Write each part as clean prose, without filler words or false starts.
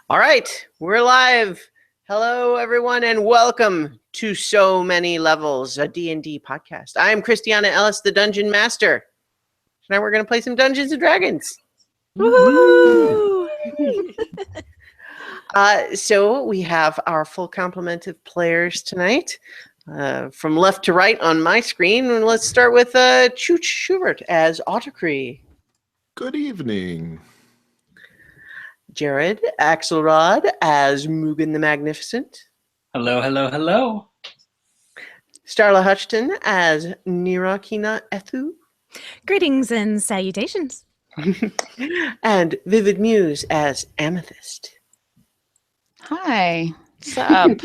All right, we're live. Hello, everyone, and welcome to So Many Levels, a D&D podcast. I am Christiana Ellis, the Dungeon Master. Tonight we're going to play some Dungeons & Dragons. Woo! So we have our full complement of players tonight. From left to right on my screen, and let's start with Chooch Schubert as Autocree. Good evening. Jared Axelrod as Mugen the Magnificent. Hello, hello, hello. Starla Hutchton as Nirakina Ethu. Greetings and salutations. And Vivid Muse as Amethyst. Hi. What's up?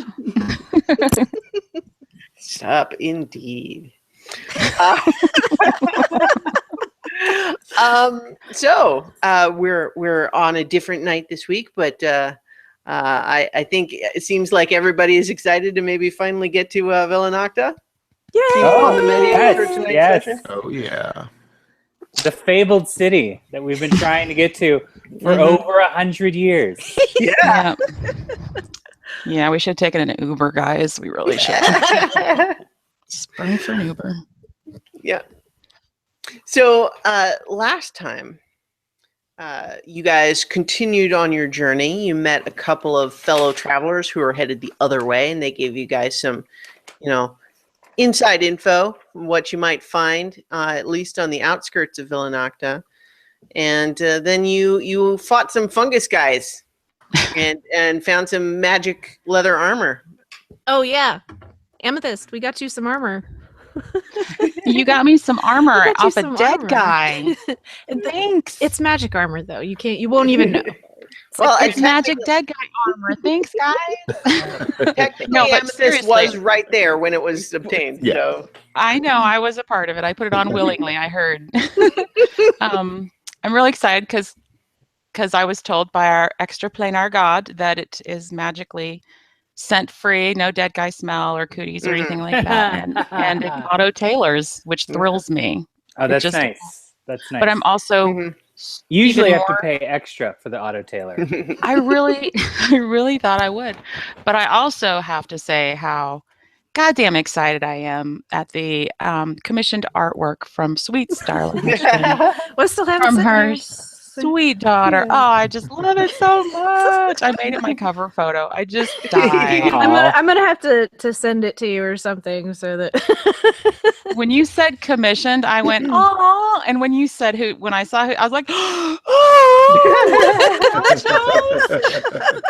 Sup, indeed. We're on a different night this week, but I think it seems like everybody is excited to maybe finally get to Villanocta. Yay! On the menu for tonight's session. Oh, yeah. The fabled city that we've been trying to get to for over 100 years. Yeah. Yeah, we should have taken an Uber, guys. We really should. Spring for an Uber. Yeah. So last time, you guys continued on your journey. You met a couple of fellow travelers who are headed the other way, and they gave you guys some, inside info on what you might find, at least on the outskirts of Villanocta. And then you fought some fungus guys and found some magic leather armor. Oh, yeah. Amethyst, we got you some armor. You got me some armor We got you off a some dead armor. guy. And Thanks. it's magic armor, though. You won't even know. Well, It's magic dead guy armor. Thanks, guys. technically, No, but Amethyst seriously. was right there when it was obtained. Yeah. So. I know. I was a part of it. I put it on willingly. I heard. I'm really excited because I was told by our extraplanar god that it is magically scent free, no dead guy smell or cooties or anything like that, and it auto tailors, which thrills me. Oh, that's just- nice. That's nice. But I'm also Mhm. usually even have to more- pay extra for the auto tailor. I really thought I would, but I also have to say how goddamn excited I am at the commissioned artwork from Sweet Starla Hutchton. We'll still have From it her here. sweet daughter. Oh, I just love it so much. I made it my cover photo. I just died. I'm gonna have to send it to you or something so that When you said commissioned, I went, oh, and when you said when I saw who, I was like, oh, Nacho.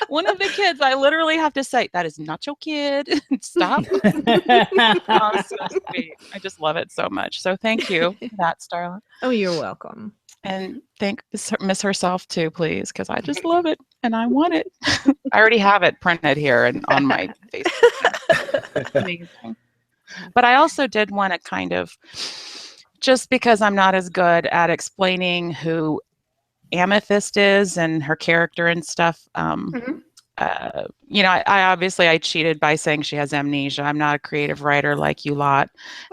One of the kids, I literally have to say, that is Nacho Kid. Stop. Oh, so sweet. I just love it so much. So thank you for that, Starla. Oh, you're welcome. And thank Miss Herself too, please, because I just love it and I want it. I already have it printed here and on my Facebook. Amazing. But I also did want to kind of, just because I'm not as good at explaining who Amethyst is and her character and stuff. I obviously I cheated by saying she has amnesia. I'm not a creative writer like you lot.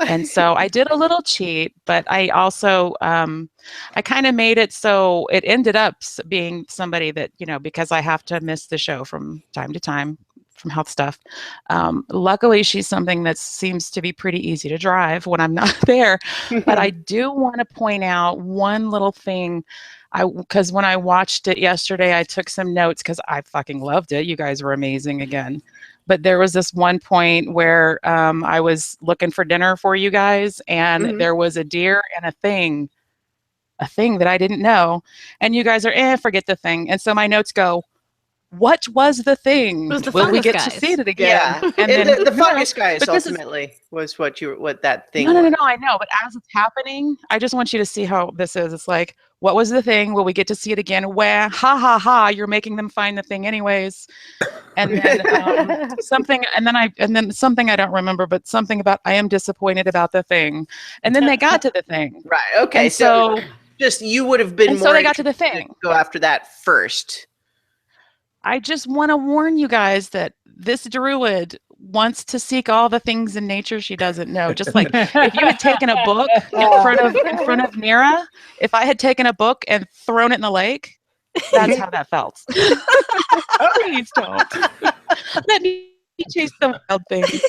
And so I did a little cheat, but I also, I kind of made it so it ended up being somebody that, because I have to miss the show from time to time from health stuff. Luckily, she's something that seems to be pretty easy to drive when I'm not there. But I do want to point out one little thing. Because when I watched it yesterday, I took some notes because I fucking loved it. You guys were amazing again. But there was this one point where I was looking for dinner for you guys, and there was a deer and a thing that I didn't know. And you guys are, forget the thing. And so my notes go, what was the thing? It was the Will we fungus get to guys. see it again? Yeah, And and then the fungus guys but this is- ultimately was what that thing. No, was. I know. But as it's happening, I just want you to see how this is. It's like, what was the thing? Will we get to see it again? Where, ha, ha, ha, you're making them find the thing anyways. And then something I don't remember, but something about, I am disappointed about the thing. And then they got to the thing. Right. Okay. And So just you would have been and more. so they got to the interested thing. to go after that first. I just want to warn you guys that this druid wants to seek all the things in nature she doesn't know. Just like if you had taken a book in front of Nira, if I had taken a book and thrown it in the lake, That's how that felt. Please don't. Let me chase the wild things.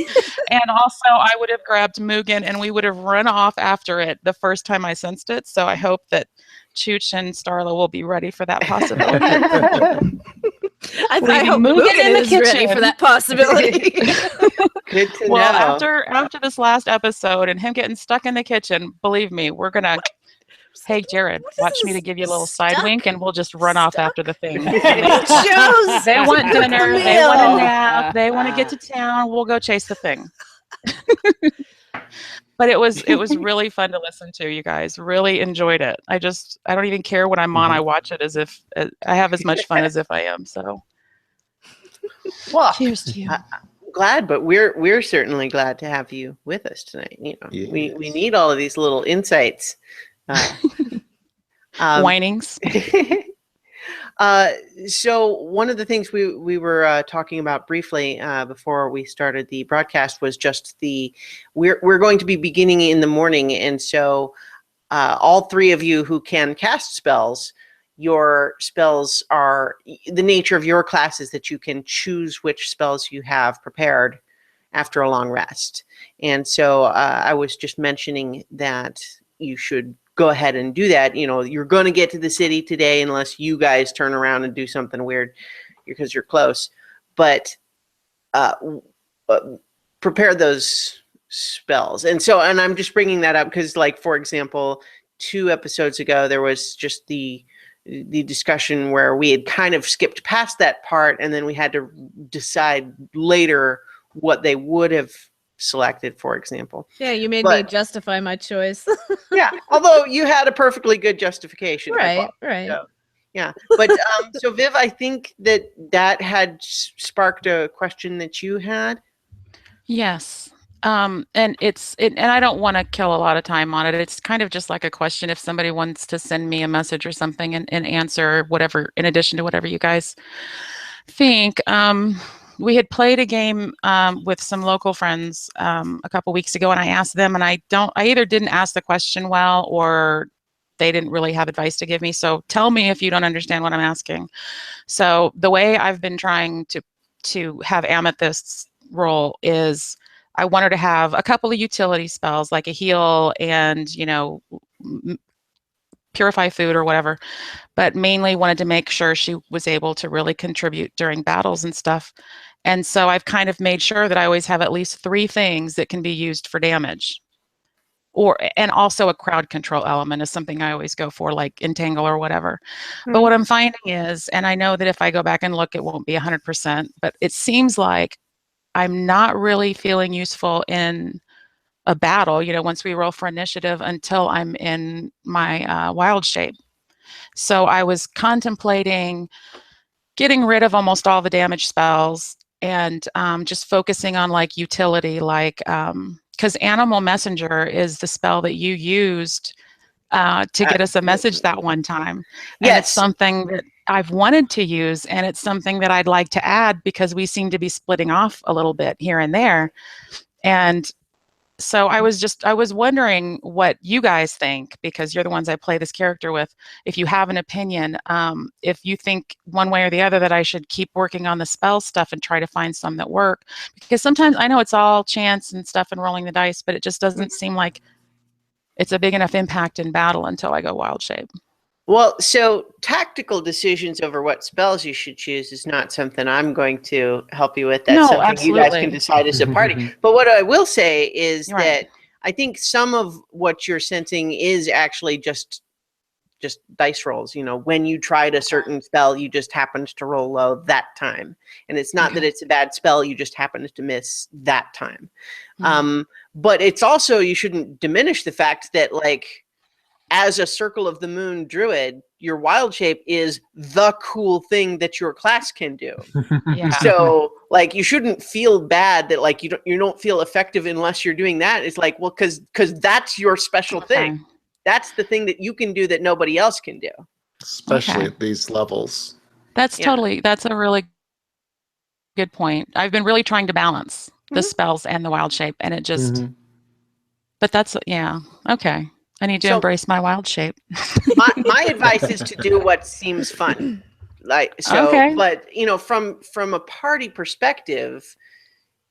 And also, I would have grabbed Mugen and we would have run off after it the first time I sensed it. So I hope that Chooch and Starla will be ready for that possibility. I hope Mugen Mugen in the is ready for kitchen. that possibility. Good to Well, know. after this last episode and him getting stuck in the kitchen, believe me, we're gonna. Hey, Jared, What is watch me this to give you a little side stuck? wink, and we'll just run off Stuck? after the thing. Chose They want to cook dinner. the They want a meal. nap. They want to get to town. We'll go chase the thing. But it was really fun to listen to. You guys really enjoyed it. I don't even care when I'm on. I watch it as if I have as much fun as if I am. So, Well, cheers to you. I'm glad, but we're certainly glad to have you with us tonight. You know, we Yes. need all of these little insights. Whinings. So one of the things we were talking about briefly before we started the broadcast was just we're going to be beginning in the morning, and so all three of you who can cast spells, your spells are the nature of your class is that you can choose which spells you have prepared after a long rest, and so I was just mentioning that you should go ahead and do that. You know, you're going to get to the city today unless you guys turn around and do something weird because you're close. But prepare those spells. And I'm just bringing that up because, like, for example, 2 episodes ago, there was just the discussion where we had kind of skipped past that part, and then we had to decide later what they would have selected, for example. Yeah, you made me But- justify my choice. Yeah, although you had a perfectly good justification. I right, thought. right. So, yeah, but so Viv, I think that had sparked a question that you had. Yes. And and I don't want to kill a lot of time on it. It's kind of just like a question if somebody wants to send me a message or something and answer whatever, in addition to whatever you guys think. We had played a game with some local friends a couple weeks ago, and I asked them, and I either didn't ask the question well or they didn't really have advice to give me. So tell me if you don't understand what I'm asking. So the way I've been trying to have Amethyst's role is I want her to have a couple of utility spells like a heal and, purify food or whatever, but mainly wanted to make sure she was able to really contribute during battles and stuff. And so I've kind of made sure that I always have at least 3 things that can be used for damage. And also a crowd control element is something I always go for, like entangle or whatever. But what I'm finding is, and I know that if I go back and look, it won't be 100%, but it seems like I'm not really feeling useful in a battle, once we roll for initiative until I'm in my wild shape. So I was contemplating getting rid of almost all the damage spells and just focusing on like utility, like because Animal Messenger is the spell that you used to get us a message that one time. And Yes. it's something that I've wanted to use, and it's something that I'd like to add because we seem to be splitting off a little bit here and there. And so I was wondering what you guys think, because you're the ones I play this character with. If you have an opinion, if you think one way or the other that I should keep working on the spell stuff and try to find some that work, because sometimes I know it's all chance and stuff and rolling the dice, but it just doesn't seem like it's a big enough impact in battle until I go wild shape. Well, so tactical decisions over what spells you should choose is not something I'm going to help you with. That's No, something you guys absolutely. can decide as a party. But what I will say is You're right. that I think some of what you're sensing is actually just dice rolls. When you tried a certain spell, you just happened to roll low that time. And it's not that it's a bad spell, you just happened to miss that time. But it's also, you shouldn't diminish the fact that, like, as a Circle of the Moon druid, your wild shape is the cool thing that your class can do. Yeah. So, like, you shouldn't feel bad that, like, you don't feel effective unless you're doing that. It's like, well, because that's your special thing. Okay. That's the thing that you can do that nobody else can do. Especially Okay. at these levels. That's Yeah. that's a really good point. I've been really trying to balance the Mhm. spells and the wild shape, and it just, Mhm. but that's, yeah, okay. I need to So- embrace my wild shape. My advice is to do what seems fun. Like so, Okay. but from a party perspective,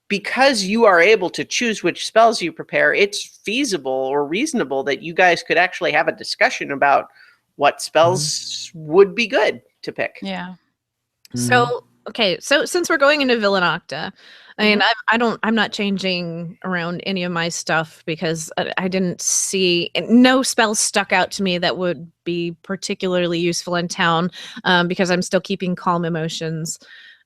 because you are able to choose which spells you prepare, it's feasible or reasonable that you guys could actually have a discussion about what spells would be good to pick. Yeah. So okay, so since we're going into Villanocta, I mean, I'm not changing around any of my stuff because I didn't see no spells stuck out to me that would be particularly useful in town, because I'm still keeping calm emotions,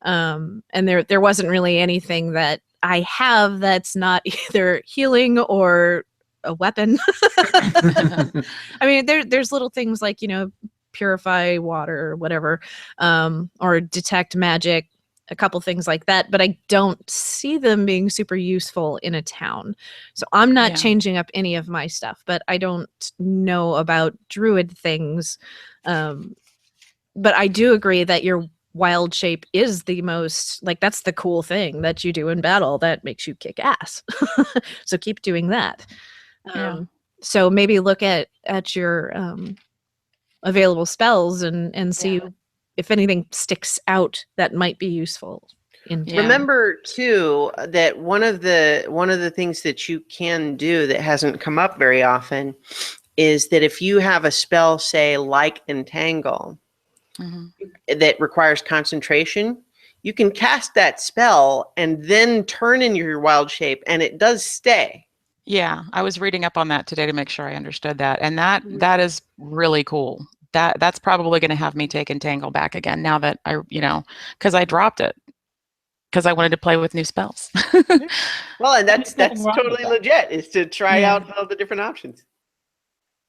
and there wasn't really anything that I have that's not either healing or a weapon. I mean, there's little things like purify water or whatever, or detect magic, a couple things like that, but I don't see them being super useful in a town. So I'm not Yeah. changing up any of my stuff, but I don't know about druid things. But I do agree that your wild shape is the most, like, that's the cool thing that you do in battle that makes you kick ass. So keep doing that. Yeah. So maybe look at your available spells and see if anything sticks out that might be useful in Yeah. Remember too that one of the things that you can do that hasn't come up very often is that if you have a spell, say like Entangle, Mhm. that requires concentration, you can cast that spell and then turn in your wild shape, and it does stay. Yeah, I was reading up on that today to make sure I understood that, and that is really cool. That's probably going to have me take Entangle back again now that because I dropped it because I wanted to play with new spells. Well, and that's There's nothing wrong with totally that. legit, is to try Yeah. out all the different options.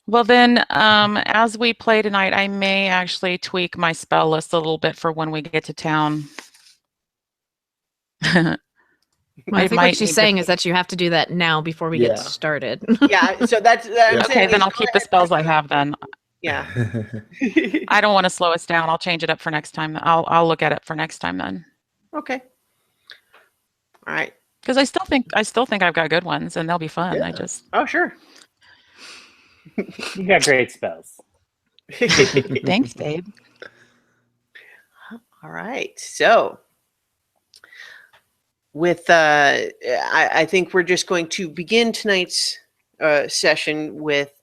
Well, then, as we play tonight, I may actually tweak my spell list a little bit for when we get to town. Well, I think what might she's need to- saying is that you have to do that now before we Yeah. get started. Yeah, so that's I'm Okay, saying then is I'll go keep the ahead. spells I have then. Yeah. I don't want to slow us down. I'll change it up for next time. I'll look at it for next time then. Okay. All right. Because I still think I've got good ones and they'll be fun. I Yeah. just Oh, sure. You got great spells. thanks, babe. All right. So with I think we're just going to begin tonight's session with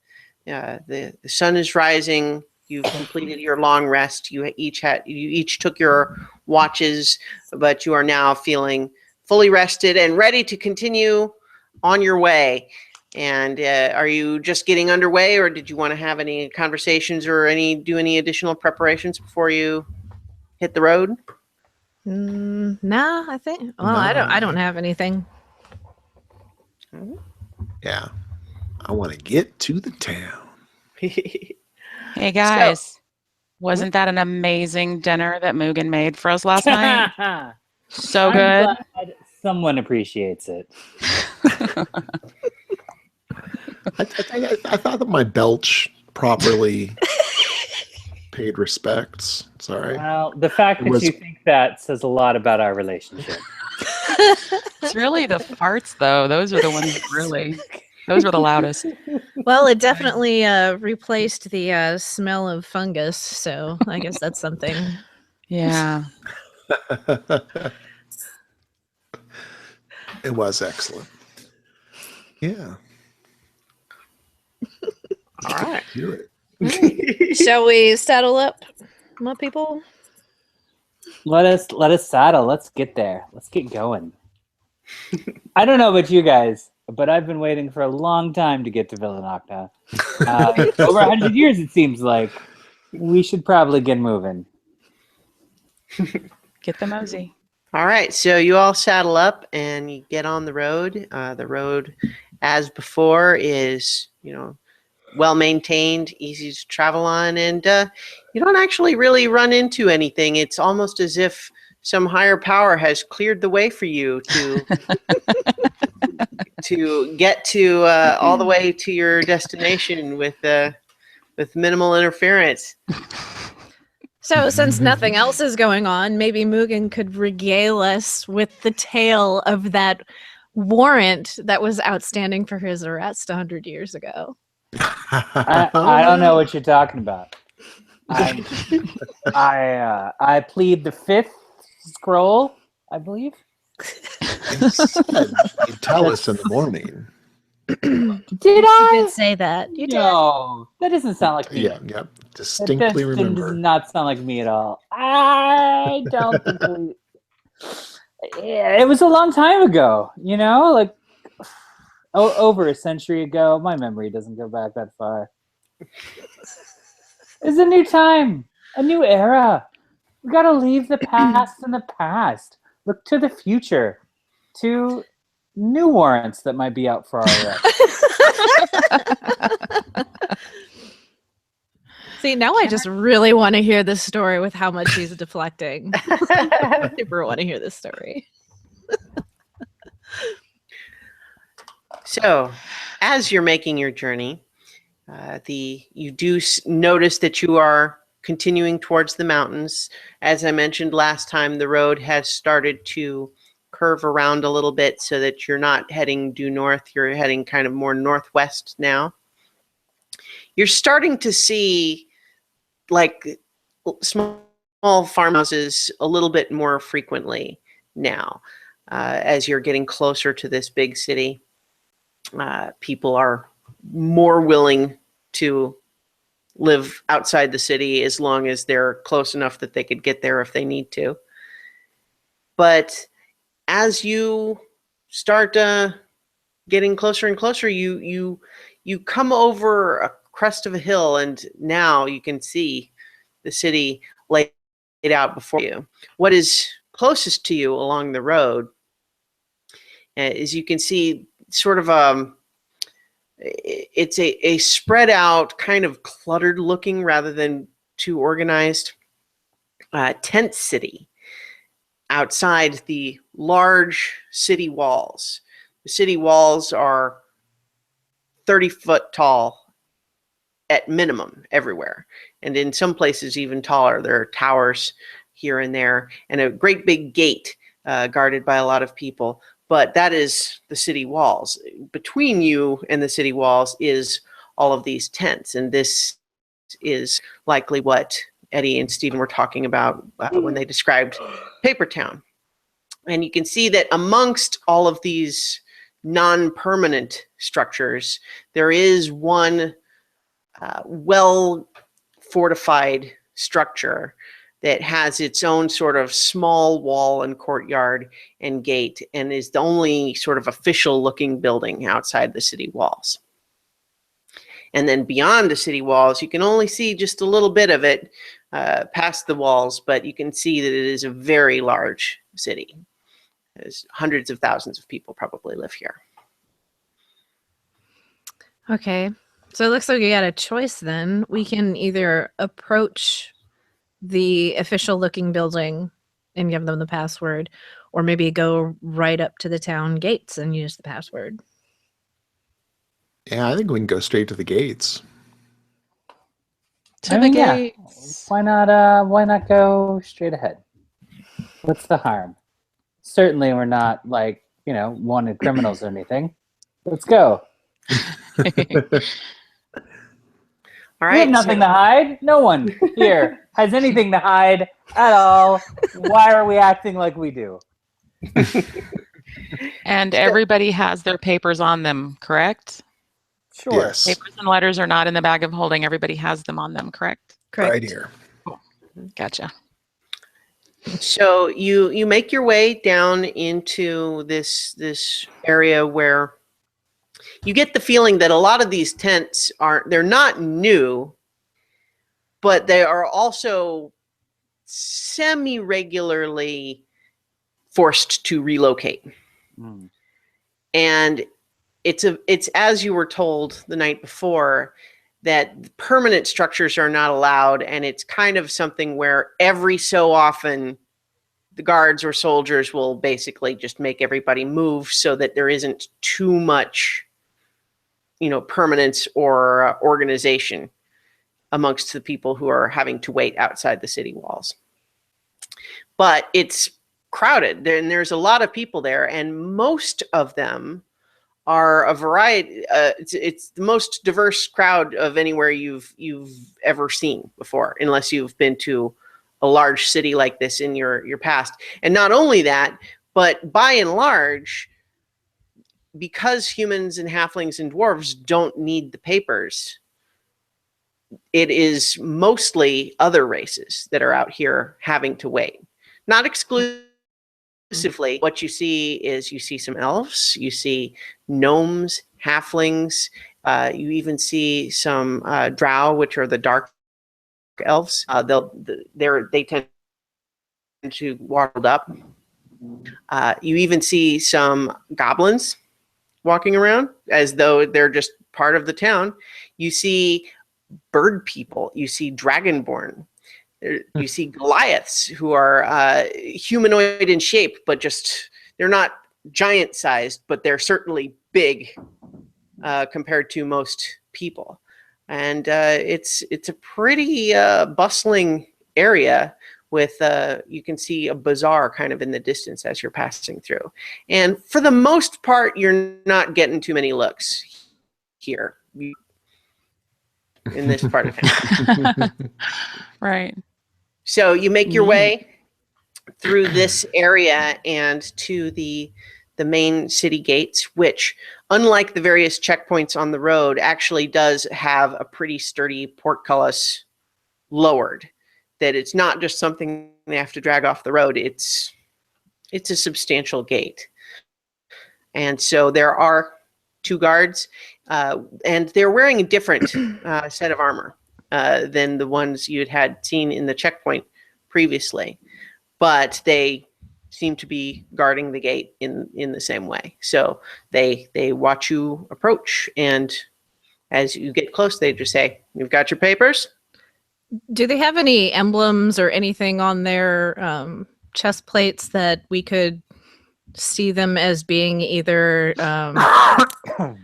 the sun is rising. You've completed your long rest. You each took your watches, but you are now feeling fully rested and ready to continue on your way. And are you just getting underway, or did you want to have any conversations or do any additional preparations before you hit the road? Nah, I think. Well, I don't have anything. Yeah. I want to get to the town. Hey guys, wasn't that an amazing dinner that Mugen made for us last night? So I'm good. glad someone appreciates it. I thought that my belch properly paid respects. Sorry. Well, the fact It that was- you think that says a lot about our relationship. It's really the farts though. Those are the ones those were the loudest. Well, it definitely replaced the smell of fungus, so I guess that's something. Yeah. It was excellent. Yeah. All right. Do it. Shall we saddle up, my people? Let us saddle. Let's get there. Let's get going. I don't know about you guys, but I've been waiting for a long time to get to Villanocta. Over 100 years, it seems like. We should probably get moving. Get the mosey. All right, so you all saddle up and you get on the road. The road, as before, is well maintained, easy to travel on, and you don't actually really run into anything. It's almost as if some higher power has cleared the way for you to to get to all the way to your destination with minimal interference. So, since nothing else is going on, maybe Mugen could regale us with the tale of that warrant that was outstanding for his arrest 100 years ago. I don't know what you're talking about. I plead the fifth scroll, I believe. You said you'd tell us in the morning. Did You I? did say that. You did. No, that doesn't sound like me. Yeah, That distinctly does remember. not sound like me at all. I don't think we. Yeah, it was a long time ago, like over a century ago. My memory doesn't go back that far. It's a new time, a new era. We gotta leave the past in the past. Look to the future, to new warrants that might be out for our arrest. See, now I just really want to hear this story with how much he's deflecting. I super want to hear this story. So, as you're making your journey, you do notice that you are continuing towards the mountains. As I mentioned last time, the road has started to curve around a little bit so that you're not heading due north. You're heading kind of more northwest now. You're starting to see like small farmhouses a little bit more frequently now. As you're getting closer to this big city, people are more willing to live outside the city as long as they're close enough that they could get there if they need to. But as you start getting closer and closer, you come over a crest of a hill, and now you can see the city laid out before you. What is closest to you along the road is you can see sort of it's a spread out, kind of cluttered looking rather than too organized tent city outside the large city walls. The city walls are 30 foot tall at minimum everywhere, and in some places even taller. There are towers here and there, and a great big gate guarded by a lot of people. But that is the city walls. Between you and the city walls is all of these tents, and this is likely what Eddie and Stephen were talking about when they described Paper Town. And you can see that amongst all of these non-permanent structures, there is one well-fortified structure that has its own sort of small wall and courtyard and gate, and is the only sort of official-looking building outside the city walls. And then beyond the city walls, you can only see just a little bit of it past the walls, but you can see that it is a very large city. There's hundreds of thousands of people probably live here. Okay. So it looks like we got a choice then. We can either approach the official looking building and give them the password, or maybe go right up to the town gates and use the password. Yeah, I think we can go straight to the gates. To the Yeah. gates. Why not go straight ahead? What's the harm? Certainly we're not wanted criminals or anything. Let's go. All We have right. nothing to hide. No one here has anything to hide at all. Why are we acting like we do? And everybody has their papers on them, correct? Sure. Yes, Papers and letters are not in the bag of holding. Everybody has them on them, correct? Correct. right here. Gotcha. So you make your way down into this area where you get the feeling that a lot of these tents they're not new, but they are also semi-regularly forced to relocate. Mm. And it's as you were told the night before, that permanent structures are not allowed, and it's kind of something where every so often the guards or soldiers will basically just make everybody move so that there isn't too much permanence or organization amongst the people who are having to wait outside the city walls. But it's crowded, and there's a lot of people there, and most of them are a variety. It's the most diverse crowd of anywhere you've ever seen before, unless you've been to a large city like this in your past. And not only that, but by and large, because humans and halflings and dwarves don't need the papers, it is mostly other races that are out here having to wait. Not exclusively. What you see is you see some elves, you see gnomes, halflings, you even see some drow, which are the dark elves. They tend to waddled up. You even see some goblins walking around as though they're just part of the town. You see bird people. You see dragonborn. You see Goliaths, who are humanoid in shape, but they're not giant sized, but they're certainly big compared to most people. And it's a pretty bustling area with, you can see a bazaar kind of in the distance as you're passing through. And for the most part, you're not getting too many looks here in this part of town. Right. So you make your way through this area and to the main city gates, which, unlike the various checkpoints on the road, actually does have a pretty sturdy portcullis lowered. That it's not just something they have to drag off the road. It's a substantial gate. And so there are 2 guards, and they're wearing a different set of armor than the ones you had seen in the checkpoint previously. But they seem to be guarding the gate in the same way. So they watch you approach, and as you get close, they just say, "You've got your papers?" Do they have any emblems or anything on their chest plates that we could see them as being either the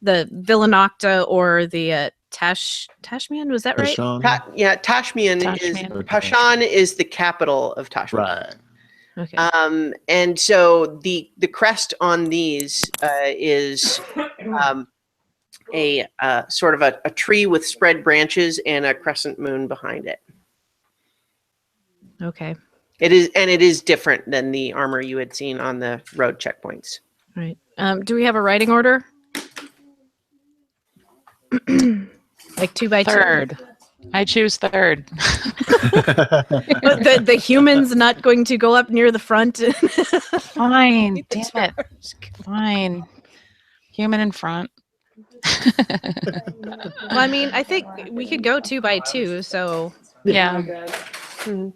Villanocta or the Tashmian? Was that right? Sean? Tashmian is Tashmian. Pashan is the capital of Tashmian. Right. Okay. And so the crest on these is a sort of a tree with spread branches and a crescent moon behind it. Okay. It is different than the armor you had seen on the road checkpoints. Right. Do we have a writing order? Like 2 by 2? Third. I choose third. But the human's not going to go up near the front. Fine. Damn it. Fine. Human in front. Well, I mean, I think we could go 2 by 2. So Yeah. Mhm.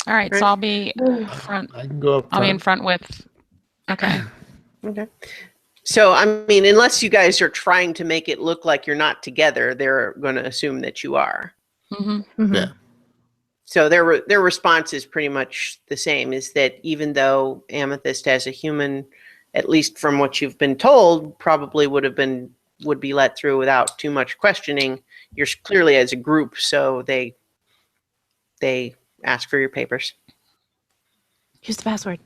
All right. So I'll be front. I can go up I'll be in front. front with. Okay. Okay. So, I mean, unless you guys are trying to make it look like you're not together, they're going to assume that you are. Mm-hmm. mhm. Yeah. So their response is pretty much the same, is that even though Amethyst as a human, at least from what you've been told, probably would be let through without too much questioning, you're clearly as a group, so they ask for your papers. Here's the password.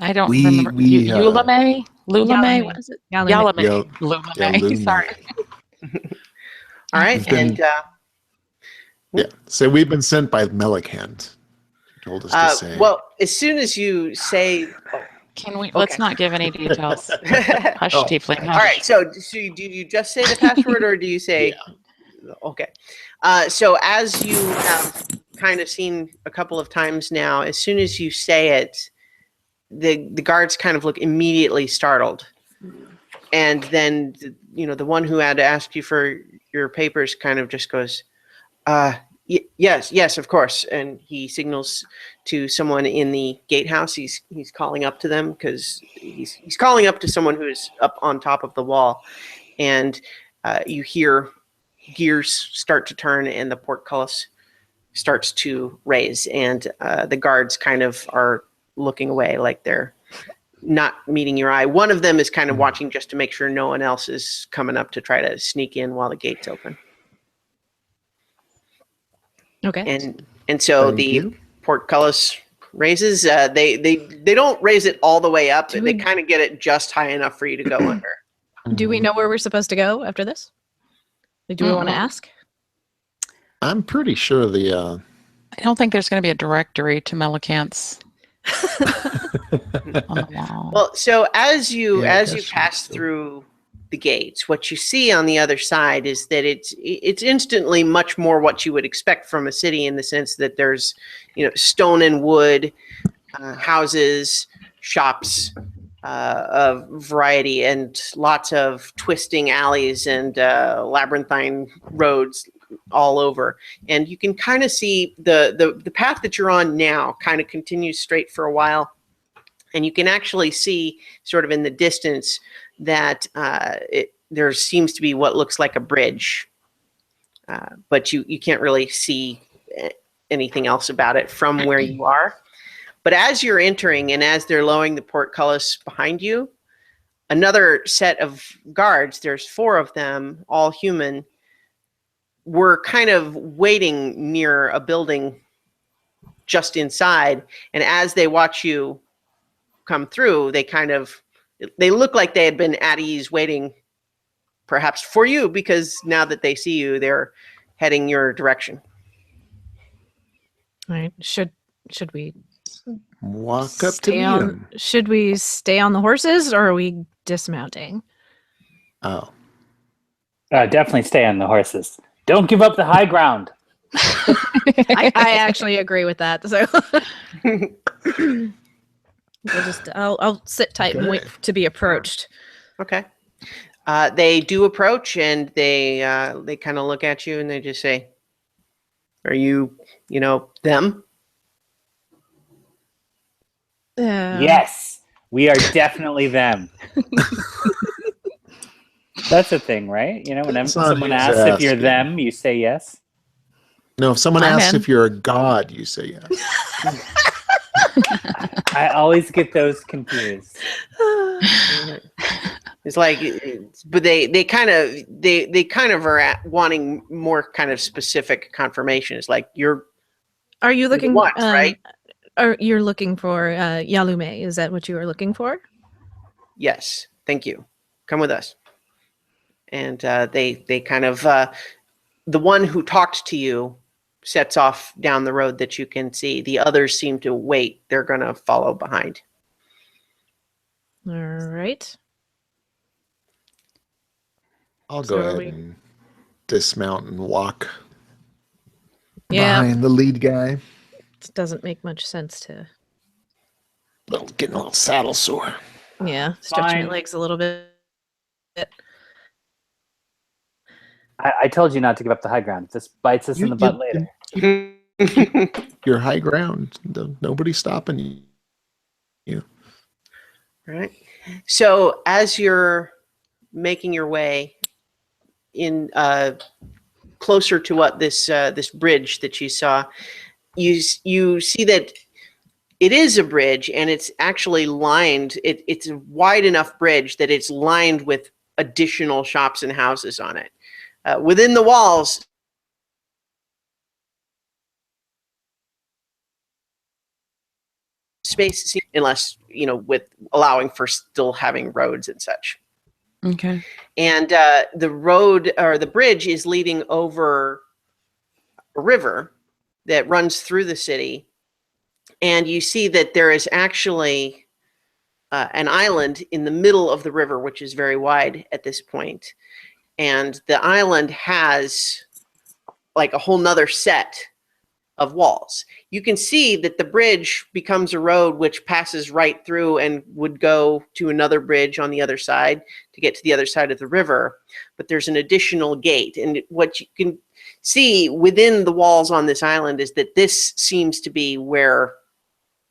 I don't We- remember. we, Ulame? Lulame? Yalame. What is it? Yalame. Yalame. Yeah, Lulame. Luna. Sorry. All right, We've been- and Yeah. So we've been sent by Melicant. Told us to say. well, as soon as you say, Can we? Let's Okay. not give any details. all Hush, Oh. tiefling. Hush. right. So do you just say the password, or do you say? Okay. So as you have kind of seen a couple of times now, as soon as you say it, the guards kind of look immediately startled, and then the one who had to ask you for your papers kind of just goes, yes, of course," and he signals to someone in the gatehouse. He's calling up to them because he's calling up to someone who is up on top of the wall, and you hear gears start to turn and the portcullis starts to raise, and the guards kind of are looking away, like they're not meeting your eye. One of them is kind of watching just to make sure no one else is coming up to try to sneak in while the gate's open. Okay. And so Thank the you. portcullis raises. They don't raise it all the way up. Do They we- kind of get it just high enough for you to go under. Do we Mhm. know where we're supposed to go after this? Like, do we want to ask? I'm pretty sure the I don't think there's going to be a directory to Melicants on the wall. Well, so as you Yeah, I as you guess pass so. through the gates, what you see on the other side is that it's instantly much more what you would expect from a city, in the sense that there's, stone and wood, houses, shops, of variety, and lots of twisting alleys and labyrinthine roads all over. And you can kind of see the path that you're on now kind of continues straight for a while. And you can actually see, sort of in the distance, that there seems to be what looks like a bridge, but you can't really see anything else about it from where you are. But as you're entering and as they're lowering the portcullis behind you, another set of guards, there's 4 of them, all human, were kind of waiting near a building just inside. And as they watch you come through, they look like they had been at ease waiting perhaps for you, because now that they see you, they're heading your direction. All right. Should we walk up to stay meet on? him. Should we stay on the horses, or are we dismounting? Oh, Definitely stay on the horses. Don't give up the high ground. I actually agree with that. So I'll sit tight and wait Okay. to be approached. Okay. They do approach, and they kind of look at you and they just say, "Are you, them?" Yes, we are definitely them. That's a thing, right? When It's on someone who's asks if you're asking. them, you say yes. no, if someone I'm asks in. if you're a god, you say yes. I always get those confused. It's like, but they kind of are wanting more kind of specific confirmation. It's like, Are you looking? what, right? Are you're looking for Yalume? Is that what you are looking for? Yes, thank you. Come with us. And they kind of, the one who talked to you sets off down the road that you can see. The others seem to wait. They're going to follow behind. All right. I'll So go are ahead we- and dismount and walk Yeah, behind the lead guy. it doesn't make much sense to. Getting a little saddle sore. Yeah, stretch my Fine. legs a little bit. I told you not to give up the high ground. This bites us in the butt later. You're high ground. Nobody's stopping you. Right. So as you're making your way in, closer to what this bridge that you saw, you see that it is a bridge, and it's actually lined. It's a wide enough bridge that it's lined with additional shops and houses on it. Within the walls, space, unless, with allowing for still having roads and such. Okay. And the road, or the bridge, is leading over a river that runs through the city. And you see that there is actually an island in the middle of the river, which is very wide at this point. And the island has like a whole nother set of walls. You can see that the bridge becomes a road which passes right through and would go to another bridge on the other side to get to the other side of the river. But there's an additional gate. And what you can see within the walls on this island is that this seems to be where,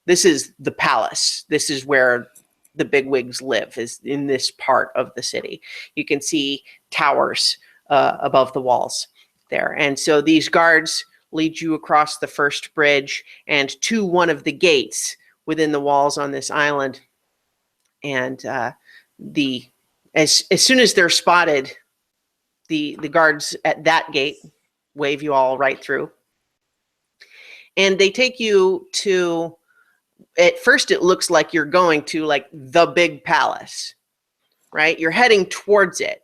this is the palace. This is where the bigwigs live, is in this part of the city. You can see towers above the walls there. And so these guards lead you across the first bridge and to one of the gates within the walls on this island. And as soon as they're spotted, the guards at that gate wave you all right through. And they take you to at first it looks like you're going to like the big palace, right? You're heading towards it.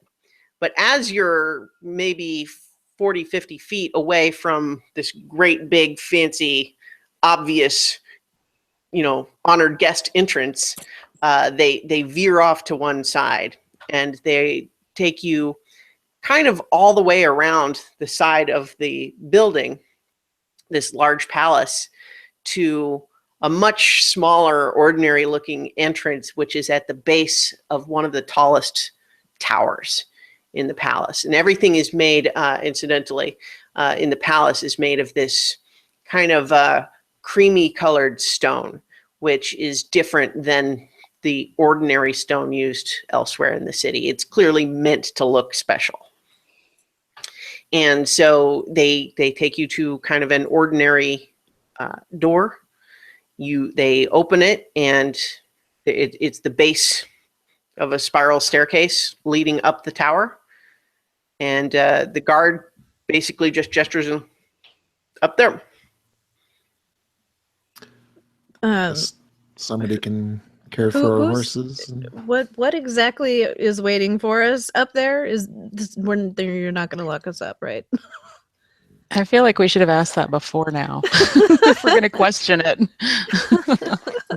But as you're maybe 40, 50 feet away from this great big fancy obvious, honored guest entrance, they veer off to one side and they take you kind of all the way around the side of the building, this large palace, to a much smaller, ordinary looking entrance, which is at the base of one of the tallest towers in the palace. And everything is made, incidentally, in the palace is made of this kind of creamy colored stone, which is different than the ordinary stone used elsewhere in the city. It's clearly meant to look special. And so they take you to kind of an ordinary door. They open it, and it's the base of a spiral staircase leading up the tower. And the guard basically just gestures up there. Somebody can care Who- for our who's- horses. What exactly is waiting for us up there? Is this when you're not going to lock us up, right? I feel like we should have asked that before now. If we're going to question it.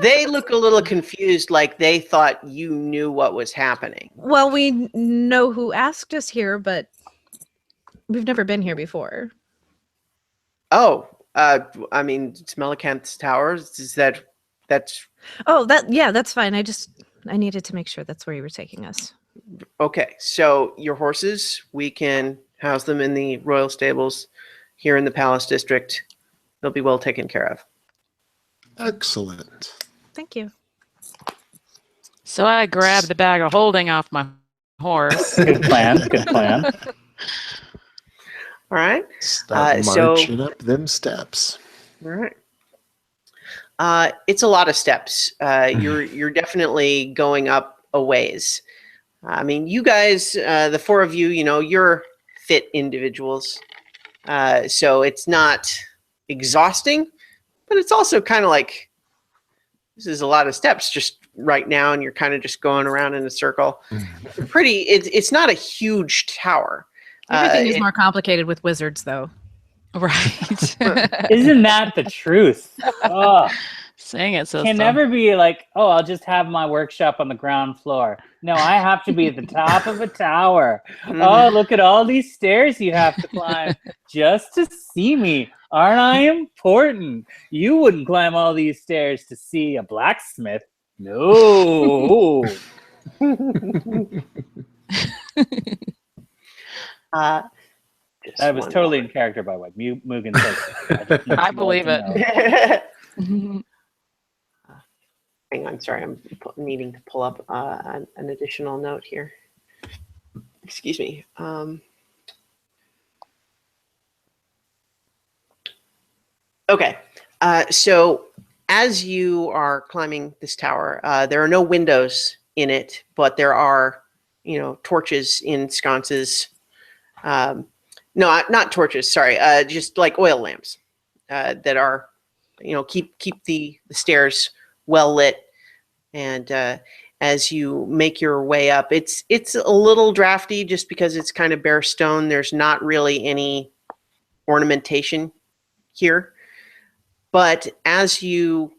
They look a little confused, like they thought you knew what was happening. Well, we know who asked us here, but we've never been here before. Oh, I mean, it's Melicanth's Towers. That's Oh, that's fine. I needed to make sure that's where you were taking us. okay. So your horses, we can house them in the royal stables here in the Palace District. They'll be well taken care of. Excellent. Thank you. So I grabbed the bag of holding off my horse. Good plan. Good plan. All right. Start so- marching up them steps. All right. It's a lot of steps. You're definitely going up a ways. I mean, you guys, the four of you, you're fit individuals. So it's not exhausting, but it's also kind of like, this is a lot of steps just right now, and you're kind of just going around in a circle. It's not a huge tower. Everything is more complicated with wizards, though. Right. Isn't that the truth? Oh, Saying it so can never be like, oh, I'll just have my workshop on the ground floor. No, I have to be at the top of a tower. Oh, look at all these stairs you have to climb just to see me. Aren't I important? You wouldn't climb all these stairs to see a blacksmith. No. That was totally in character, by the way. Mugen says. I believe it. Hang on, sorry, I'm needing to pull up an additional note here. Excuse me. Okay, so as you are climbing this tower, there are no windows in it, but there are, torches in sconces. No, not torches. Sorry, just like oil lamps that are, keep the stairs well lit. And as you make your way up, it's a little drafty just because it's kind of bare stone. There's not really any ornamentation here. But as you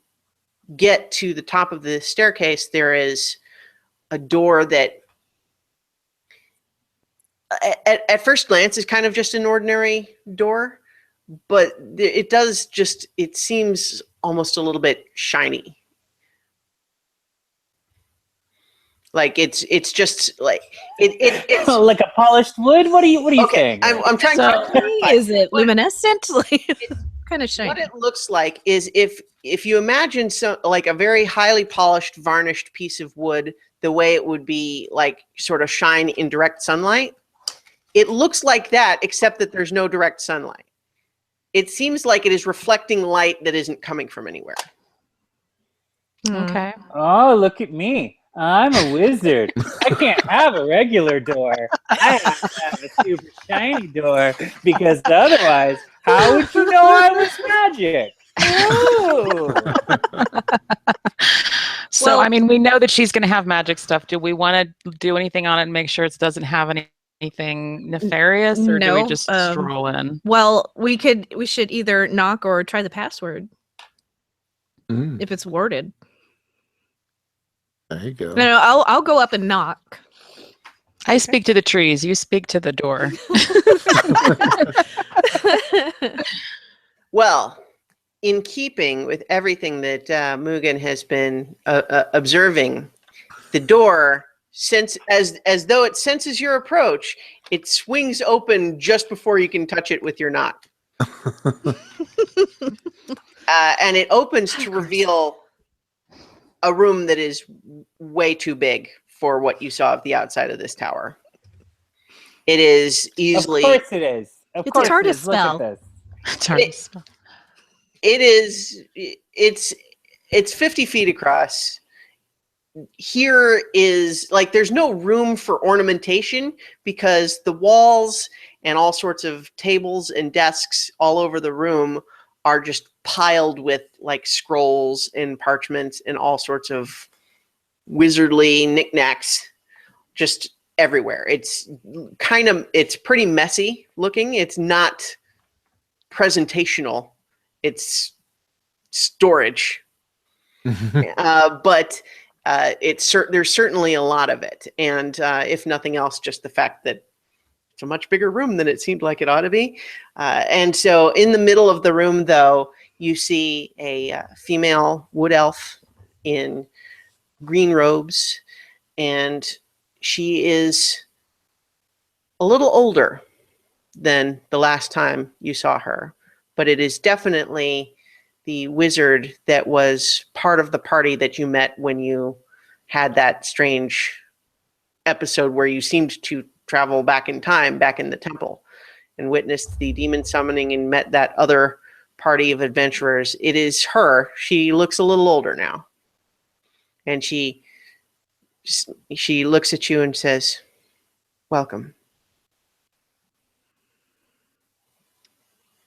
get to the top of the staircase, there is a door that at first glance is kind of just an ordinary door, but it seems almost a little bit shiny. Like it's just like it's like a polished wood. What are you okay. saying? I'm trying So- to clarify. Is it luminescent? Kind of shiny. What it looks like is if you imagine like a very highly polished, varnished piece of wood, the way it would be like sort of shine in direct sunlight, it looks like that, except that there's no direct sunlight. It seems like it is reflecting light that isn't coming from anywhere. Okay. Oh, look at me. I'm a wizard. I can't have a regular door. I have to have a super shiny door because otherwise, how would you know I was magic? Oh. So, Well- I mean, we know that she's going to have magic stuff. Do we want to do anything on it and make sure it doesn't have anything nefarious, or do we No, just stroll in? Well, we should either knock or try the password Mm, if it's worded. there you go. No, I'll go up and knock. I speak to the trees. You speak to the door. Well, in keeping with everything that Mugen has been observing, the door, as though it senses your approach, it swings open just before you can touch it with your knot. And it opens to reveal a room that is way too big for what you saw of the outside of this tower. It is easily... Of course it is. Of It's course hard it to is. Look at spell. this. It's hard to spell. It's 50 feet across. Here is like there's no room for ornamentation because the walls and all sorts of tables and desks all over the room are just piled with like scrolls and parchments and all sorts of wizardly knickknacks just everywhere. It's pretty messy looking. It's not presentational. It's storage. But there's certainly a lot of it. And if nothing else, just the fact that it's a much bigger room than it seemed like it ought to be. And so in the middle of the room, though, you see a female wood elf in green robes. And she is a little older than the last time you saw her. But it is definitely the wizard that was part of the party that you met when you had that strange episode where you seemed to travel back in time, back in the temple, and witnessed the demon summoning and met that other party of adventurers. It is her. She looks a little older now. And she looks at you and says, "Welcome."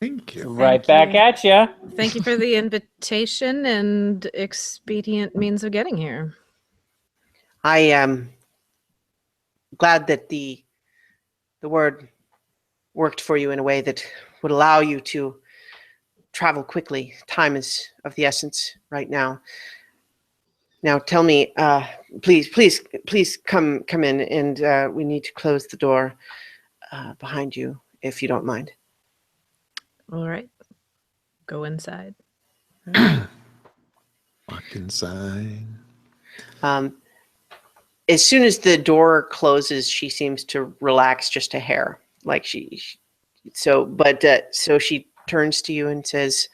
Thank you. Right Thank back you. at you. Thank you for the invitation and expedient means of getting here. I am glad that the word worked for you in a way that would allow you to travel quickly. Time is of the essence right now. Now tell me, please come in, and we need to close the door behind you, if you don't mind. All right. Go inside. Walk inside. As soon as the door closes, she seems to relax just a hair. Like so she turns to you and says,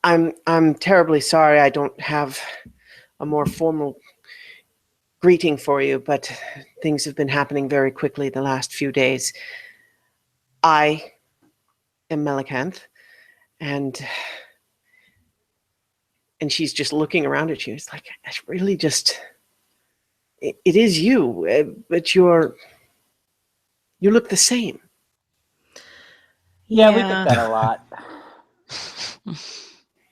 I'm terribly sorry I don't have a more formal greeting for you, but things have been happening very quickly the last few days. I am Melicanth, and she's just looking around at you. It's like, it's really just, it is you, but you look the same. Yeah, we get that a lot.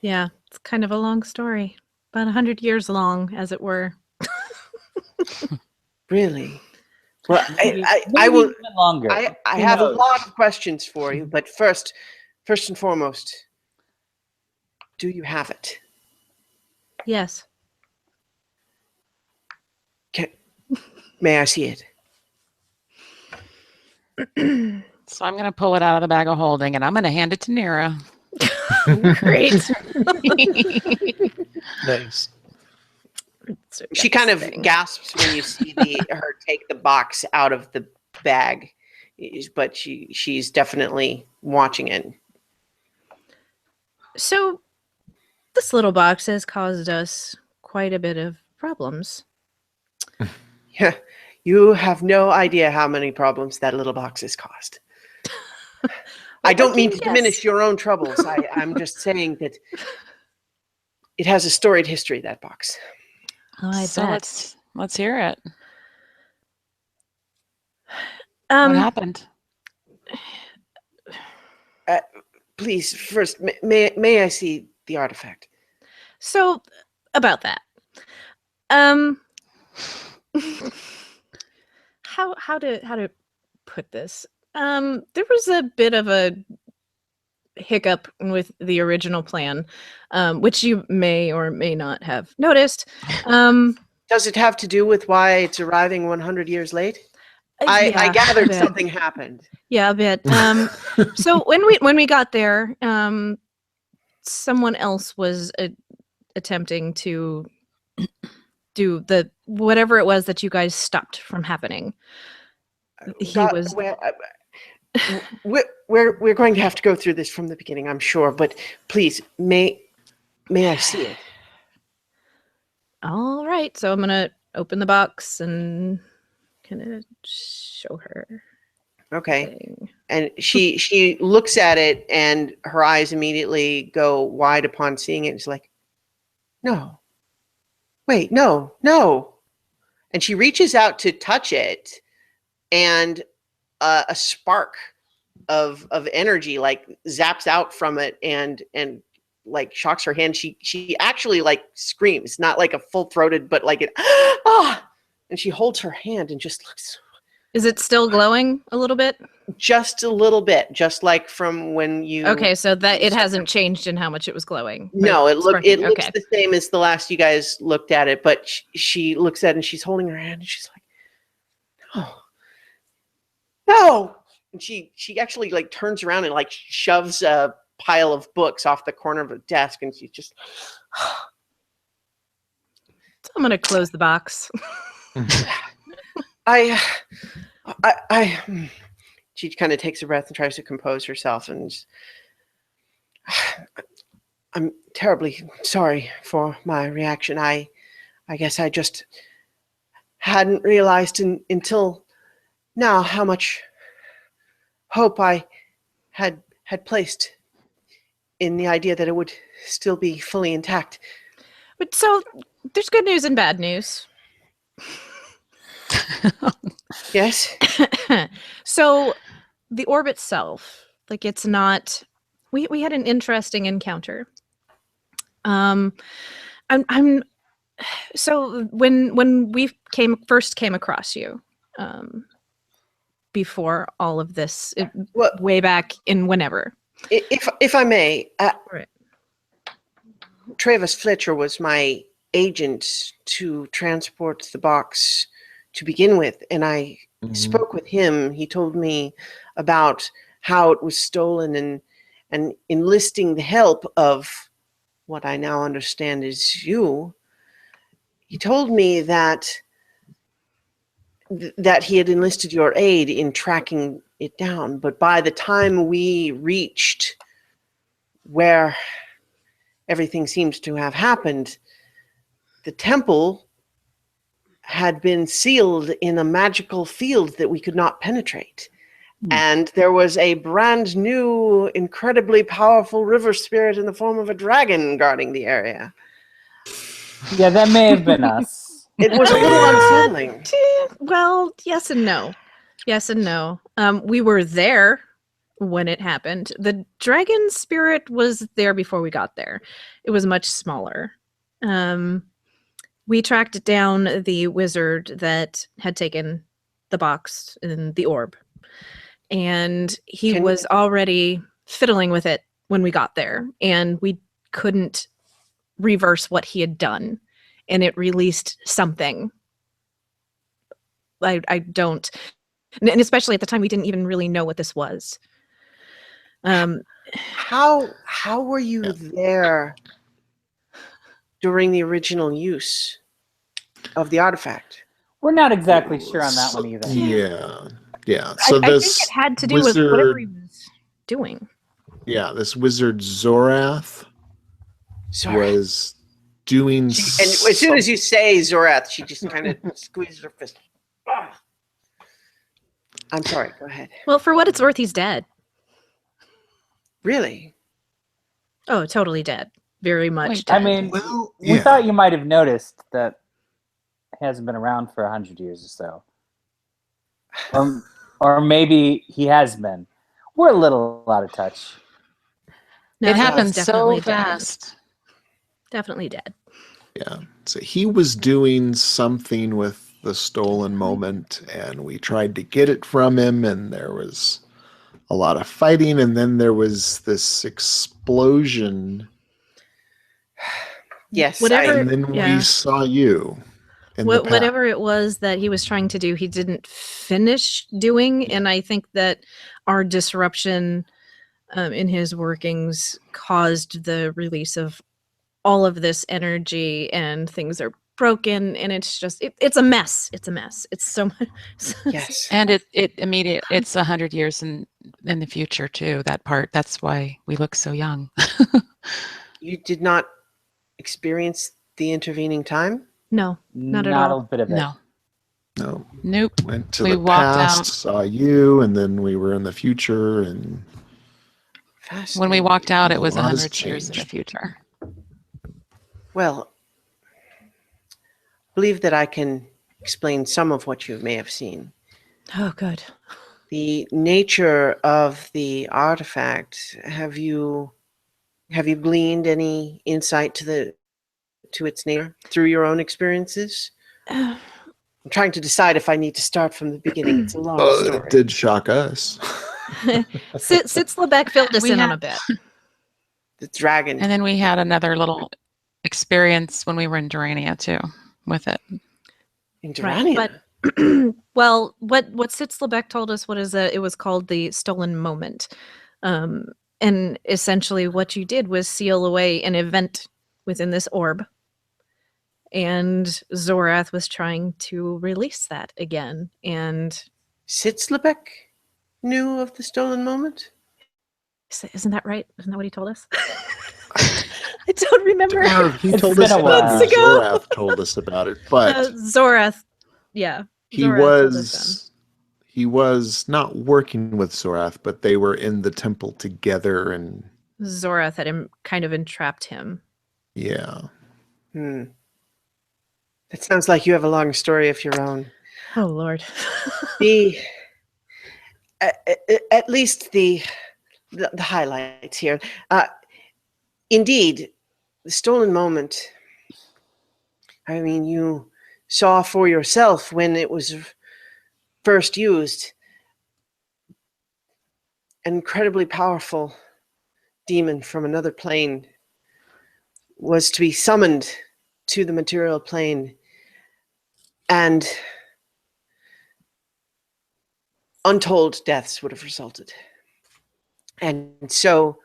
Yeah, it's kind of a long story. About 100 years long, as it were. Really? Well, Maybe I will. even longer. I Who have a knows? lot of questions for you, but first and foremost, do you have it? Yes. May I see it? So I'm going to pull it out of the bag of holding, and I'm going to hand it to Nira. Great. Nice. She kind of gasps when you see her take the box out of the bag, but she's definitely watching it. So, this little box has caused us quite a bit of problems. Yeah, you have no idea how many problems that little box has caused. I don't mean to diminish your own troubles. I'm just saying that it has a storied history, that box. Oh, I So bet. let's hear it. What happened? please, first, may I see the artifact? So, about that. Um, how to put this? There was a bit of a hiccup with the original plan, which you may or may not have noticed. Does it have to do with why it's arriving 100 years late? I Yeah, a gathered bit. something happened. Yeah, a bit. So when we got there, someone else was attempting to do the whatever it was that you guys stopped from happening. He was. Well, we're going to have to go through this from the beginning, I'm sure. But please, may I see it? All right, so I'm gonna open the box and kind of show her. Okay. Thing. And she looks at it, and her eyes immediately go wide upon seeing it. And she's like, "No, wait, no, no!" And she reaches out to touch it, and a spark of energy like zaps out from it, and like shocks her hand. She actually like screams, not like a full throated, but like it. Ah! And she holds her hand and just looks. Is it still glowing a little bit? Just a little bit, just like from when you. Okay, so that it hasn't changed in how much it was glowing. No, it looks okay. the same as the last you guys looked at it, but she looks at it and she's holding her hand and she's like, no, no. And she actually like turns around and like shoves a pile of books off the corner of the desk, and she's just. So I'm gonna close the box. I she kind of takes a breath and tries to compose herself, and I'm terribly sorry for my reaction. I guess I just hadn't realized until now how much hope I had placed in the idea that it would still be fully intact. But so there's good news and bad news. Yes. So the orb itself, like it's not. We had an interesting encounter. I'm so when we first came across you, before all of this, way back in whenever. If I may, Right. Travis Fletcher was my agent to transport the box to begin with, and I spoke with him. He told me about how it was stolen and enlisting the help of what I now understand is you. He told me that he had enlisted your aid in tracking it down, but by the time we reached where everything seems to have happened, the temple had been sealed in a magical field that we could not penetrate. And there was a brand new, incredibly powerful river spirit in the form of a dragon guarding the area. Yeah, that may have been us. It was a little unsettling. Well, yes and no. Yes and no. We were there when it happened. The dragon spirit was there before we got there. It was much smaller. We tracked down the wizard that had taken the box and the orb. And he was already fiddling with it when we got there. And we couldn't reverse what he had done. And it released something. I don't. And especially at the time, we didn't even really know what this was. How were you there during the original use of the artifact? We're not exactly sure on that one either. Yeah. So I this think it had to do with whatever he was doing. Yeah, this wizard Zorath was doing. And as soon as you say Zorath, she just kind of squeezes her fist. Ah. I'm sorry. Go ahead. Well, for what it's worth, he's dead. Really? Oh, totally dead. Very much dead. I mean, we thought you might have noticed that he hasn't been around for 100 years or so. Or maybe he has been. We're a little out of touch. No, It he was happened so definitely dead. fast. Definitely dead. Yeah. So he was doing something with the stolen moment, and we tried to get it from him, and there was a lot of fighting, and then there was this explosion, Yes, Whatever- and then yeah. we saw you in the past. Whatever it was that he was trying to do, he didn't finish doing, and I think that our disruption in his workings caused the release of all of this energy, and things are broken, and it's just it's a mess. It's a mess. It's so much. yes. And it's 100 years in the future too. That part. That's why we look so young. You did not experience the intervening time? No, not at Not all. a bit of it. No. No, Nope. went to We the walked past, out. saw you, and then we were in the future, and Fascinating. When we walked out, it A was lot has 100 years in the changed. future. Well, I believe that I can explain some of what you may have seen. Oh, good. The nature of the artifact. Have you gleaned any insight to its nature through your own experiences? I'm trying to decide if I need to start from the beginning. It's a long it story. did shock us. Sitzlebeck filled us We in on had- a bit. The dragon. And then we had another little experience when we were in Durania too with it. in Right, Durania. but well, what Sitzlebeck told us, what is that? It was called the stolen moment, and essentially what you did was seal away an event within this orb, and Zorath was trying to release that again, and Sitzlebeck knew of the stolen moment? isn't that right? Isn't that what he told us? I don't remember. Or he It's told been us a about while. it. Zorath told us about it, but Zorath, yeah, he Zorath told us was not working with Zorath, but they were in the temple together, and then. Zorath had kind of entrapped him. yeah. That sounds like you have a long story of your own. Oh Lord. The at least the highlights here. Indeed, the stolen moment. I mean, you saw for yourself when it was first used. An incredibly powerful demon from another plane was to be summoned to the material plane, and untold deaths would have resulted. And so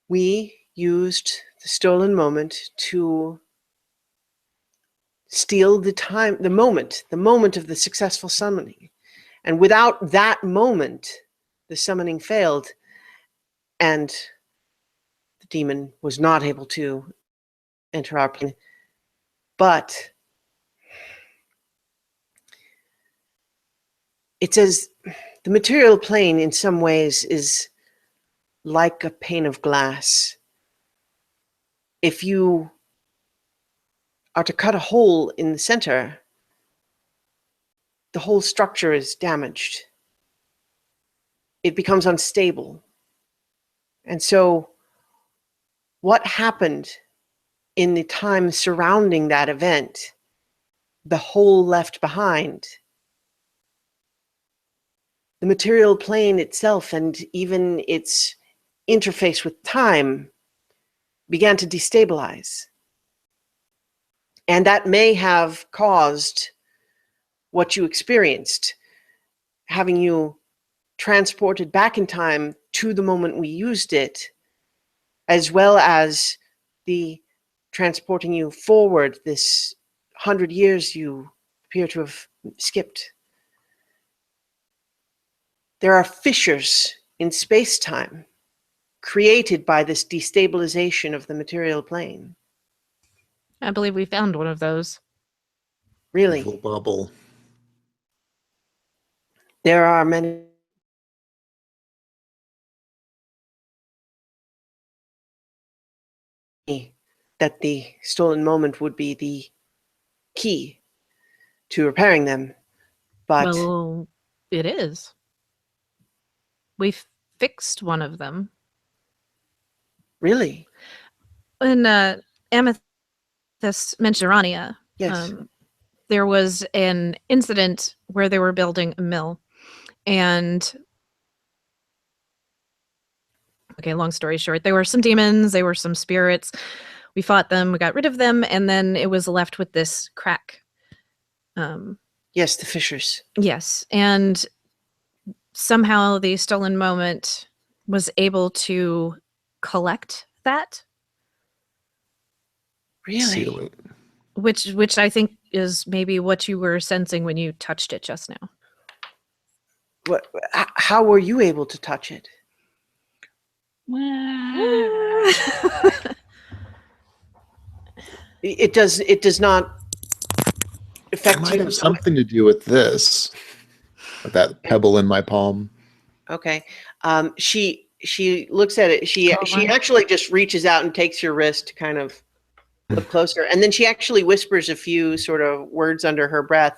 we used the stolen moment to steal the time, the moment of the successful summoning. And without that moment, the summoning failed, and the demon was not able to enter our plane. But it's as the material plane in some ways is like a pane of glass. If you are to cut a hole in the center, the whole structure is damaged. It becomes unstable. And so what happened in the time surrounding that event, the hole left behind, the material plane itself and even its interface with time began to destabilize. And that may have caused what you experienced, having you transported back in time to the moment we used it, as well as the transporting you forward this 100 years you appear to have skipped. There are fissures in space-time created by this destabilization of the material plane. I believe we found one of those. Really, Evil bubble. there are many that the stolen moment would be the key to repairing them. But Well, it is. We fixed one of them. Really? When Amethyst mentioned Urania, Yes. there was an incident where they were building a mill, and okay, long story short, there were some demons, there were some spirits. We fought them, we got rid of them, and then it was left with this crack. Yes, the fissures. Yes, and somehow the stolen moment was able to collect that, Really? Seal it. which I think is maybe what you were sensing when you touched it just now. What? How were you able to touch it? It does. It does not It affect might you. have something to do with this, with that pebble in my palm. Okay. She looks at it. She Caroline? actually just reaches out and takes your wrist, to kind of look closer, and then she actually whispers a few sort of words under her breath.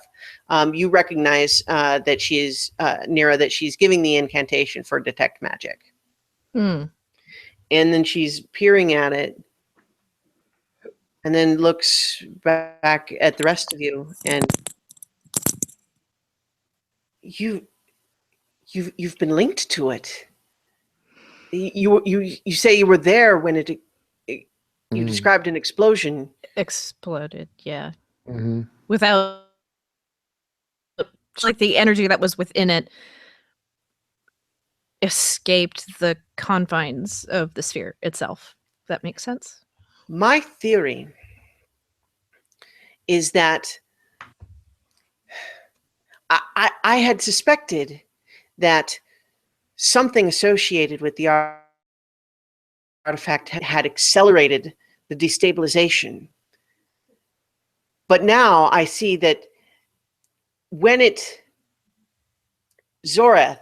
You recognize that she is Nira, that she's giving the incantation for detect magic, Hmm. and then she's peering at it, and then looks back at the rest of you, and you've been linked to it. You say you were there when you described an explosion. Exploded, yeah. Mm-hmm. Without, like, the energy that was within it escaped the confines of the sphere itself. That makes sense. My theory is that I had suspected that something associated with the artifact had accelerated the destabilization. But now I see that when Zoreth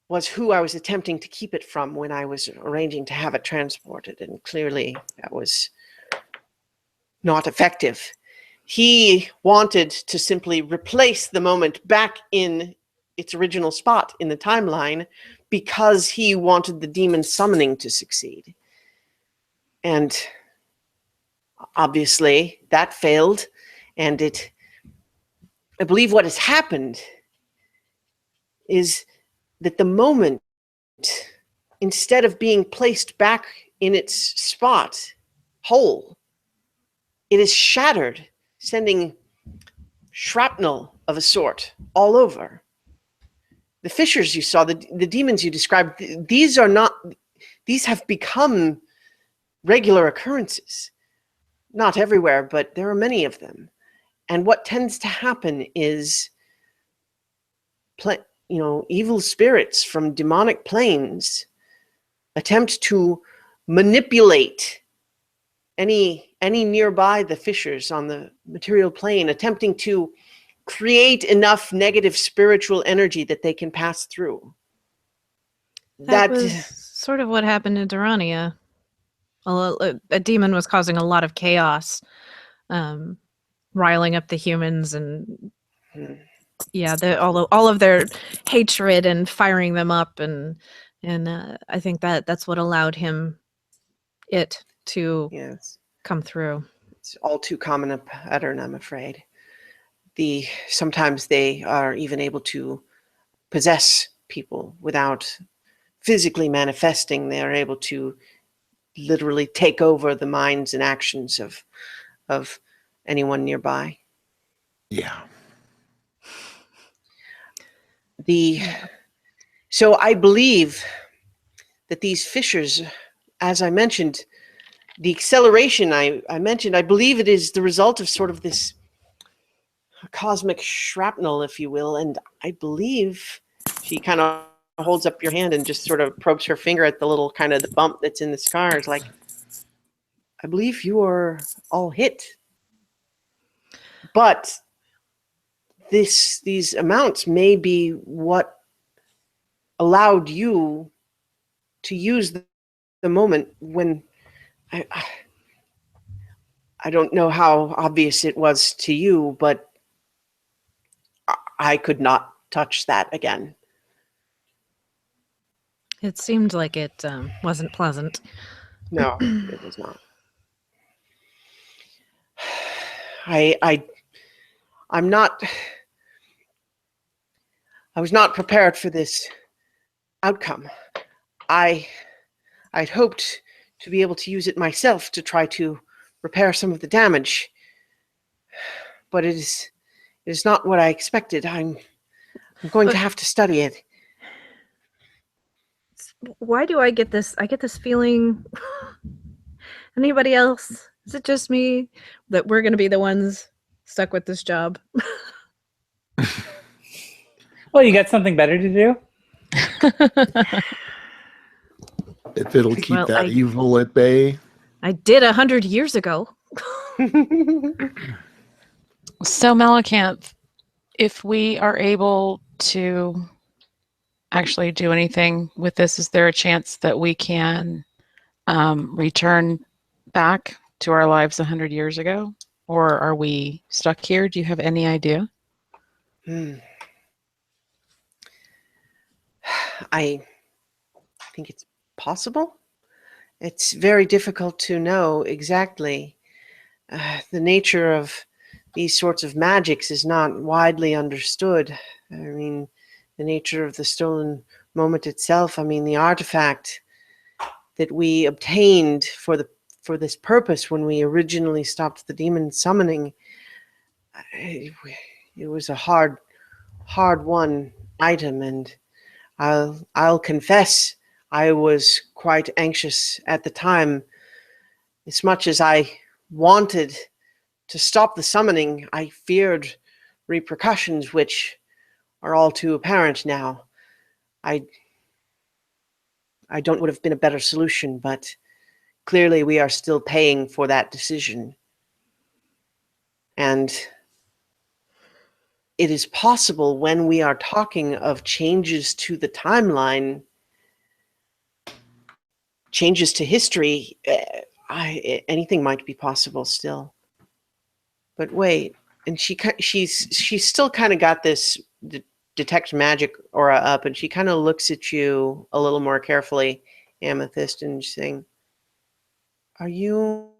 was who I was attempting to keep it from when I was arranging to have it transported, and clearly that was not effective. He wanted to simply replace the moment back in its original spot in the timeline because he wanted the demon summoning to succeed. And obviously that failed, and I believe what has happened is that the moment, instead of being placed back in its spot whole, it is shattered, sending shrapnel of a sort all over. The fissures you saw, the demons you described, these have become regular occurrences. Not everywhere, but there are many of them. And what tends to happen is, evil spirits from demonic planes attempt to manipulate any nearby the fissures on the material plane, attempting to create enough negative spiritual energy that they can pass through. That was sort of what happened in Durania. A demon was causing a lot of chaos, riling up the humans, and yeah, all of their hatred and firing them up, and I think that's what allowed it to yes, come through. it's all too common a pattern, I'm afraid. Sometimes they are even able to possess people without physically manifesting. They are able to literally take over the minds and actions of anyone nearby. Yeah. So I believe that these fissures, as I mentioned, the acceleration I mentioned, I believe it is the result of sort of this cosmic shrapnel, if you will. And I believe, she kind of holds up your hand and just sort of probes her finger at the little kind of the bump that's in the scars, like, I believe you are all hit. But these amounts may be what allowed you to use the moment when I don't know how obvious it was to you, but I could not touch that again. It seemed like it wasn't pleasant. No, it was not. I I'm not I was not prepared for this outcome. I'd hoped to be able to use it myself to try to repair some of the damage, but it is not what I expected. I'm going to have to study it. Why do I get this? I get this feeling. Anybody else? Is it just me that we're going to be the ones stuck with this job? Well, you got something better to do? If it'll keep Well, that evil at bay. I did 100 years ago. So Melicanth, if we are able to actually do anything with this, is there a chance that we can return back to our lives 100 years ago? Or are we stuck here? Do you have any idea? I think it's possible. It's very difficult to know exactly. The nature of these sorts of magics is not widely understood. I mean, the nature of the stolen moment itself. I mean, the artifact that we obtained for this purpose when we originally stopped the demon summoning. It was a hard won item, and I'll confess I was quite anxious at the time. As much as I wanted to stop the summoning, I feared repercussions, which are all too apparent now. I don't would have been a better solution, but clearly we are still paying for that decision. And it is possible when we are talking of changes to the timeline, changes to history, anything might be possible still. But wait, and she's still kind of got this detect magic aura up, and she kind of looks at you a little more carefully, Amethyst, and saying, "Are you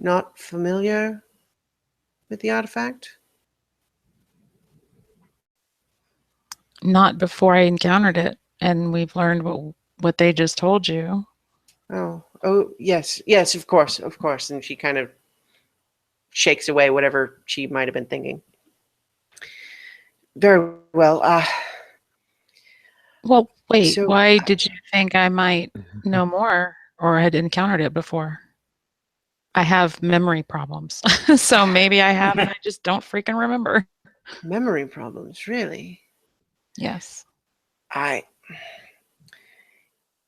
not familiar with the artifact?" Not before I encountered it, and we've learned what they just told you. Oh, yes, of course. And she kind of shakes away whatever she might have been thinking. Very well. Well, wait, So- why did you think I might know more or had encountered it before? I have memory problems. So maybe I have and I just don't freaking remember. Memory problems, really? Yes.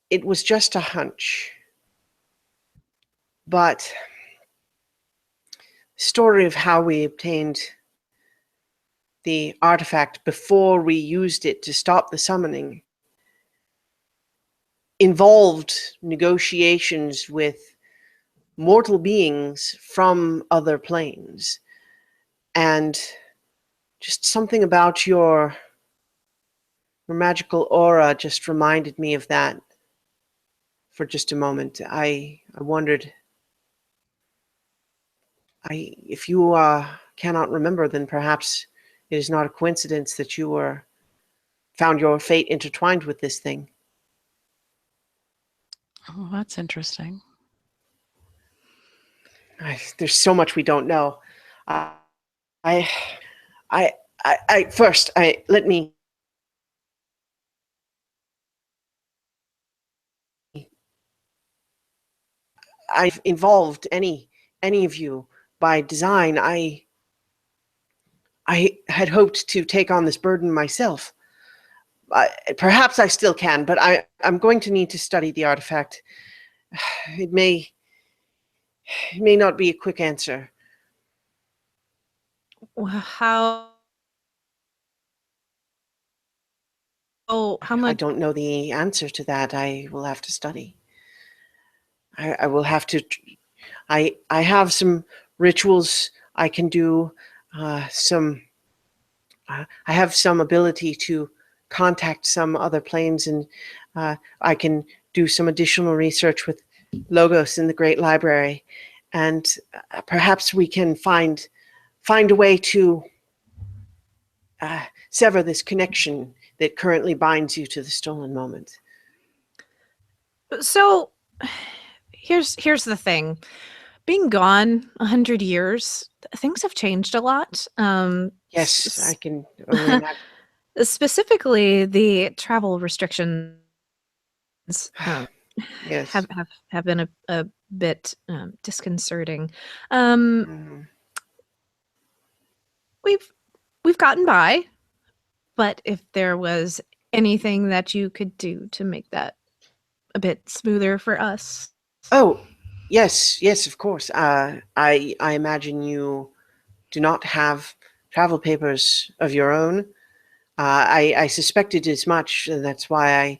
It was just a hunch. But the story of how we obtained the artifact before we used it to stop the summoning involved negotiations with mortal beings from other planes. And just something about your magical aura just reminded me of that for just a moment. I wondered, if you cannot remember, then perhaps it is not a coincidence that you found your fate intertwined with this thing. Oh, that's interesting. There's so much we don't know. I first, let me. I've involved any of you by design. I had hoped to take on this burden myself. Perhaps I still can, but I'm going to need to study the artifact. It may not be a quick answer. How? Oh, how I much? don't know the answer to that. I will have to study. I will have to. I have some rituals I can do. I have some ability to contact some other planes, and I can do some additional research with Logos in the Great Library, and perhaps we can find a way to sever this connection that currently binds you to the stolen moment. So here's the thing. Being gone 100 years, things have changed a lot. Yes, I can only imagine. Specifically, the travel restrictions Yes. have been a bit disconcerting. Mhm. We've gotten by, but if there was anything that you could do to make that a bit smoother for us. Oh, yes, of course. I imagine you do not have travel papers of your own. I suspected as much, and that's why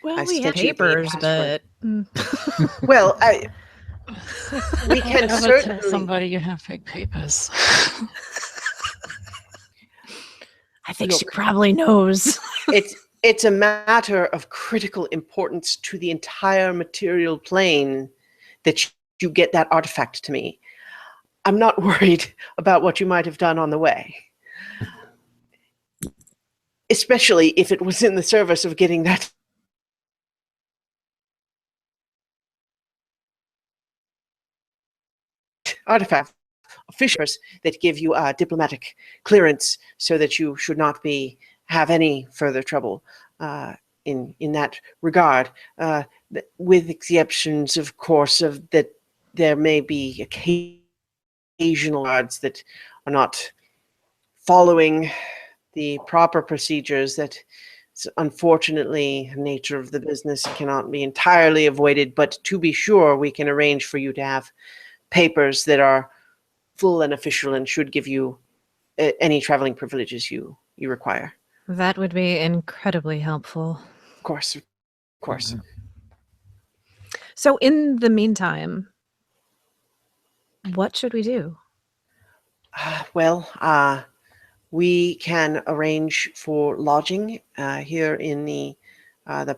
Well, I we had sent you the papers, password. but Well, we can Never certainly. tell somebody you have fake papers. I think she Look. probably knows. It's a matter of critical importance to the entire material plane that you get that artifact to me. I'm not worried about what you might have done on the way, especially if it was in the service of getting that artifact. Officials that give you diplomatic clearance so that you should not have any further trouble in that regard, with exceptions, of course, of that there may be occasional guards that are not following the proper procedures that unfortunately the nature of the business cannot be entirely avoided, but to be sure we can arrange for you to have papers that are full and official and should give you any traveling privileges you require. That would be incredibly helpful. Of course. So in the meantime, what should we do? Well, we can arrange for lodging here in the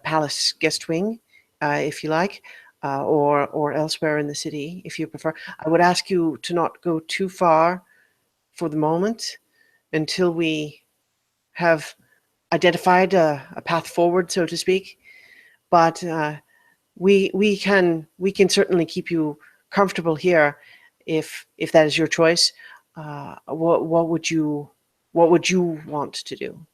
palace guest wing, if you like, or elsewhere in the city, if you prefer. I would ask you to not go too far for the moment until we have identified a path forward, so to speak. But we can certainly keep you comfortable here, if that is your choice. What would you want to do?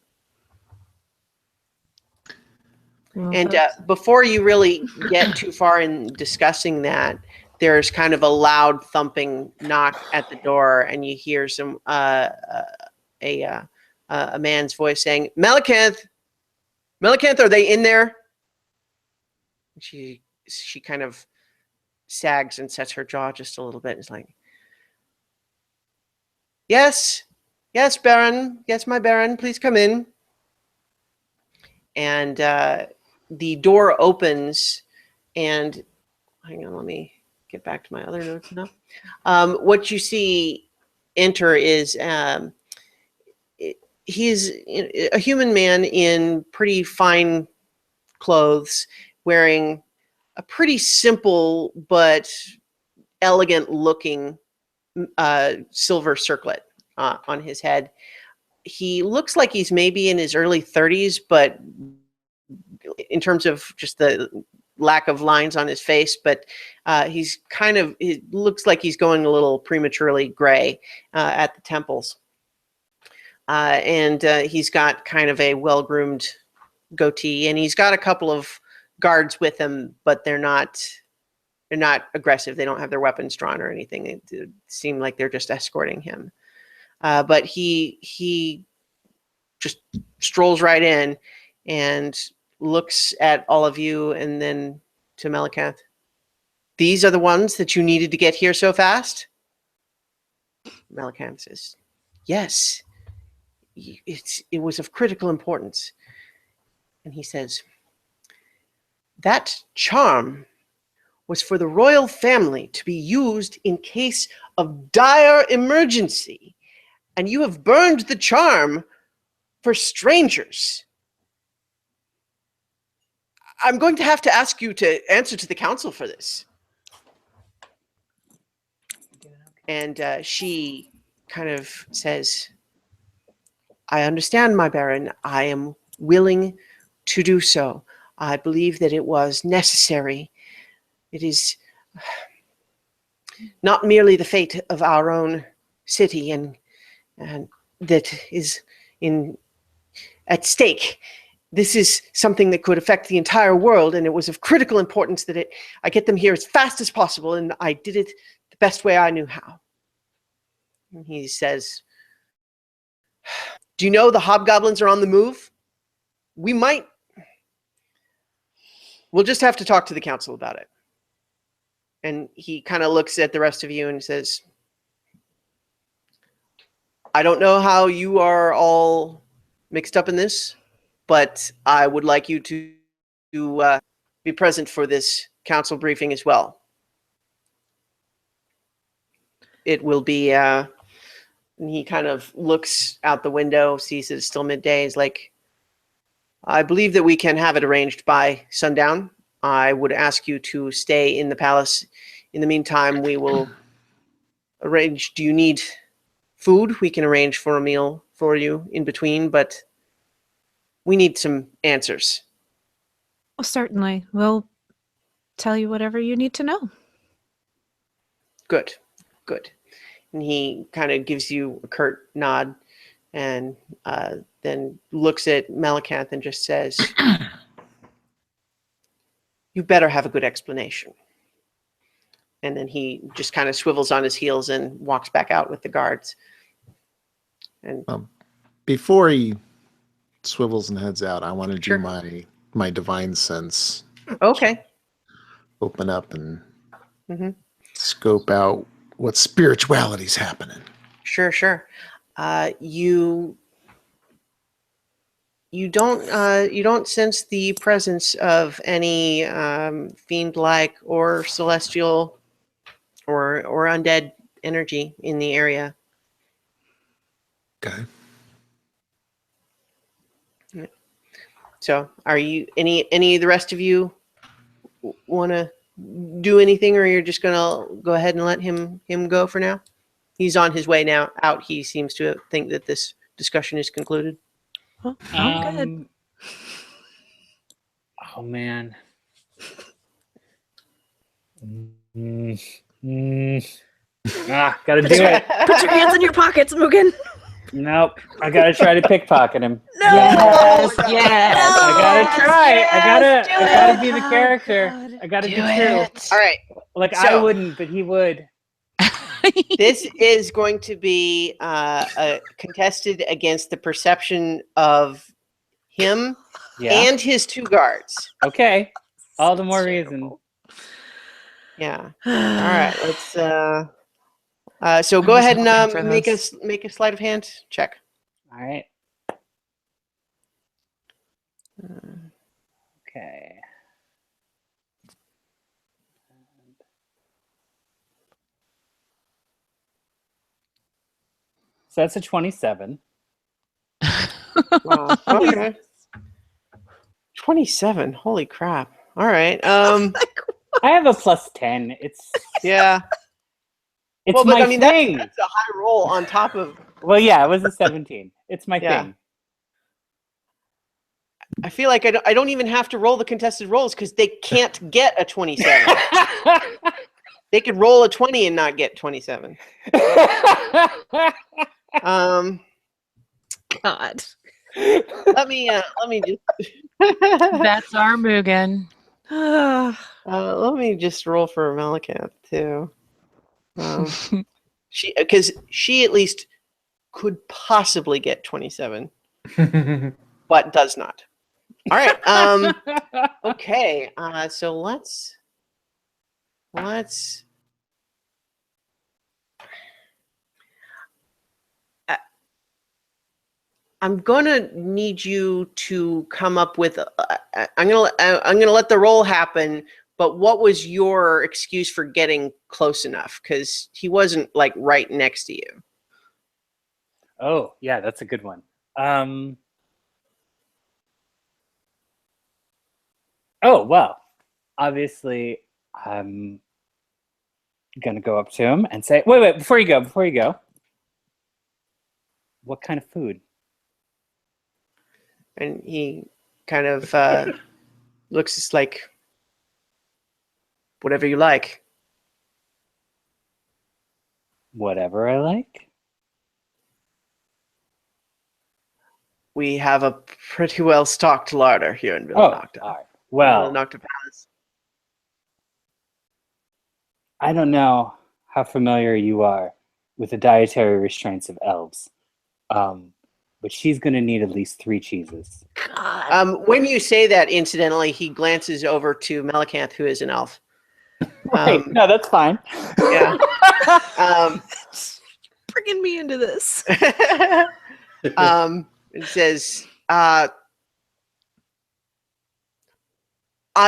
Well, And folks, before you really get too far in discussing that, there's kind of a loud thumping knock at the door, and you hear a man's voice saying, "Melicanth, are they in there?" She kind of sags and sets her jaw just a little bit. And is like, "Yes, Baron. Yes, my Baron. Please come in." And the door opens, and hang on, let me get back to my other notes now. What you see enter is he's a human man in pretty fine clothes, wearing a pretty simple but elegant looking silver circlet on his head. He looks like he's maybe in his early 30s, but in terms of just the lack of lines on his face, but it looks like he's going a little prematurely gray at the temples. And he's got kind of a well-groomed goatee, and he's got a couple of guards with him, but they're not aggressive. They don't have their weapons drawn or anything. It seem like they're just escorting him. But he just strolls right in and looks at all of you, and then to Melicanth. "These are the ones that you needed to get here so fast?" Melicanth says, "Yes, it was of critical importance." And he says, "That charm was for the royal family to be used in case of dire emergency, and you have burned the charm for strangers. I'm going to have to ask you to answer to the council for this. And she kind of says, I understand, my baron. I am willing to do so. I believe that it was necessary. It is not merely the fate of our own city and that is at stake. This is something that could affect the entire world, and it was of critical importance that I get them here as fast as possible, and I did it the best way I knew how. And he says, do you know the hobgoblins are on the move? We'll just have to talk to the council about it. And he kind of looks at the rest of you and says, I don't know how you are all mixed up in this, but I would like you to be present for this council briefing as well. It will be, and he kind of looks out the window, sees it's still midday. He's like, I believe that we can have it arranged by sundown. I would ask you to stay in the palace. In the meantime, we will arrange. Do you need food? We can arrange for a meal for you in between, but we need some answers. Well, certainly. We'll tell you whatever you need to know. Good, good. And he kind of gives you a curt nod and then looks at Malakanth and just says, you better have a good explanation. And then he just kind of swivels on his heels and walks back out with the guards. And before he swivels and heads out, I want to Sure. do my divine sense. okay. Open up and Mhm. scope out what spirituality's happening. Sure. You don't sense the presence of any fiend-like or celestial or undead energy in the area. Okay. So, are you any of the rest of you want to do anything, or you're just gonna go ahead and let him go for now? He's on his way now out. He seems to think that this discussion is concluded. Well, I'm good. Oh man. Gotta do it. Put your hands in your pockets, Mugen. Nope. I gotta try to pickpocket him. No. Yes, yes. I gotta try. Yes, I gotta be the Oh, character. God. I gotta Do be true. it. All right. Like I So- wouldn't, but he would. This is going to be contested against the perception of him Yeah. and his two guards. Okay. All the more reason. Yeah. All right. Let's. So go was ahead hoping for and make this. a sleight of hand check. All right. Okay. So that's a 27. Wow. Okay. 27. Holy crap. All right. I have a plus 10. It's Yeah. my that's thing. a high roll on top of. Well, yeah, it was a 17. It's my Yeah. thing. I feel like I don't even have to roll the contested rolls because they can't get a 27. They could roll a 20 and not get 27. God. Let me just That's our Mugen. let me just roll for Malakanth too. Because she at least could possibly get 27, but does not. All right. Okay. So let's. I'm gonna need you to come up with. I'm gonna let the roll happen. But what was your excuse for getting close enough? Because he wasn't like right next to you. Oh, yeah, that's a good one. Oh, well, obviously, I'm going to go up to him and say, wait, before you go, what kind of food? And he kind of looks just like, whatever you like. Whatever I like. We have a pretty well stocked larder here in Oh, Villanocta. all right. Well, Villanocta Palace. I don't know how familiar you are with the dietary restraints of elves, but she's going to need at least 3 cheeses. God. When you say that, incidentally, he glances over to Melicanth, who is an elf. Wait, no, that's fine. Yeah. Bringing me into this. It says, I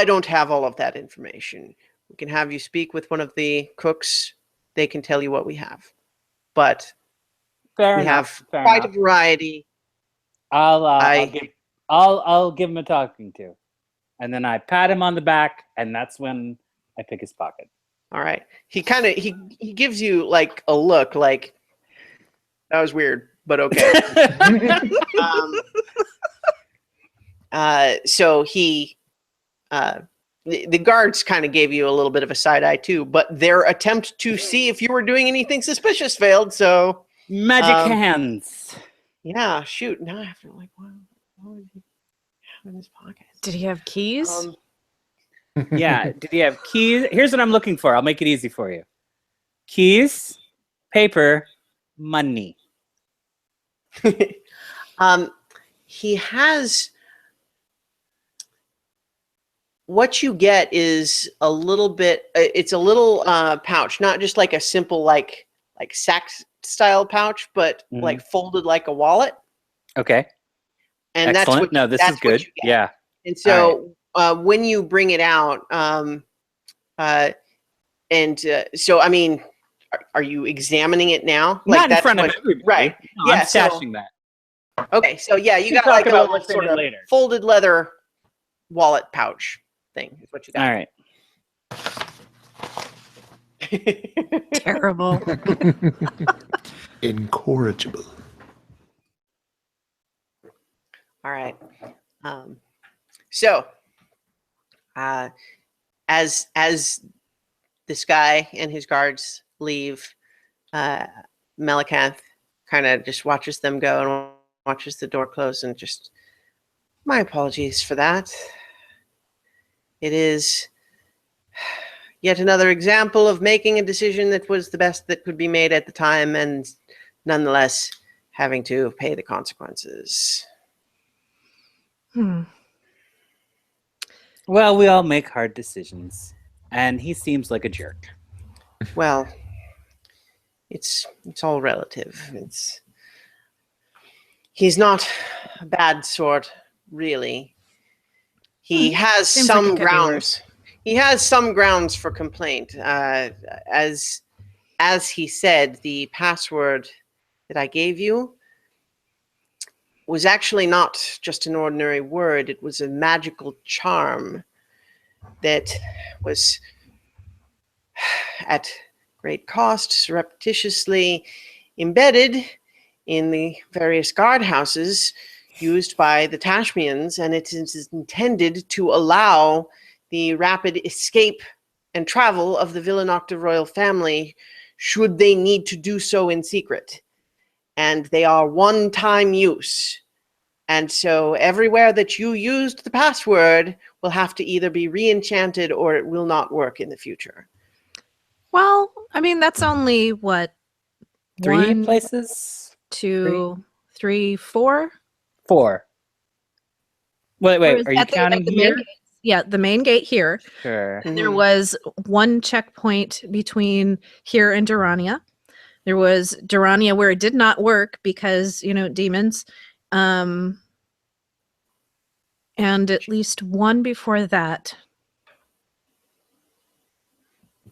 don't have all of that information. We can have you speak with one of the cooks. They can tell you what we have. But Fair we enough. have Fair quite enough. a variety. I'll give him a talking to, and then I pat him on the back, and that's when I pick his pocket. All right. He kind of he gives you like a look like that was weird, but okay. So he the guards kind of gave you a little bit of a side eye too, but their attempt to see if you were doing anything suspicious failed. So Magic hands. yeah, shoot. Now I have to like, what would he have in his pocket? Did he have keys? Yeah. Did he have keys? Here's what I'm looking for. I'll make it easy for you. Keys, paper, money. He has. What you get is a little bit. It's a little pouch, not just like a simple like sack style pouch, but Mhm. like folded like a wallet. Okay. And Excellent. that's what. No, this that's is good. what you get. Yeah. And so when you bring it out, so I mean, are you examining it now? Not in front of everybody. right? No, Yeah, I'm stashing that. Okay, so yeah, you We got can like talk a about little what's in sort it of later. folded leather wallet pouch thing. Is what you got. All right. Terrible. Incorrigible. All right. So, as this guy and his guards leave, Melicanth kind of just watches them go and watches the door close and just, my apologies for that. It is yet another example of making a decision that was the best that could be made at the time and nonetheless having to pay the consequences. Well, we all make hard decisions, and he seems like a jerk. Well, it's all relative. He's not a bad sort, really. He has Seems like it some could be grounds. He has some grounds for complaint. As he said, the password that I gave you was actually not just an ordinary word. It was a magical charm that was at great cost, surreptitiously embedded in the various guardhouses used by the Tashmians, and it is intended to allow the rapid escape and travel of the Villanocta royal family should they need to do so in secret. And they are one-time use. And so everywhere that you used the password will have to either be re-enchanted or it will not work in the future. Well, I mean, that's only what? 3 1, places? 2, 3, 4? 4. Or Wait, is are you that counting the here? main gate? Yeah, the main gate here. Sure. And there was one checkpoint between here and Durania. There was Durania where it did not work because, demons. And at least one before that.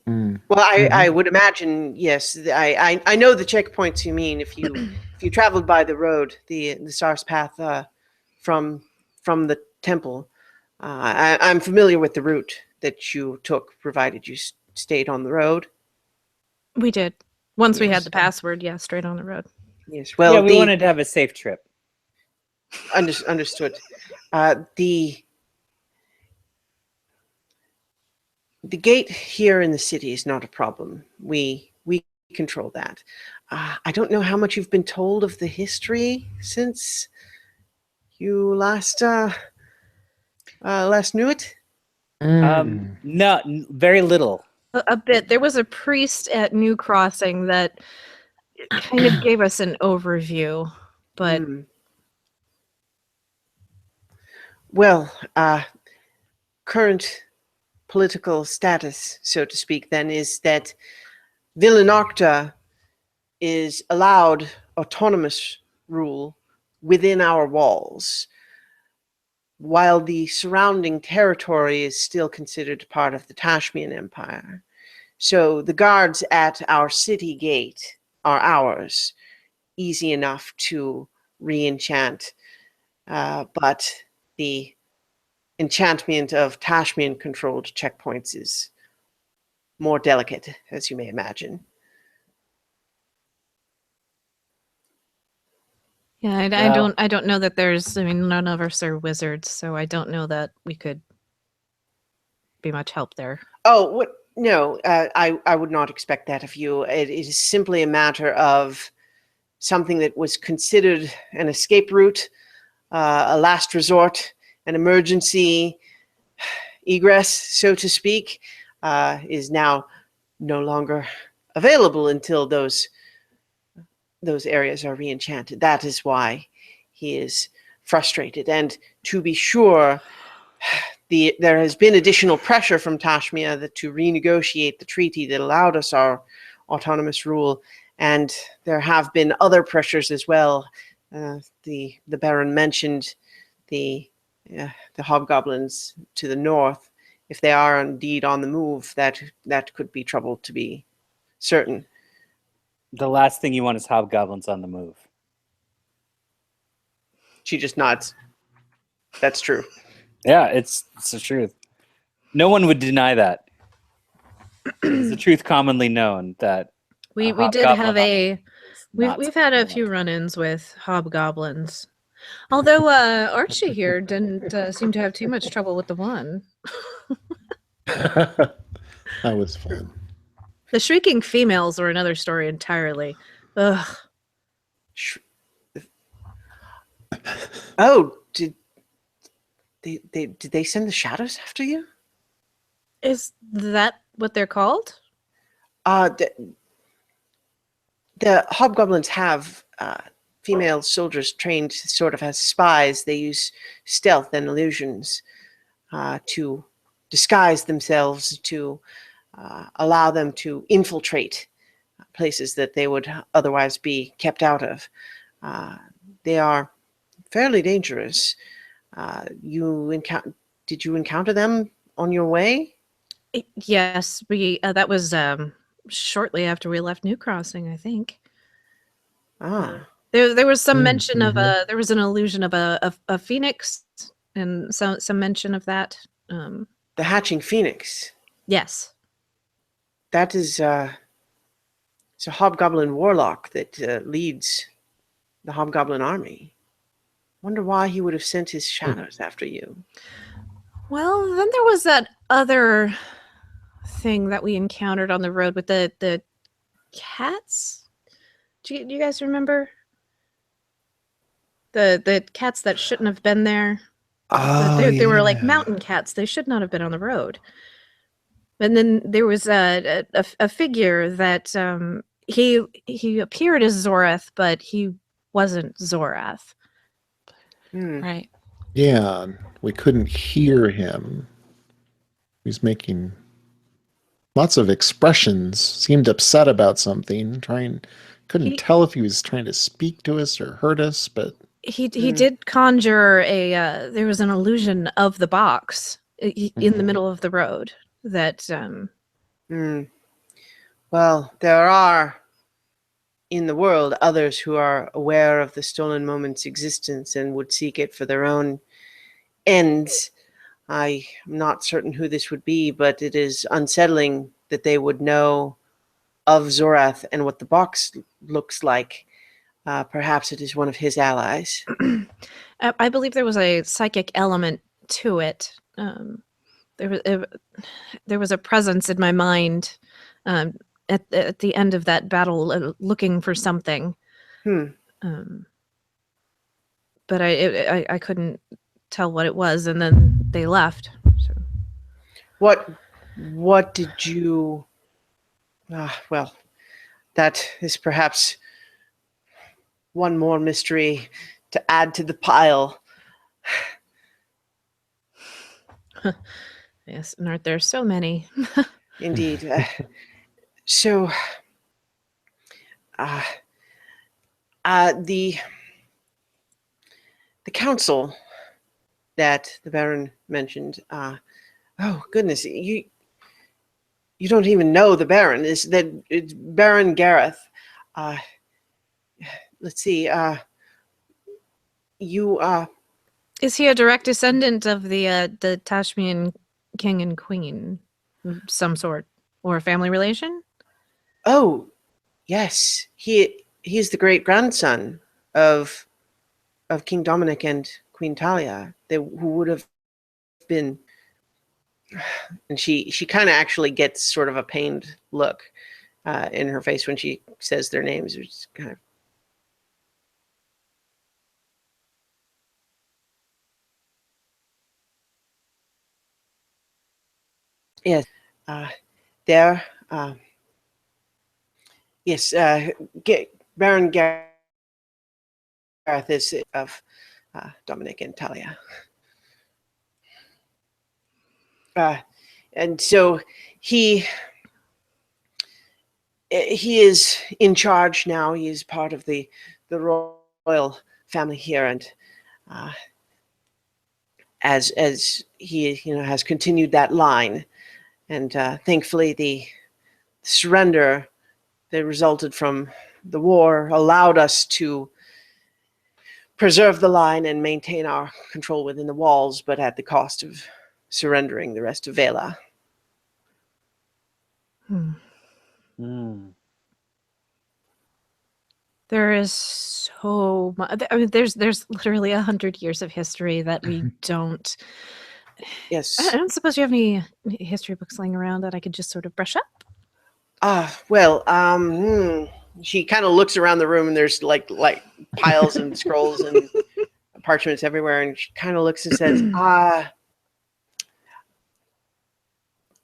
Well, I would imagine, yes. I know the checkpoints you mean. If you traveled by the road, the Stars Path from the temple, I'm familiar with the route that you took, provided you stayed on the road. We did. Once we had Yes. the password, yeah, straight on the road. Yes. Well, yeah, we wanted to have a safe trip. Understood. The gate here in the city is not a problem. We control that. I don't know how much you've been told of the history since you last knew it. No, very little. A bit. There was a priest at New Crossing that kind of gave us an overview, but Hmm. Well, current political status, so to speak, then, is that Villanocta is allowed autonomous rule within our walls, while the surrounding territory is still considered part of the Tashmian Empire. So the guards at our city gate are ours, easy enough to re-enchant, but the enchantment of Tashmian-controlled checkpoints is more delicate, as you may imagine. yeah, I Well- don't know that there's. I mean, none of us are wizards, so I don't know that we could be much help there. Oh, what? No, I would not expect that of you. It is simply a matter of something that was considered an escape route, a last resort, an emergency egress, so to speak, is now no longer available until those areas are re-enchanted. That is why he is frustrated. And to be sure, there has been additional pressure from Tashmia to renegotiate the treaty that allowed us our autonomous rule, and there have been other pressures as well. The Baron mentioned the hobgoblins to the north. If they are indeed on the move, that could be trouble, to be certain. The last thing you want is hobgoblins on the move. She just nods. That's true. Yeah, it's the truth. No one would deny that. It's the truth commonly known that We a did have hobgoblin a is we've not we've had a something few you run-ins with hobgoblins. Although Archie here didn't seem to have too much trouble with the one. That was fun. The shrieking females were another story entirely. Ugh. Oh, did they send the shadows after you? Is that what they're called? The hobgoblins have female soldiers trained sort of as spies. They use stealth and illusions to disguise themselves, to allow them to infiltrate places that they would otherwise be kept out of. They are fairly dangerous. Did you encounter them on your way? Yes, we that was shortly after we left New Crossing, I think. Ah, There was some Mm, mention of mhm. there was an illusion of a phoenix and some mention of that. the hatching phoenix. Yes. That is it's a hobgoblin warlock that leads the hobgoblin army. Wonder why he would have sent his shadows after you. Well, then there was that other thing that we encountered on the road with the cats. Do you guys remember the cats that shouldn't have been there? They were like mountain cats. They should not have been on the road. And then there was a figure that he appeared as Zorath, but he wasn't Zorath. Hmm. Right. Yeah, we couldn't hear him. He's making lots of expressions, seemed upset about something, couldn't He- tell if he was trying to speak to us or hurt us, but He Hmm. did conjure a there was an illusion of the box in the Mhm. middle of the road that Hmm. Well, there are in the world others who are aware of the stolen moment's existence and would seek it for their own ends. I am not certain who this would be, but it is unsettling that they would know of Zorath and what the box looks like. Perhaps it is one of his allies. I believe there was a psychic element to it. There was a presence in my mind um, at the end of that battle, looking for something. Hmm. But I couldn't tell what it was, and then they left. So. What did you? Well, that is perhaps one more mystery to add to the pile. Yes, and aren't there so many? Indeed. So, uh, the council that the Baron mentioned. Oh goodness, you don't even know the Baron. Is that it's Baron Gareth? Uh, let's see. You Is he a direct descendant of the Tashmian king and queen of some sort, or a family relation? Oh, yes. He's the great grandson of King Dominic and Queen Talia. Who would have been. And she kind of actually gets sort of a pained look in her face when she says their names, which is kind of. Yes, there. Yes, Baron Gareth is of Dominic and Talia. And so he is in charge now. He is part of the royal family here, and as he has continued that line, and thankfully the surrender that resulted from the war allowed us to preserve the line and maintain our control within the walls, but at the cost of surrendering the rest of Vela. There is so much. I mean, there's literally 100 years of history that we don't. Yes. I don't suppose you have any history books laying around that I could just sort of brush up. Well, she kind of looks around the room, and there's like piles and scrolls and parchments everywhere, and she kind of looks and says,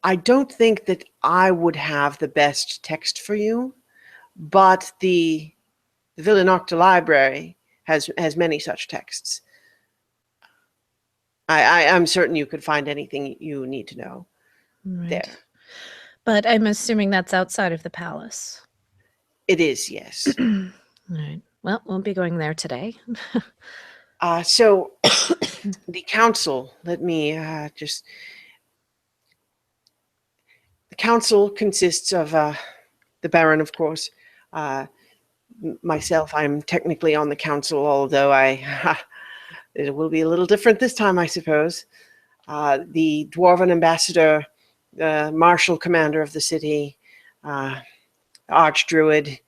I don't think that I would have the best text for you, but the Villanocta library has many such texts. I'm certain you could find anything you need to know there. But I'm assuming that's outside of the palace. It is, yes. All right. Well, won't be going there today. So the council, let me the council consists of the Baron, of course. Myself, I'm technically on the council, although it will be a little different this time, I suppose. The Dwarven ambassador, the martial commander of the city, Archdruid,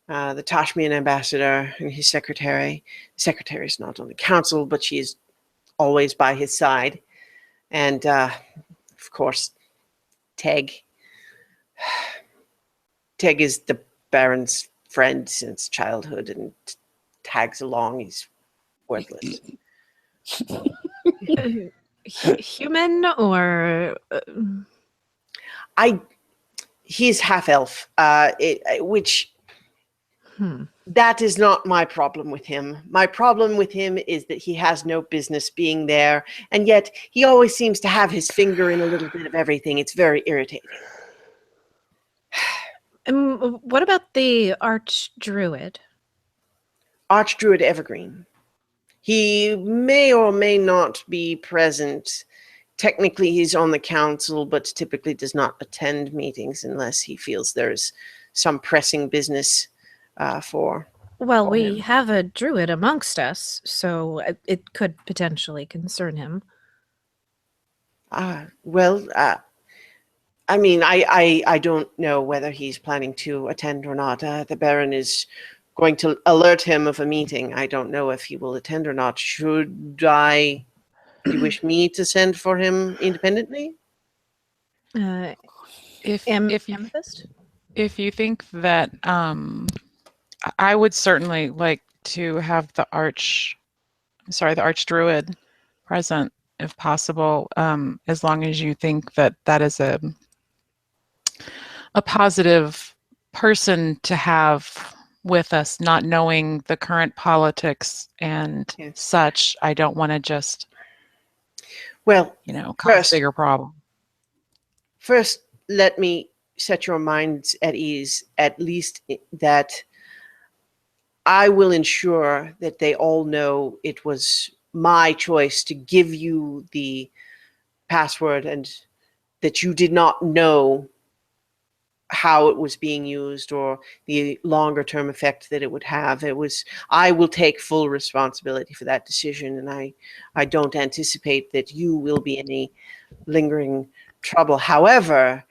the Tashmian ambassador, and his secretary. The secretary is not on the council, but she is always by his side. And, of course, Teg. Teg is the Baron's friend since childhood and tags along. He's worthless. Human or he's half elf, which that is not my problem with him. My problem with him is that he has no business being there, and yet he always seems to have his finger in a little bit of everything. It's very irritating. What about the Archdruid? Archdruid Evergreen. He may or may not be present. Technically, he's on the council, but typically does not attend meetings unless he feels there's some pressing business for. Well, we have a druid amongst us, so it could potentially concern him. Well, I mean, I don't know whether he's planning to attend or not. The Baron is going to alert him of a meeting. I don't know if he will attend or not. Should I? Do you wish me to send for him independently? If you Amethyst? if you think that I would certainly like to have the archdruid present if possible, as long as you think that that is a positive person to have with us, not knowing the current politics and Yes. such. I don't want to just, Well, cause first, bigger problem. first, let me set your minds at ease, at least that I will ensure that they all know it was my choice to give you the password and that you did not know how it was being used or the longer term effect that it would have. I will take full responsibility for that decision, and I don't anticipate that you will be any lingering trouble. However,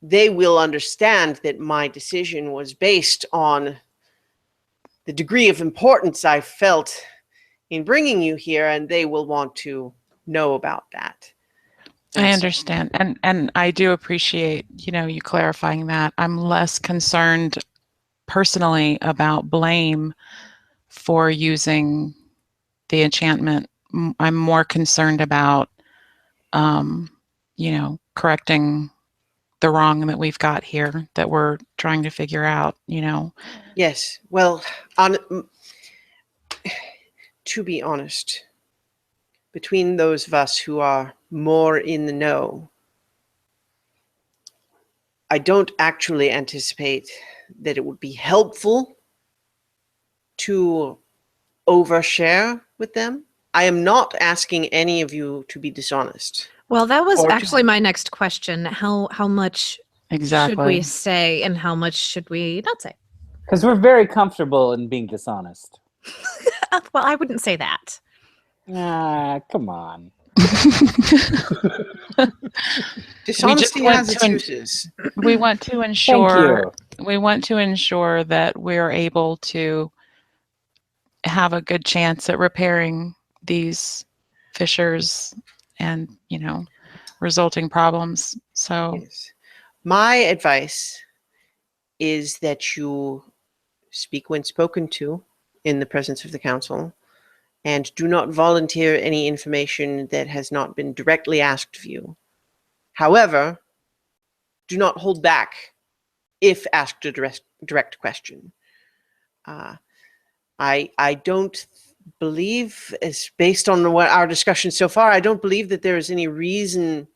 they will understand that my decision was based on the degree of importance I felt in bringing you here, and they will want to know about that. I understand. And I do appreciate, you clarifying that. I'm less concerned personally about blame for using the enchantment. I'm more concerned about, correcting the wrong that we've got here that we're trying to figure out, Yes. Well, to be honest, between those of us who are more in the know, I don't actually anticipate that it would be helpful to overshare with them. I am not asking any of you to be dishonest. Well, that was Or actually my next question. How much should we Exactly. say and how much should we not say? Because we're very comfortable in being dishonest. Well, I wouldn't say that. Ah, come on. Dishonesty want has its to uses. We want to Thank ensure you. we want to ensure that we're able to have a good chance at repairing these fissures and, resulting problems. So Yes. My advice is that you speak when spoken to in the presence of the council and do not volunteer any information that has not been directly asked of you. However, do not hold back if asked a direct question. I don't believe, as based on what our discussion so far, I don't believe that there is any reason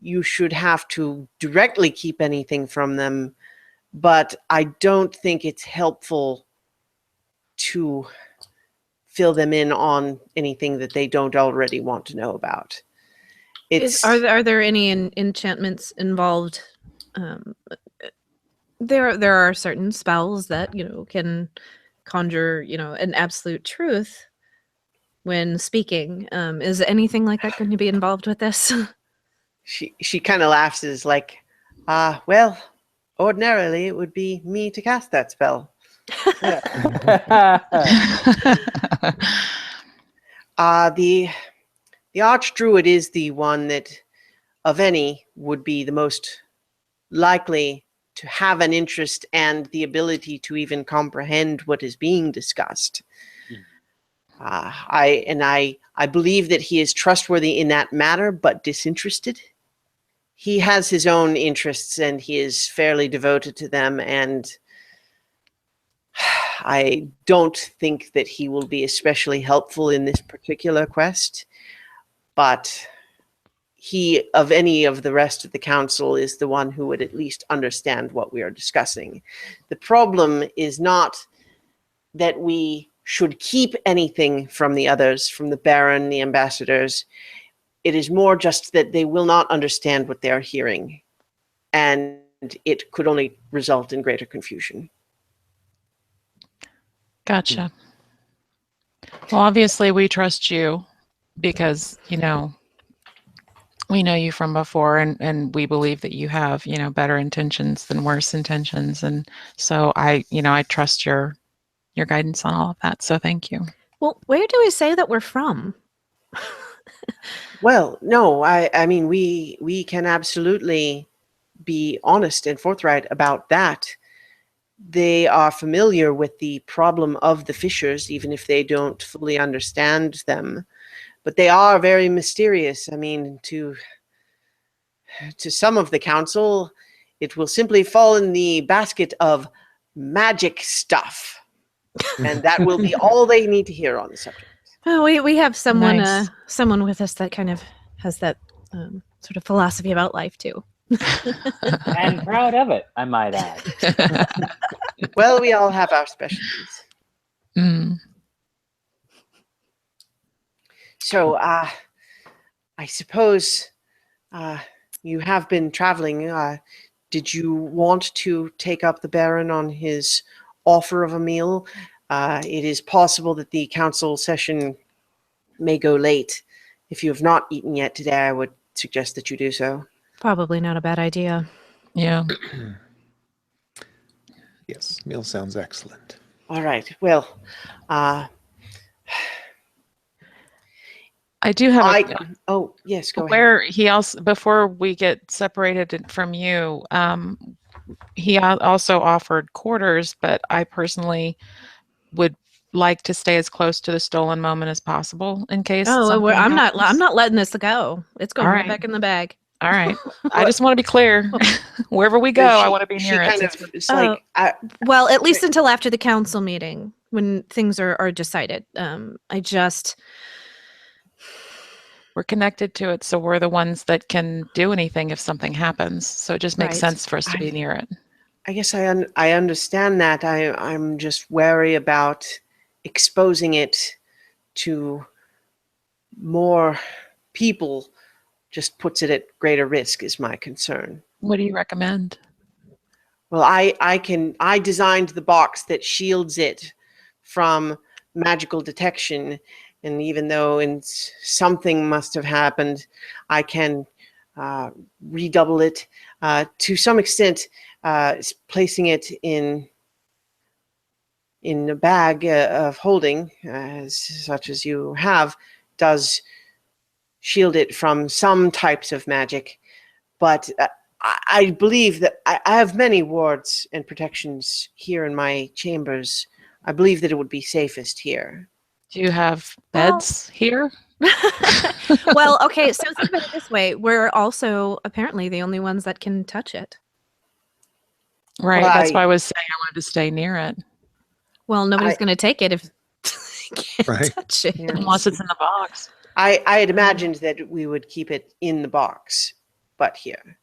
you should have to directly keep anything from them, but I don't think it's helpful to fill them in on anything that they don't already want to know about. Are there any enchantments involved? There are certain spells that can conjure an absolute truth when speaking. Is anything like that going to be involved with this? She kind of laughs, is like, well, ordinarily it would be me to cast that spell. Yeah. The Archdruid is the one that, of any, would be the most likely to have an interest and the ability to even comprehend what is being discussed. I believe that he is trustworthy in that matter, but disinterested. He has his own interests and he is fairly devoted to them, and I don't think that he will be especially helpful in this particular quest, but he, of any of the rest of the council, is the one who would at least understand what we are discussing. The problem is not that we should keep anything from the others, from the Baron, the ambassadors. It is more just that they will not understand what they are hearing, and it could only result in greater confusion. Gotcha. Well, obviously we trust you because, We know you from before, and we believe that you have, better intentions than worse intentions. And so I trust your guidance on all of that. So thank you. Well, where do we say that we're from? Well, no, I mean, we can absolutely be honest and forthright about that. They are familiar with the problem of the fishers, even if they don't fully understand them. But they are very mysterious. I mean, to some of the council, it will simply fall in the basket of magic stuff. And that will be all they need to hear on the subject. Oh, we have someone Nice. someone with us that kind of has that sort of philosophy about life too. And proud of it, I might add. Well, we all have our specialties. Mm. So, I suppose you have been traveling. Did you want to take up the Baron on his offer of a meal? It is possible that the council session may go late. If you have not eaten yet today, I would suggest that you do so. Probably not a bad idea. Yeah. Yes, meal sounds excellent. All right. Well, I do have a oh, yes, go ahead. where he also, before we get separated from you, he also offered quarters, but I personally would like to stay as close to the stolen moment as possible in case something I'm happens. not letting this go. It's going All right right. back in the bag. All right. I just want to be clear. Wherever we go, I want to be She near it. kind of, since it's like, Well, at least until after the council meeting when things are decided. I just we're connected to it, so we're the ones that can do anything if something happens. So it just makes Right. sense for us to be near it. I guess I understand that. I'm just wary about exposing it to more people. Just puts it at greater risk is my concern. What do you recommend? Well, I designed the box that shields it from magical detection, and even though something must have happened, I can redouble it to some extent. Placing it in a bag of holding, such as you have, does shield it from some types of magic, but I believe that I have many wards and protections here in my chambers. I believe that it would be safest here. Do you have beds here? well, okay, so think about it this way. We're also apparently the only ones that can touch it. Right. Well, That's why I was saying I wanted to stay near it. Well, nobody's going to take it if they can't Right. touch it. Yeah. Unless it's in the box. I had imagined that we would keep it in the box, but here.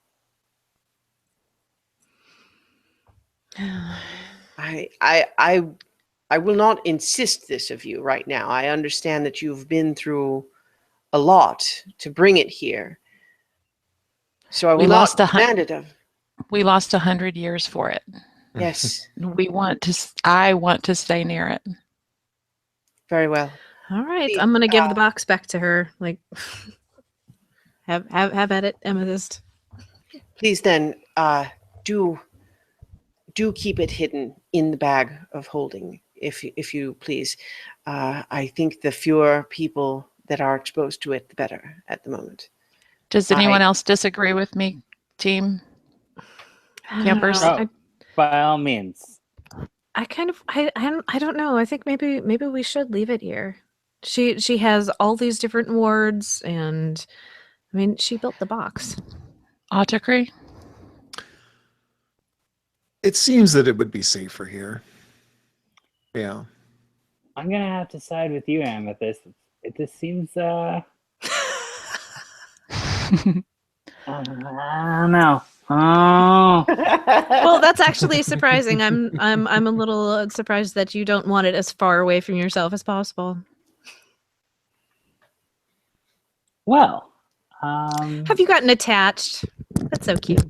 I will not insist this of you right now. I understand that you've been through a lot to bring it here. So I will not demand it of. We lost 100 years for it. Yes. I want to stay near it. Very well. All right, I'm going to give the box back to her. Like, have at it, Amethyst. Please then, do keep it hidden in the bag of holding, if you please. I think the fewer people that are exposed to it, the better at the moment. Does anyone else disagree with me, team? Campers? By all means. I don't know. I think maybe we should leave it here. She has all these different wards, and I mean, she built the box. Autocracy? It seems that it would be safer here. Yeah. I'm gonna have to side with you, Amethyst. It just seems I don't know. Oh. Well, that's actually surprising. I'm a little surprised that you don't want it as far away from yourself as possible. Well, have you gotten attached? That's so cute.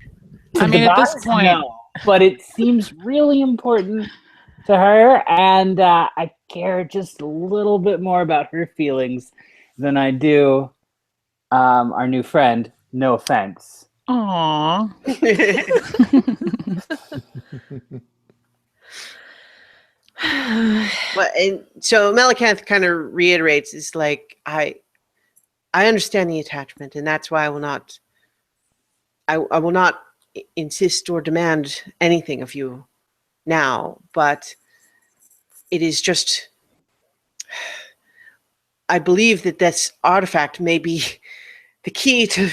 I mean, at this point, no, but it seems really important to her, and I care just a little bit more about her feelings than I do our new friend. No offense. Aw. But and so Melicanth kind of reiterates, it's like I understand the attachment, and that's why I will not insist or demand anything of you now, but it is just I believe that this artifact may be the key to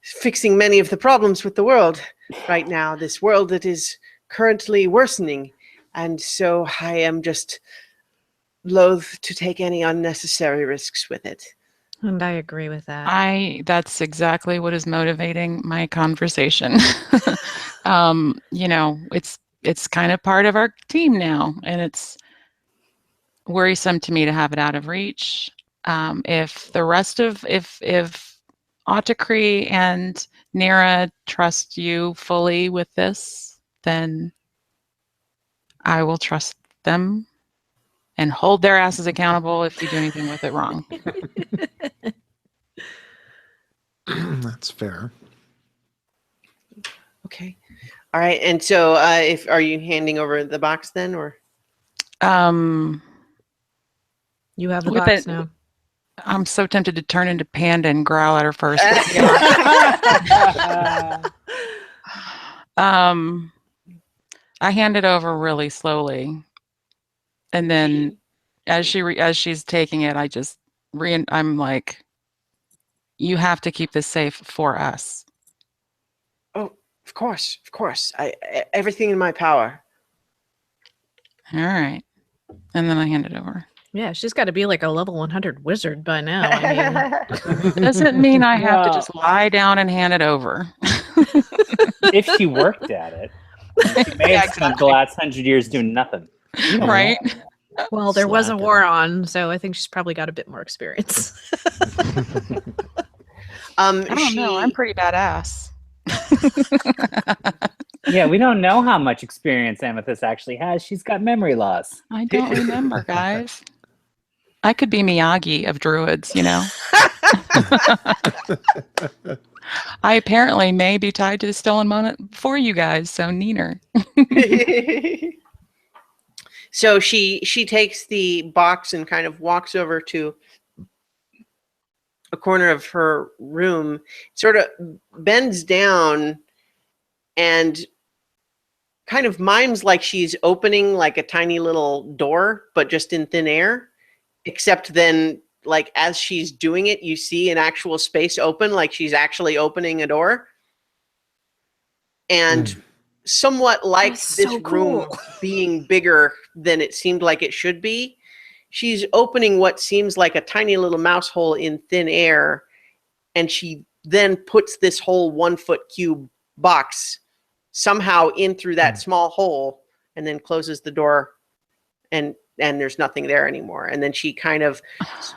fixing many of the problems with the world right now, this world that is currently worsening. And so I am just loath to take any unnecessary risks with it. And I agree with that. That's exactly what is motivating my conversation. It's kind of part of our team now, and it's worrisome to me to have it out of reach. If Auticree and Nira trust you fully with this, then I will trust them and hold their asses accountable if you do anything with it wrong. That's fair. Okay. All right. And so are you handing over the box then, or? You have the With box it- now. I'm so tempted to turn into Panda and growl at her first. I hand it over really slowly, and then as she's taking it, I just I'm like, you have to keep this safe for us. Oh, of course. Everything in my power. All right, and then I hand it over. Yeah, she's got to be like a level 100 wizard by now. I mean, Doesn't mean I have to Well- just lie down and hand it over. If she worked at it, she may Yeah, have spent the last 100 years doing nothing. You don't Right? know. well, there was a Slacker. war on, so I think she's probably got a bit more experience. I don't know. I'm pretty badass. Yeah, we don't know how much experience Amethyst actually has. She's got memory loss. I don't remember, guys. I could be Miyagi of druids, you know. I apparently may be tied to the stolen moment for you guys, so neener. So she takes the box and kind of walks over to a corner of her room, sort of bends down and kind of mimes like she's opening like a tiny little door, but just in thin air. Except then, like as she's doing it, you see an actual space open, like she's actually opening a door. And somewhat like That's this so room cool. being bigger than it seemed like it should be, she's opening what seems like a tiny little mouse hole in thin air, and she then puts this whole 1 foot cube box somehow in through that small hole, and then closes the door, and there's nothing there anymore. And then she kind of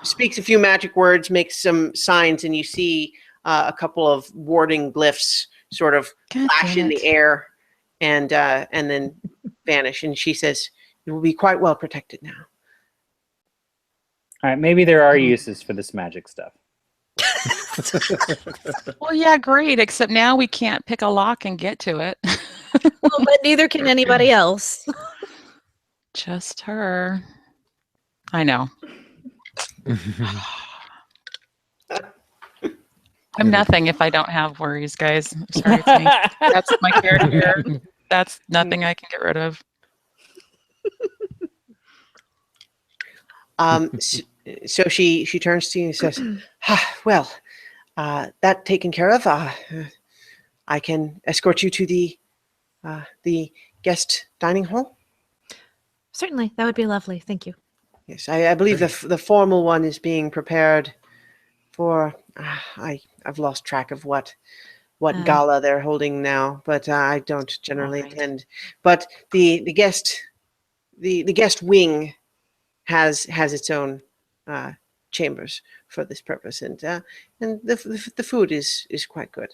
speaks a few magic words, makes some signs, and you see a couple of warding glyphs sort of God flash damn in it. the air and then vanish. And she says, "You will be quite well protected now." All right, maybe there are uses for this magic stuff. Well, yeah, great. Except now we can't pick a lock and get to it. Well, but neither can anybody else. Just her. I know. I'm nothing if I don't have worries, guys. I'm sorry, it's me. That's my character. That's nothing I can get rid of. So she turns to you and says, "Well, that taken care of. I can escort you to the guest dining hall." Certainly, that would be lovely. Thank you. Yes, I believe the formal one is being prepared for. I've lost track of what gala they're holding now, but I don't generally Alright. attend. But the guest wing has its own chambers for this purpose, and the food is quite good.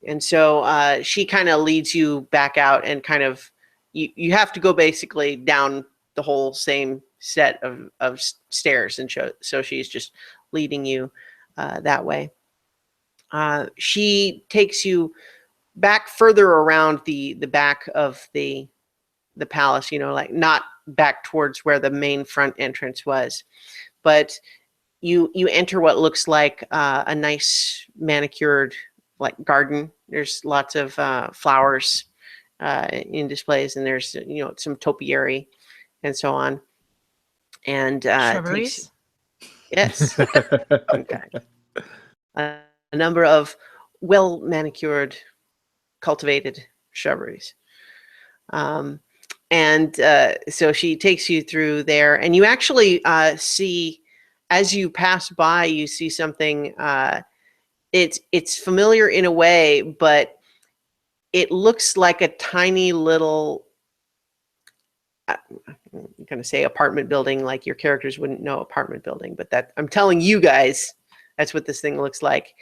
And so she kind of leads you back out, and kind of you have to go basically down the whole same set of stairs, and so she's just leading you that way. She takes you back further around the back of the palace, like not back towards where the main front entrance was, but you enter what looks like a nice manicured like garden. There's lots of flowers in displays, and there's some topiary and so on. And Shrubberies. Yes. Okay. A number of well manicured, cultivated shrubberies. And so she takes you through there, and you actually see, as you pass by, you see something. It's familiar in a way, but it looks like a tiny little. I'm going to say apartment building, like your characters wouldn't know apartment building, but that I'm telling you guys, that's what this thing looks like.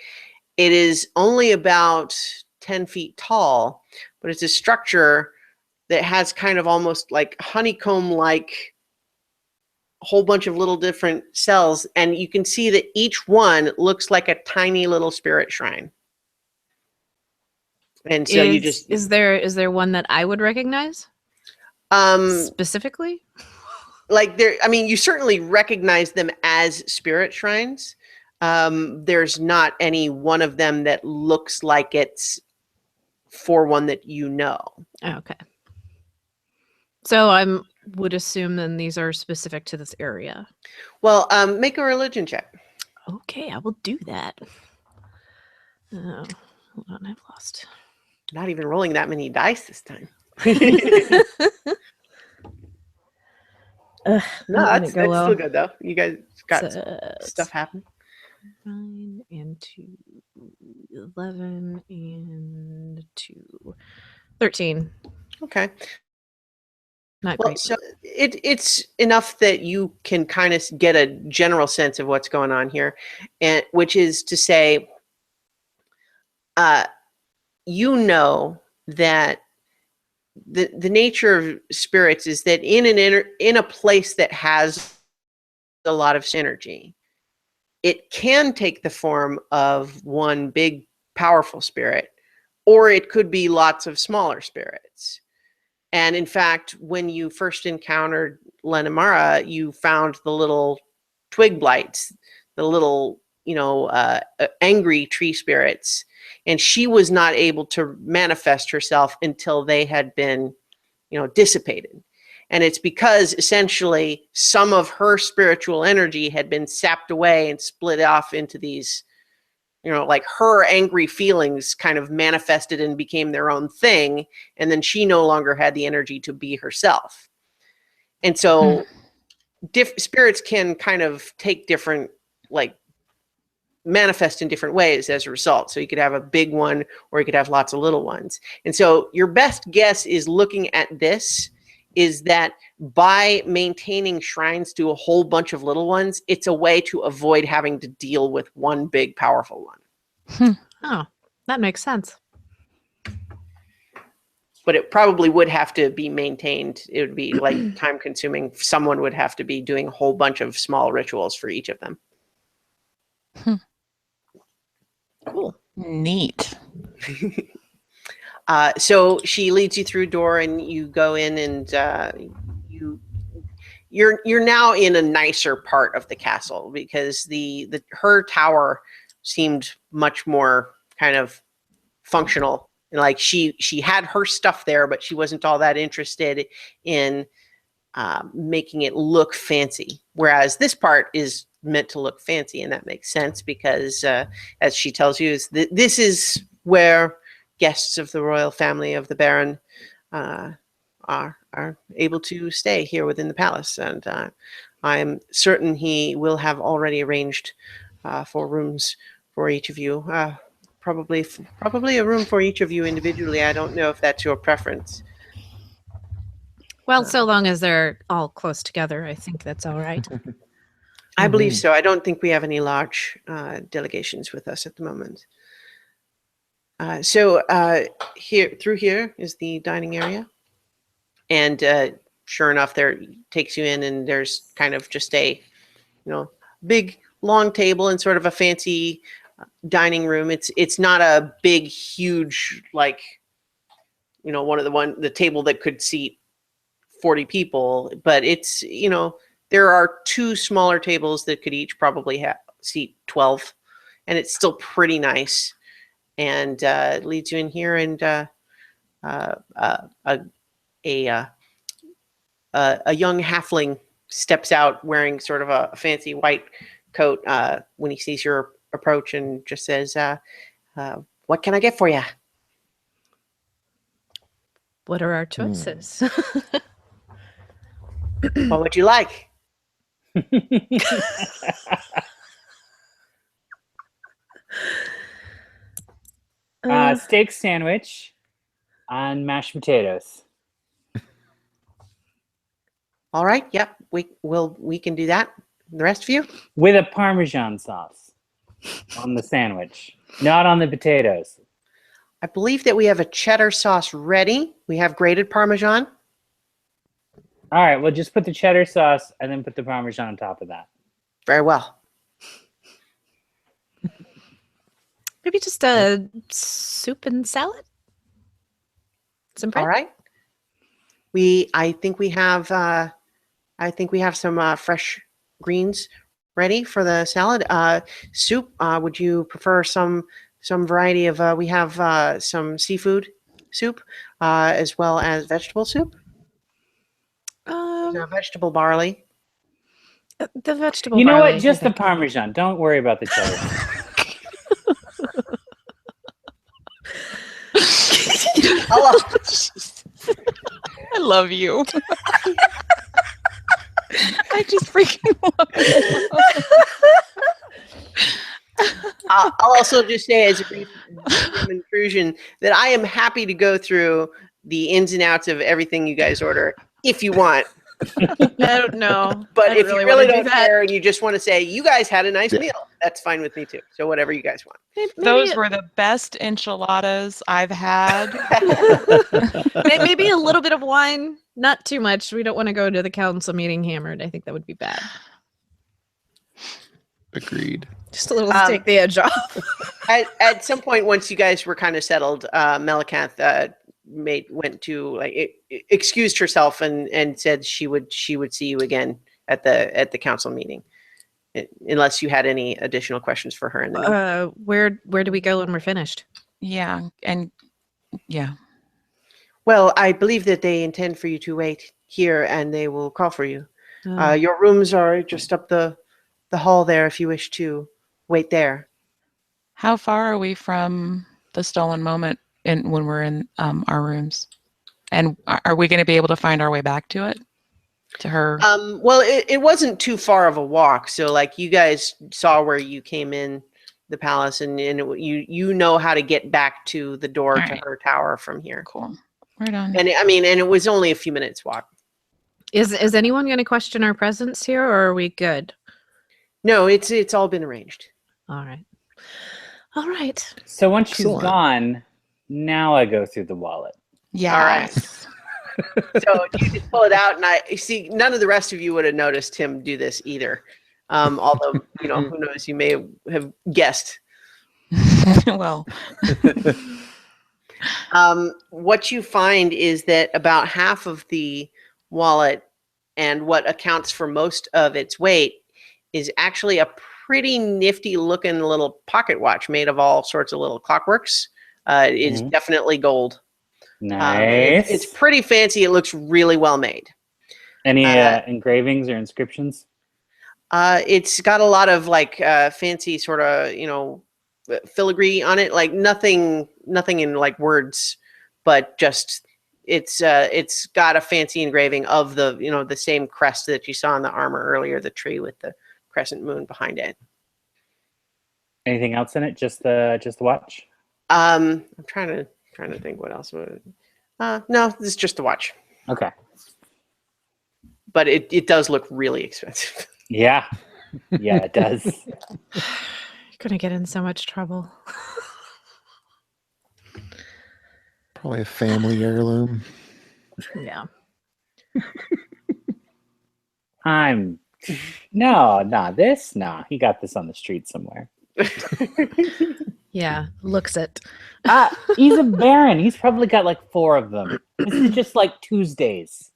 It is only about 10 feet tall, but it's a structure that has kind of almost like honeycomb-like whole bunch of little different cells, and you can see that each one looks like a tiny little spirit shrine. And so you just is there one that I would recognize specifically? like there, I mean, you certainly recognize them as spirit shrines. There's not any one of them that looks like it's for one that you know. Okay. So I would assume then these are specific to this area. Well, make a religion check. Okay, I will do that. Oh, hold on, I've lost. Not even rolling that many dice this time. Ugh, No, not gonna that's go well. still good though. You guys got So, stuff happen. 9 and 2, 11 and 2, 13. Okay. Not Well, great. so it's enough that you can kind of get a general sense of what's going on here, and which is to say, you know that the nature of spirits is that in a place that has a lot of synergy, it can take the form of one big powerful spirit, or it could be lots of smaller spirits. And in fact, when you first encountered Lenimara, you found the little twig blights, the little, angry tree spirits. And she was not able to manifest herself until they had been, dissipated. And it's because essentially some of her spiritual energy had been sapped away and split off into these, like her angry feelings kind of manifested and became their own thing. And then she no longer had the energy to be herself. And so spirits can kind of take different, like, manifest in different ways as a result. So you could have a big one, or you could have lots of little ones. And so your best guess is looking at this is that by maintaining shrines to a whole bunch of little ones, it's a way to avoid having to deal with one big powerful one. Oh, that makes sense. But it probably would have to be maintained. It would be like time consuming. Someone would have to be doing a whole bunch of small rituals for each of them. Cool. Neat. So she leads you through a door, and you go in, and you're now in a nicer part of the castle, because her tower seemed much more kind of functional. And like she had her stuff there, but she wasn't all that interested in making it look fancy. Whereas this part is meant to look fancy, and that makes sense because, as she tells you, this is where guests of the royal family of the Baron are able to stay here within the palace. And I'm certain he will have already arranged for rooms for each of you. Probably a room for each of you individually. I don't know if that's your preference. Well, so long as they're all close together, I think that's all right. I believe so. I don't think we have any large delegations with us at the moment. So through here is the dining area, and sure enough, there takes you in, and there's kind of just a, big long table and sort of a fancy dining room. It's not a big, huge, like, the table that could seat 40 people, but it's, there are two smaller tables that could each probably seat 12, and it's still pretty nice. And it leads you in here, and a young halfling steps out wearing sort of a fancy white coat when he sees your approach, and just says, "What can I get for you?" What are our choices? What would you like? Steak sandwich on mashed potatoes. All right. Yep. We can do that. The rest of you? With a Parmesan sauce on the sandwich, not on the potatoes. I believe that we have a cheddar sauce ready. We have grated Parmesan. All right, well, just put the cheddar sauce and then put the Parmesan on top of that. Very well. Maybe just a soup and salad. Some bread. All right. I think we have some fresh greens ready for the salad. Soup. Would you prefer some variety of? We have some seafood soup as well as vegetable soup. There's a vegetable barley. The vegetable. You know barley, what? Just the I think. Parmesan. Don't worry about the cheddar. I love you. I just freaking love you. I'll also just say, as a brief intrusion, that I am happy to go through the ins and outs of everything you guys order if you want. I don't know. But I if really you really wanna do don't that. care and you just want to say you guys had a nice meal, that's fine with me too. So whatever you guys want. Those were the best enchiladas I've had. Maybe a little bit of wine, not too much. We don't want to go to the council meeting hammered. I think that would be bad. Agreed. Just a little to take the edge off. At some point, once you guys were kind of settled, Melicanth excused herself and said she would see you again at the council meeting, unless you had any additional questions for her. In the meeting. Where do we go when we're finished? Yeah, and yeah. Well, I believe that they intend for you to wait here, and they will call for you. Your rooms are just up the hall there. If you wish to wait there. How far are we from the stolen moment when we're in our rooms? And are we going to be able to find our way back to it? To her? Well, it wasn't too far of a walk. So, like, you guys saw where you came in the palace, and you know how to get back to the door to her tower from here. Cool. Right on. And it was only a few minutes walk. Is anyone going to question our presence here, or are we good? No, it's all been arranged. All right. All right. So once she's Excellent. gone, now I go through the wallet. Yeah. All right. So you just pull it out, and I see none of the rest of you would have noticed him do this either. Although, who knows, you may have guessed. Well. What you find is that about half of the wallet and what accounts for most of its weight is actually a pretty nifty looking little pocket watch made of all sorts of little clockworks. It's definitely gold. Nice. It's pretty fancy. It looks really well made. Any engravings or inscriptions? It's got a lot of like fancy sort of filigree on it, like nothing in like words, but just it's got a fancy engraving of the same crest that you saw in the armor earlier, the tree with the crescent moon behind it. Anything else in it? Just the watch? I'm trying to think what else would. No, this is just the watch. Okay. But it does look really expensive. Yeah. Yeah, it does. You're gonna get in so much trouble. Probably a family heirloom. Yeah. He got this on the street somewhere. Yeah, looks it. He's a baron. He's probably got like 4 of them. This is just like Tuesdays.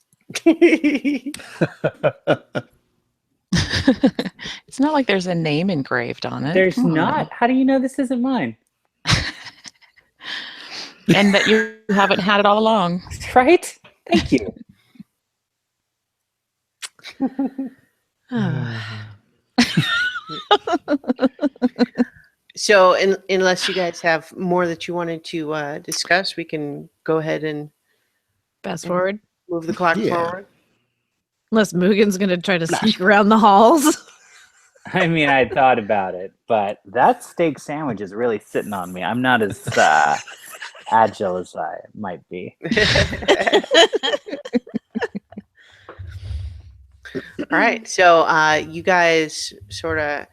It's not like there's a name engraved on it. There's Come on. not. How do you know this isn't mine? And that you haven't had it all along. Right? Thank you. So, unless you guys have more that you wanted to discuss, we can go ahead and Fast forward. move the clock Yeah. forward. Unless Mugen's gonna try to sneak around the halls. I mean, I thought about it, but that steak sandwich is really sitting on me. I'm not as agile as I might be. All right. So you guys sort of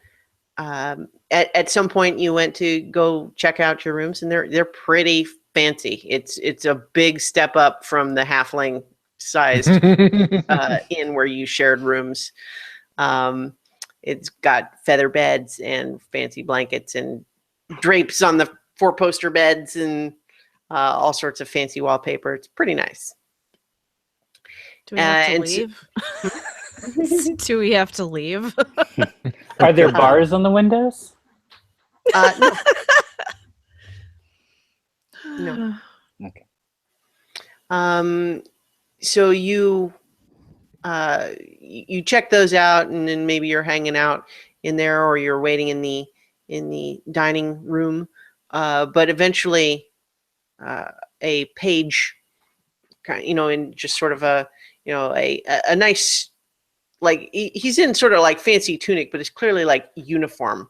at some point you went to go check out your rooms, and they're pretty fancy. It's a big step up from the halfling sized inn where you shared rooms. It's got feather beds and fancy blankets and drapes on the 4-poster beds and all sorts of fancy wallpaper. It's pretty nice. Do we have to and so- leave? Do we have to leave? Are there bars on the windows? No. No. Okay. So you check those out, and then maybe you're hanging out in there, or you're waiting in the dining room. But eventually, a page, in just sort of a nice, like he's in sort of like fancy tunic, but it's clearly like uniform.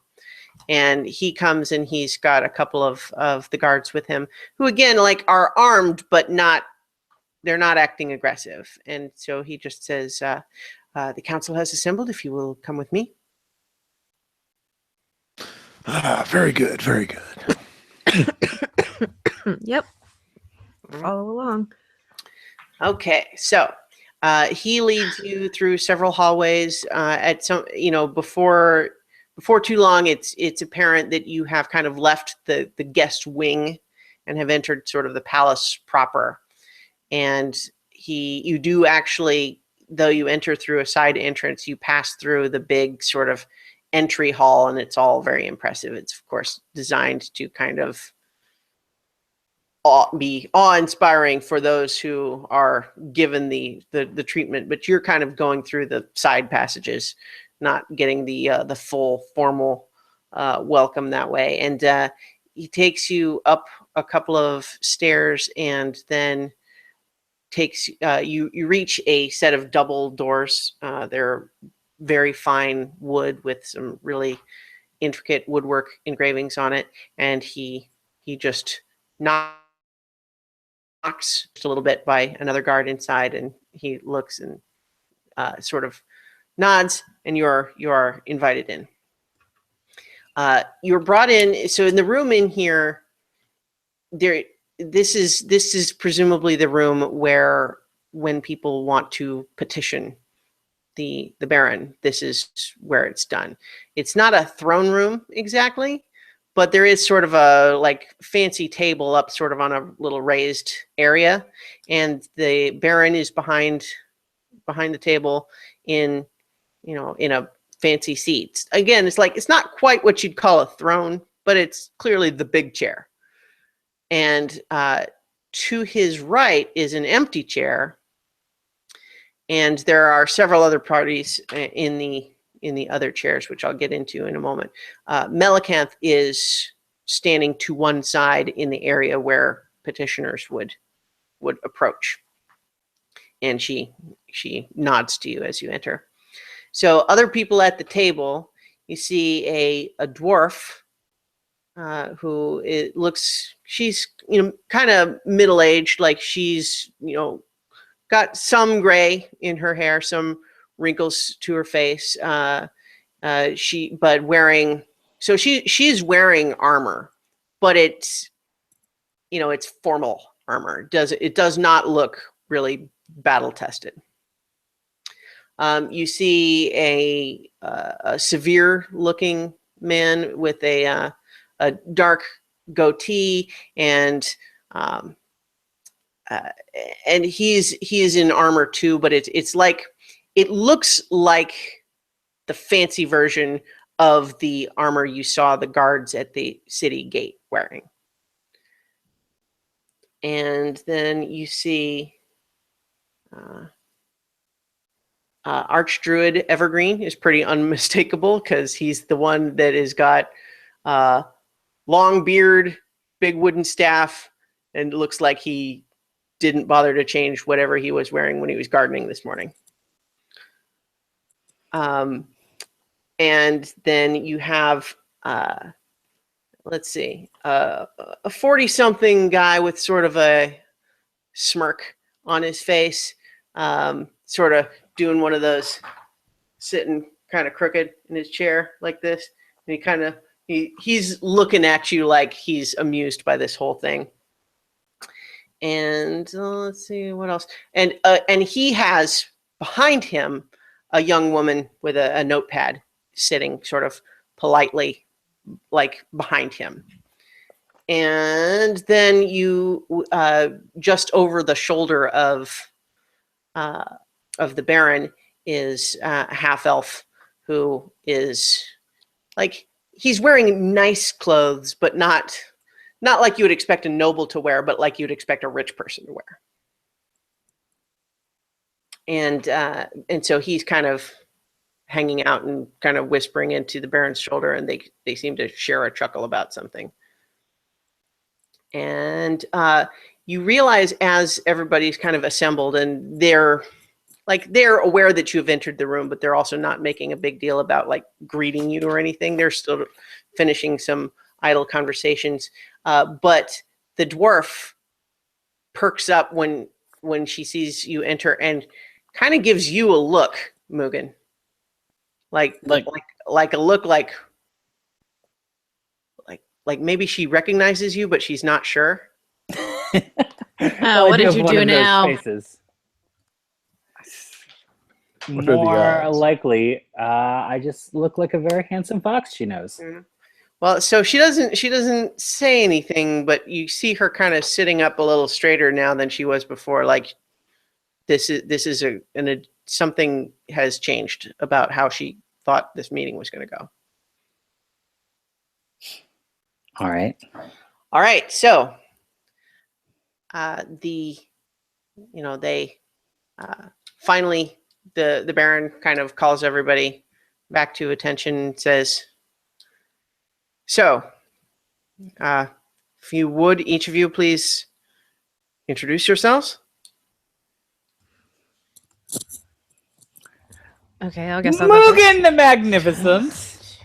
And he comes, and he's got a couple of the guards with him, who again like are armed, but they're not acting aggressive. And so he just says, the council has assembled, if you will come with me. Very good, very good. Yep. Follow along. Okay, so he leads you through several hallways. At some, before too long, it's apparent that you have kind of left the guest wing and have entered sort of the palace proper. And you do actually, though you enter through a side entrance, you pass through the big sort of entry hall, and it's all very impressive. It's of course designed to kind of be awe-inspiring for those who are given the treatment, but you're kind of going through the side passages, not getting the full formal welcome that way. And he takes you up a couple of stairs, and then takes you reach a set of double doors. They're very fine wood with some really intricate woodwork engravings on it, and he just knocks just a little bit by another guard inside, and he looks and sort of nods, and you are invited in. You're brought in. So in the room in here, this is presumably the room where, when people want to petition the Baron, this is where it's done. It's not a throne room exactly, but there is sort of a like fancy table up sort of on a little raised area, and the Baron is behind the table in a fancy seat. Again, it's not quite what you'd call a throne, but it's clearly the big chair. And to his right is an empty chair, and there are several other parties in the other chairs, which I'll get into in a moment. Melicanth is standing to one side in the area where petitioners would approach, and she nods to you as you enter. So other people at the table, you see a dwarf who she's kind of middle-aged, like she's got some gray in her hair, some wrinkles to her face. She's wearing armor, but it's formal armor. It does not look really battle tested. You see a severe looking man with a dark goatee, and he is in armor too, but it's like it looks like the fancy version of the armor you saw the guards at the city gate wearing. And then you see Archdruid Evergreen is pretty unmistakable because he's the one that has got long beard, big wooden staff, and looks like he didn't bother to change whatever he was wearing when he was gardening this morning. And then you have, let's see, a 40-something guy with sort of a smirk on his face, sort of doing one of those, sitting kind of crooked in his chair like this. And he's looking at you like he's amused by this whole thing. And let's see what else. And he has behind him a young woman with a notepad sitting sort of politely like behind him. And then you just over the shoulder of the Baron is a half elf who is like, he's wearing nice clothes, but not like you would expect a noble to wear, but like you'd expect a rich person to wear. And so he's kind of hanging out and kind of whispering into the Baron's shoulder, and they seem to share a chuckle about something. And you realize as everybody's kind of assembled, and they're aware that you've entered the room, but they're also not making a big deal about like greeting you or anything. They're still finishing some idle conversations. But the dwarf perks up when she sees you enter and kind of gives you a look, Mugen. Like a look like maybe she recognizes you, but she's not sure. What did you do now? What are the More odds? likely, I just look like a very handsome fox she knows. Mm-hmm. Well, so she doesn't say anything, but you see her kind of sitting up a little straighter now than she was before. Like this is something has changed about how she thought this meeting was going to go. All right. All right. So finally the Baron kind of calls everybody back to attention and says, so if you would, each of you please introduce yourselves. Okay, I guess I'll go first. Mugen the Magnificent.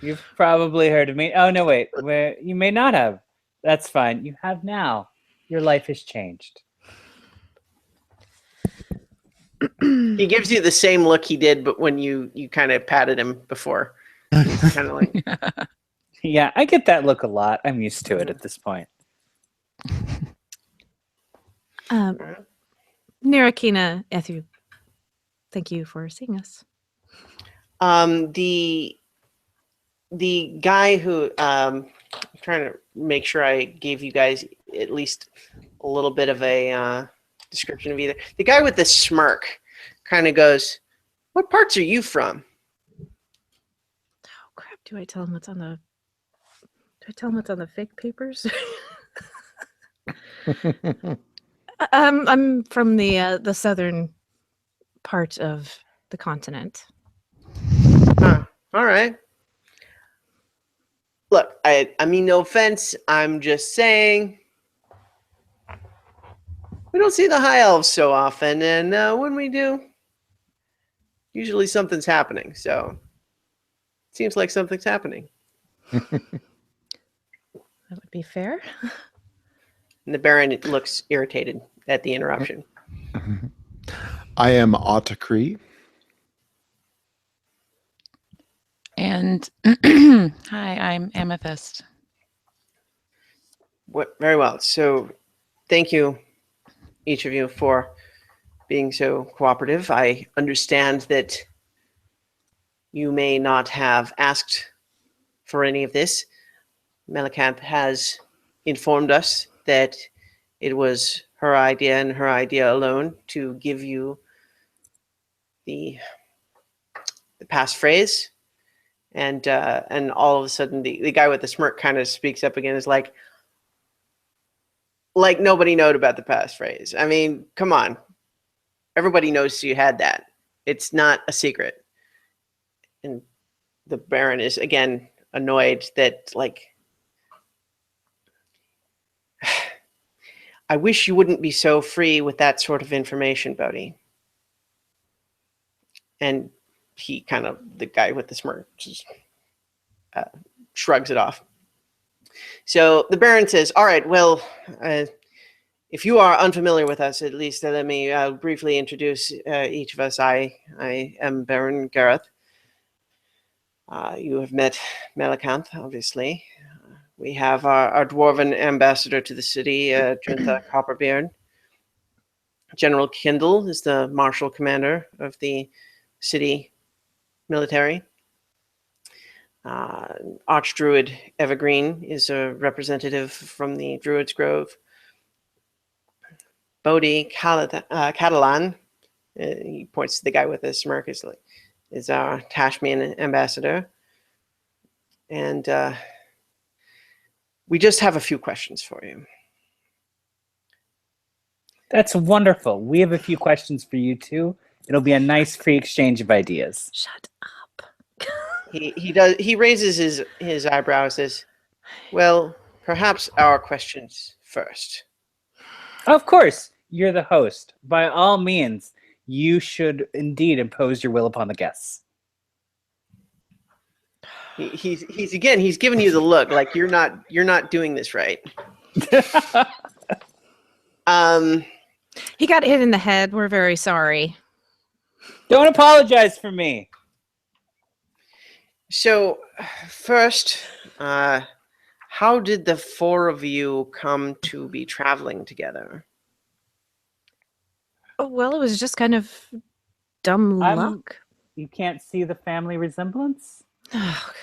You've probably heard of me. Oh, no, wait. You may not have. That's fine. You have now. Your life has changed. He gives you the same look he did, but when you kind of patted him before. Kind of like... Yeah, I get that look a lot. I'm used to it at this point. Nirakina Ethu, thank you for seeing us. The guy who I'm trying to make sure I gave you guys at least a little bit of a description of either. The guy with the smirk kind of goes, "What parts are you from?" Oh crap! Do I tell him what's on the? Do I tell him what's on the fake papers? I'm from the southern part of the continent. Huh. All right. Look, I mean no offense. I'm just saying we don't see the high elves so often, and when we do, usually something's happening. So it seems like something's happening. That would be fair. And the Baron looks irritated at the interruption. I am Autakri. And hi, I'm Amethyst. Very well. So thank you, each of you, for being so cooperative. I understand that you may not have asked for any of this. Melicanth has informed us that it was her idea and her idea alone to give you the passphrase. And all of a sudden, the guy with the smirk kind of speaks up again. Is like nobody knowed about the passphrase. I mean, come on, everybody knows you had that. It's not a secret. And the Baron is again annoyed that I wish you wouldn't be so free with that sort of information, Bodhi. And he the guy with the smirk just shrugs it off. So the Baron says, all right, well, if you are unfamiliar with us, at least let me briefly introduce each of us. I am Baron Gareth. You have met Melicanth, obviously. We have our dwarven ambassador to the city, Drintha Copperbeard. General Kindle is the martial commander of the city military. Archdruid Evergreen is a representative from the Druid's Grove. Bodhi Catalan, he points to the guy with the smirk, is our Tashmian ambassador. And we just have a few questions for you. That's wonderful. We have a few questions for you too. It'll be a nice free exchange of ideas. Shut up. He raises his eyebrows, says, well, perhaps our questions first. Of course, you're the host. By all means, you should indeed impose your will upon the guests. He's giving you the look like you're not doing this right. He got hit in the head. We're very sorry. Don't apologize for me. So, first, how did the four of you come to be traveling together? Oh, well, it was just kind of dumb luck. You can't see the family resemblance? Oh,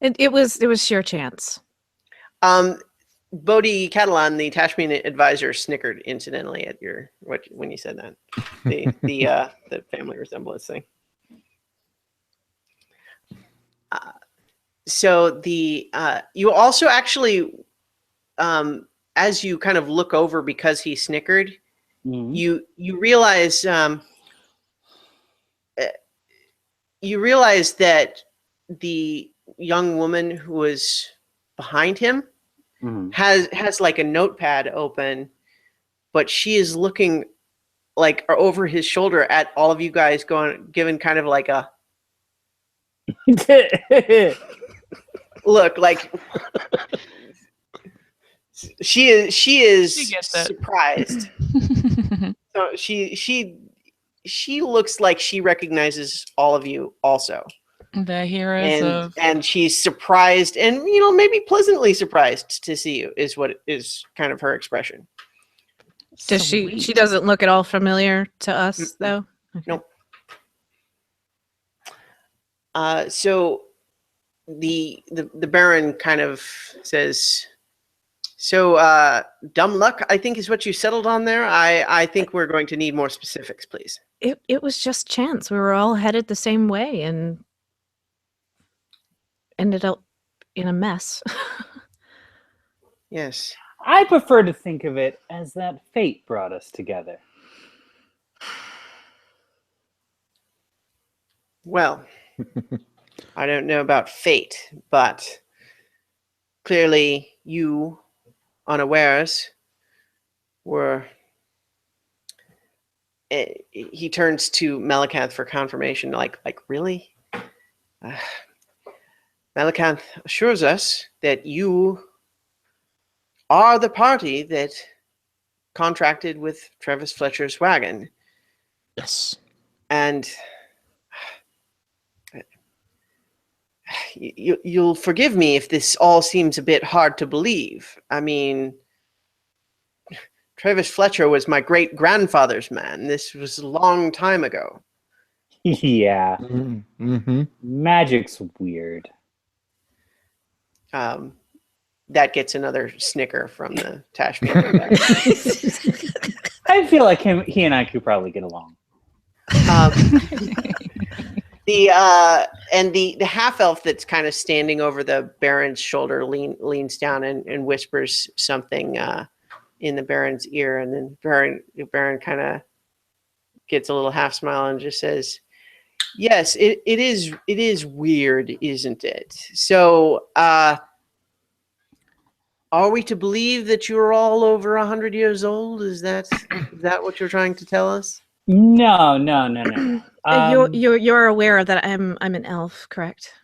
it was sheer chance. Bodhi Catalan, the Tashmian advisor, snickered incidentally at when you said that. The family resemblance thing. So you also actually, as you kind of look over because he snickered, Mm-hmm. you realize that the young woman who was behind him Mm-hmm. has like a notepad open, but she is looking like over his shoulder at all of you guys, giving kind of like a look, like she is She gets it. surprised. So she looks like she recognizes all of you also. The heroes And she's surprised and maybe pleasantly surprised to see you is what is kind of her expression. Does she doesn't look at all familiar to us though? Okay. Nope. So the Baron kind of says, so dumb luck, I think, is what you settled on there. I think we're going to need more specifics, please. It was just chance. We were all headed the same way and ended up in a mess. Yes. I prefer to think of it as that fate brought us together. Well, I don't know about fate, but clearly you, unawares, were... He turns to Melicanth for confirmation, like really? Melicanth assures us that you are the party that contracted with Travis Fletcher's wagon. Yes. And you'll forgive me if this all seems a bit hard to believe. I mean, Travis Fletcher was my great-grandfather's man. This was a long time ago. Yeah. Mm-hmm. Magic's weird. that gets another snicker from the Tashmian. I feel like he and I could probably get along. The half elf that's kind of standing over the Baron's shoulder leans down and whispers something in the Baron's ear, and then the Baron kind of gets a little half smile and just says, "Yes, it is weird, isn't it? So, are we to believe that you're all over 100 years old? Is that what you're trying to tell us?" No. You're aware that I'm an elf, correct?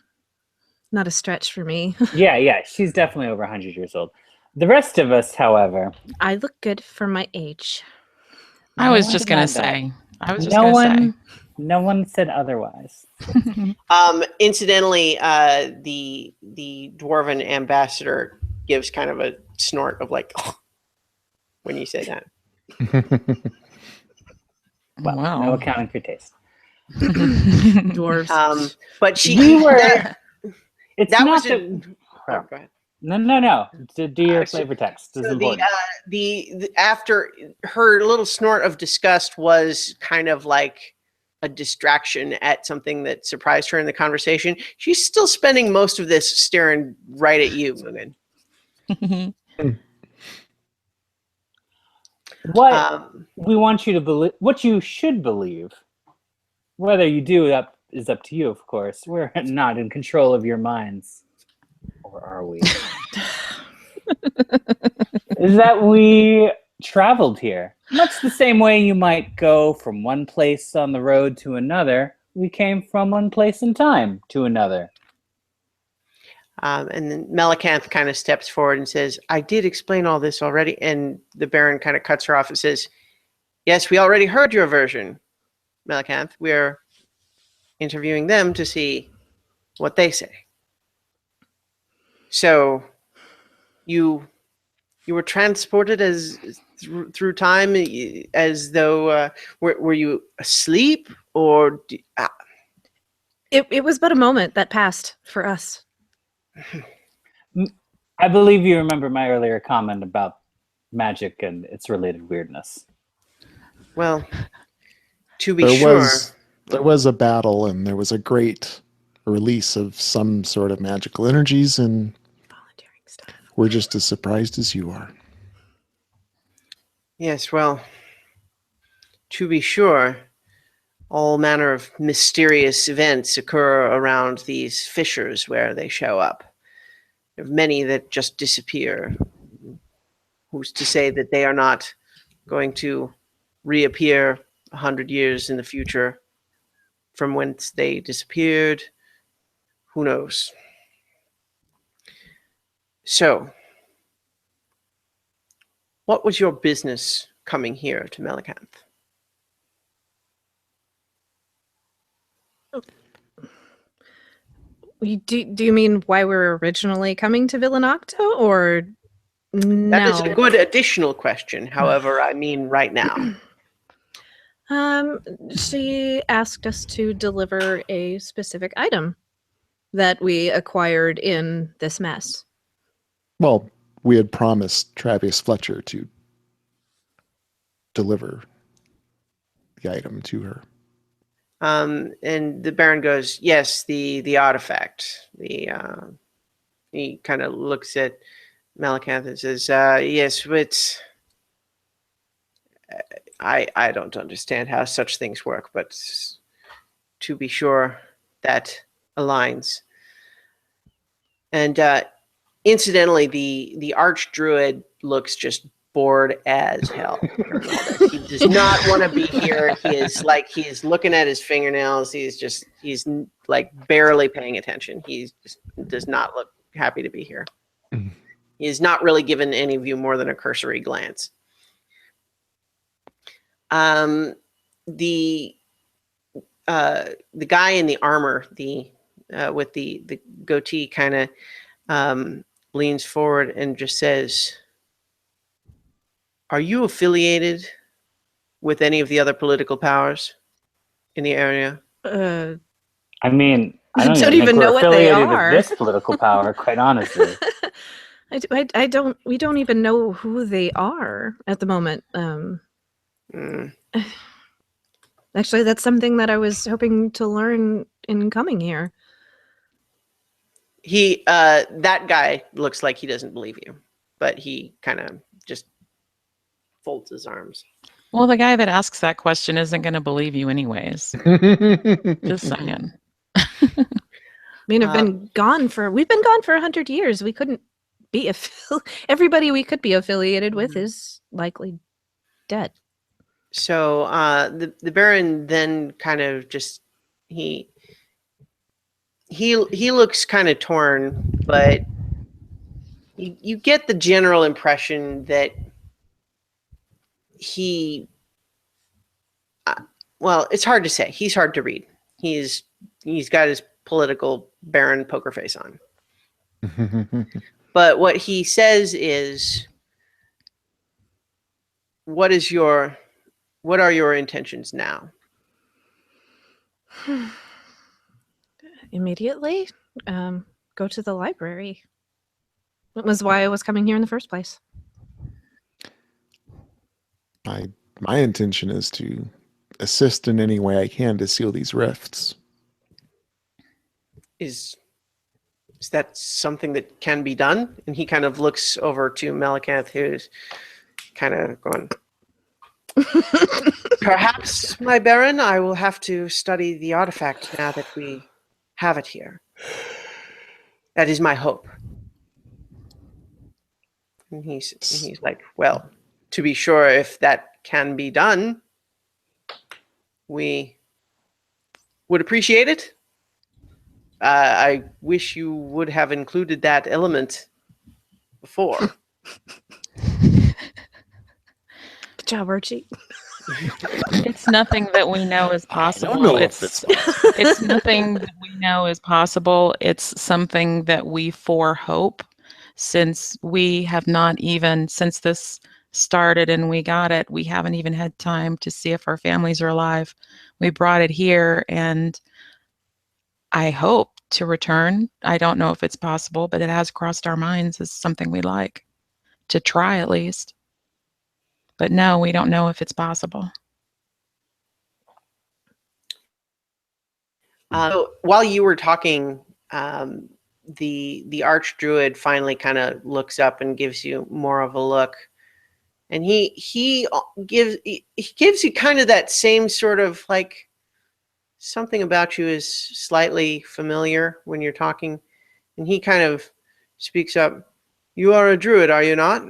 Not a stretch for me. Yeah, she's definitely over 100 years old. The rest of us, however, I look good for my age. I was just gonna say. No one said otherwise. Incidentally, the dwarven ambassador gives kind of a snort of like when you say that. Well, Wow. no accounting for taste. Dwarves. But she. It's that not was that. Oh, go ahead. No. Do your flavor text. This is important. The after her little snort of disgust was kind of like a distraction at something that surprised her in the conversation. She's still spending most of this staring right at you, Mugen. What we want you to believe, what you should believe, whether you do is up to you, of course. We're not in control of your minds. Or are we? Is that we traveled here. Much the same way you might go from one place on the road to another, we came from one place in time to another. And then Melicanth kind of steps forward and says, "I did explain all this already." And the Baron kind of cuts her off and says, "Yes, we already heard your version, Melicanth. We're interviewing them to see what they say. So you were transported through time as though were you asleep or It was but a moment that passed for us. I believe you remember my earlier comment about magic and its related weirdness. Well, to be sure. There was a battle, and there was a great release of some sort of magical energies, and Volunteering stuff. we're just as surprised as you are. Yes, well, to be sure, all manner of mysterious events occur around these fissures where they show up. There are many that just disappear. Who's to say that they are not going to reappear 100 years in the future from whence they disappeared? Who knows? So, what was your business coming here to Melicanth? Do you mean why we're originally coming to Villanocta, or no? That is a good additional question. However, I mean right now. She asked us to deliver a specific item that we acquired in this mess. Well, we had promised Travis Fletcher to deliver the item to her. And the Baron goes, "Yes, the artifact." He kind of looks at Melicanth and says, "Yes, but I don't understand how such things work, but to be sure, that aligns." And incidentally, the Archdruid looks just bored as hell. He does not want to be here. He's looking at his fingernails. He's like barely paying attention. He just does not look happy to be here. He's not really given any of you more than a cursory glance. The guy in the armor, with the goatee, kind of leans forward and just says, "Are you affiliated with any of the other political powers in the area?" I mean, I don't, Don't even even think we're know what they affiliated are. with this political power, quite honestly. I don't. We don't even know who they are at the moment. Mm. Actually, that's something that I was hoping to learn in coming here. That guy looks like he doesn't believe you, but he kind of just folds his arms. Well, the guy that asks that question isn't going to believe you anyways. Just saying. I mean, we've been gone for 100 years. We couldn't be everybody we could be affiliated with is likely dead. So the Baron then kind of just he looks kind of torn, but you get the general impression that he well, it's hard to say. He's hard to read. He's got his political Baron poker face on. But what he says is, what are your intentions now? Immediately, go to the library. That was why I was coming here in the first place. My intention is to assist in any way I can to seal these rifts. Is that something that can be done? And he kind of looks over to Melicanth, who's kind of going, perhaps, my Baron, I will have to study the artifact now that we have it here. That is my hope. And he's like, well, to be sure, if that can be done, we would appreciate it. I wish you would have included that element before. Good job, Archie. It's nothing that we know is possible. I don't know if it's It's nothing that we know is possible. It's something that we forehope, since we have not even, since this started and we got it, we haven't even had time to see if our families are alive. We brought it here, and I hope to return. I don't know if it's possible, but it has crossed our minds as something we'd like to try at least. But no, we don't know if it's possible. So while you were talking, the archdruid finally kind of looks up and gives you more of a look, and he gives you kind of that same sort of like, something about you is slightly familiar when you're talking, and he kind of speaks up. You are a druid, are you not?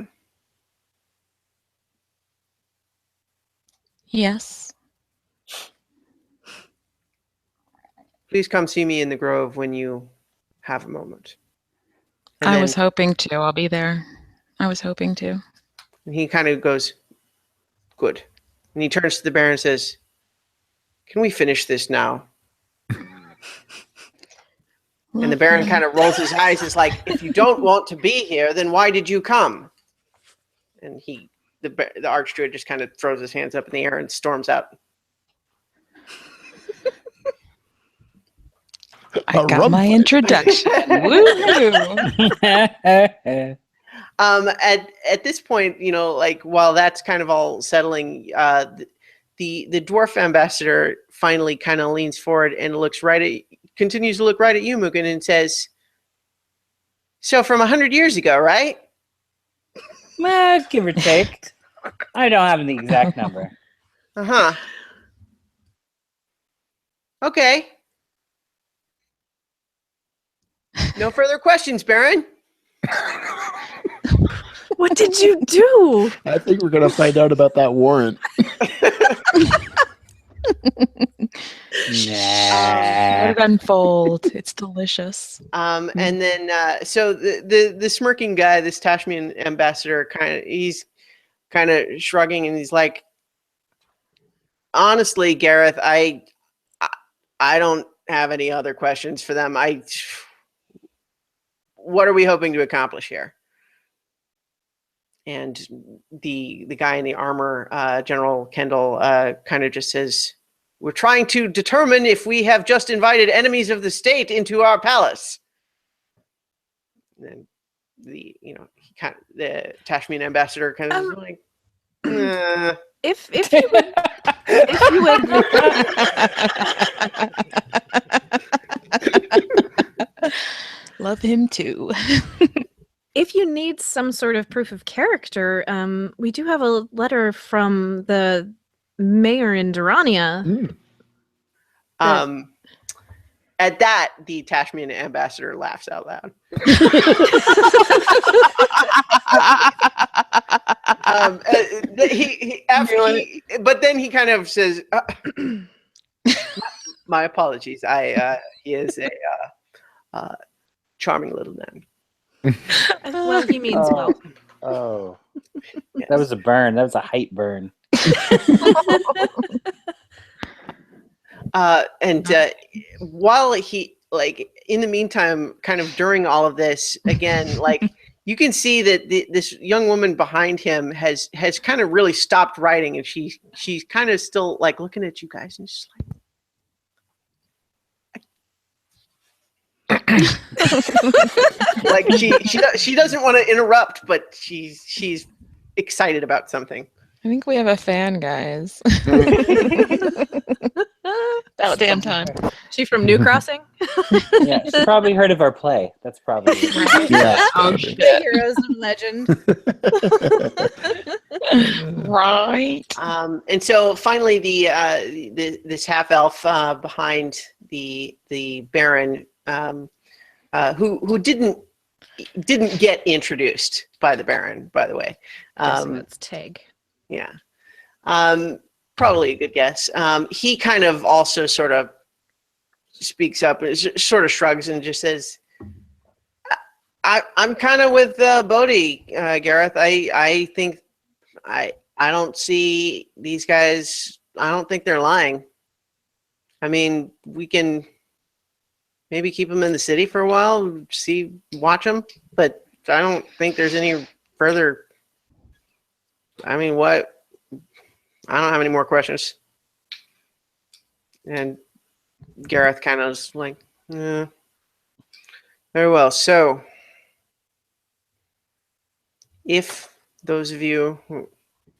Yes. Please come see me in the grove when you have a moment. And I then was hoping to. I'll be there. I was hoping to. he kind of goes, good. And he turns to the Baron and says, can we finish this now? And the Baron kind of rolls his eyes. It's like, if you don't want to be here, then why did you come? And the archdruid just kind of throws his hands up in the air and storms out. I got my introduction. Woohoo! At this point, like while that's kind of all settling, the dwarf ambassador finally kind of leans forward and continues to look right at you, Mugen, and says, "So from 100 years ago, right?" Give or take. I don't have the exact number. Uh-huh. Okay. No further questions, Baron. What did you do? I think we're gonna find out about that warrant. Let it unfold. It's delicious. And then so the smirking guy, this Tashmian ambassador, he's kind of shrugging, and he's like, honestly, Gareth, I don't have any other questions for them. What are we hoping to accomplish here? And the guy in the armor, General Kendall, kind of just says, we're trying to determine if we have just invited enemies of the state into our palace. And then the Tashmian ambassador kind of like, If you would, if you would, Love him too. if you need some sort of proof of character, we do have a letter from the mayor in Durrania. At that, the Tashmian ambassador laughs out loud. But then he kind of says, "My apologies. He is a charming little man." Well, he means well. Oh, Yes. that was a burn. That was a height burn. While he, like, in the meantime, kind of during all of this, again, like, you can see that this young woman behind him has kind of really stopped writing, and she's kind of still like looking at you guys and just like she doesn't want to interrupt, but she's excited about something. I think we have a fan, guys. About damn time. She from New Crossing? Yeah, she's probably heard of our play. That's probably it. Yeah. Oh, shit. The heroes of legend. Right. And so finally, this half elf behind the Baron, who didn't get introduced by the Baron, by the way. Guessing that's Teg. Yeah. Probably a good guess. He kind of also sort of speaks up and sort of shrugs and just says, I'm kind of with Bodhi, Gareth. I think I don't see these guys. I don't think they're lying. I mean, we can maybe keep them in the city for a while, watch them, but I don't think there's any further. I mean, what? I don't have any more questions. And Gareth kind of was like, very well. So, if those of you,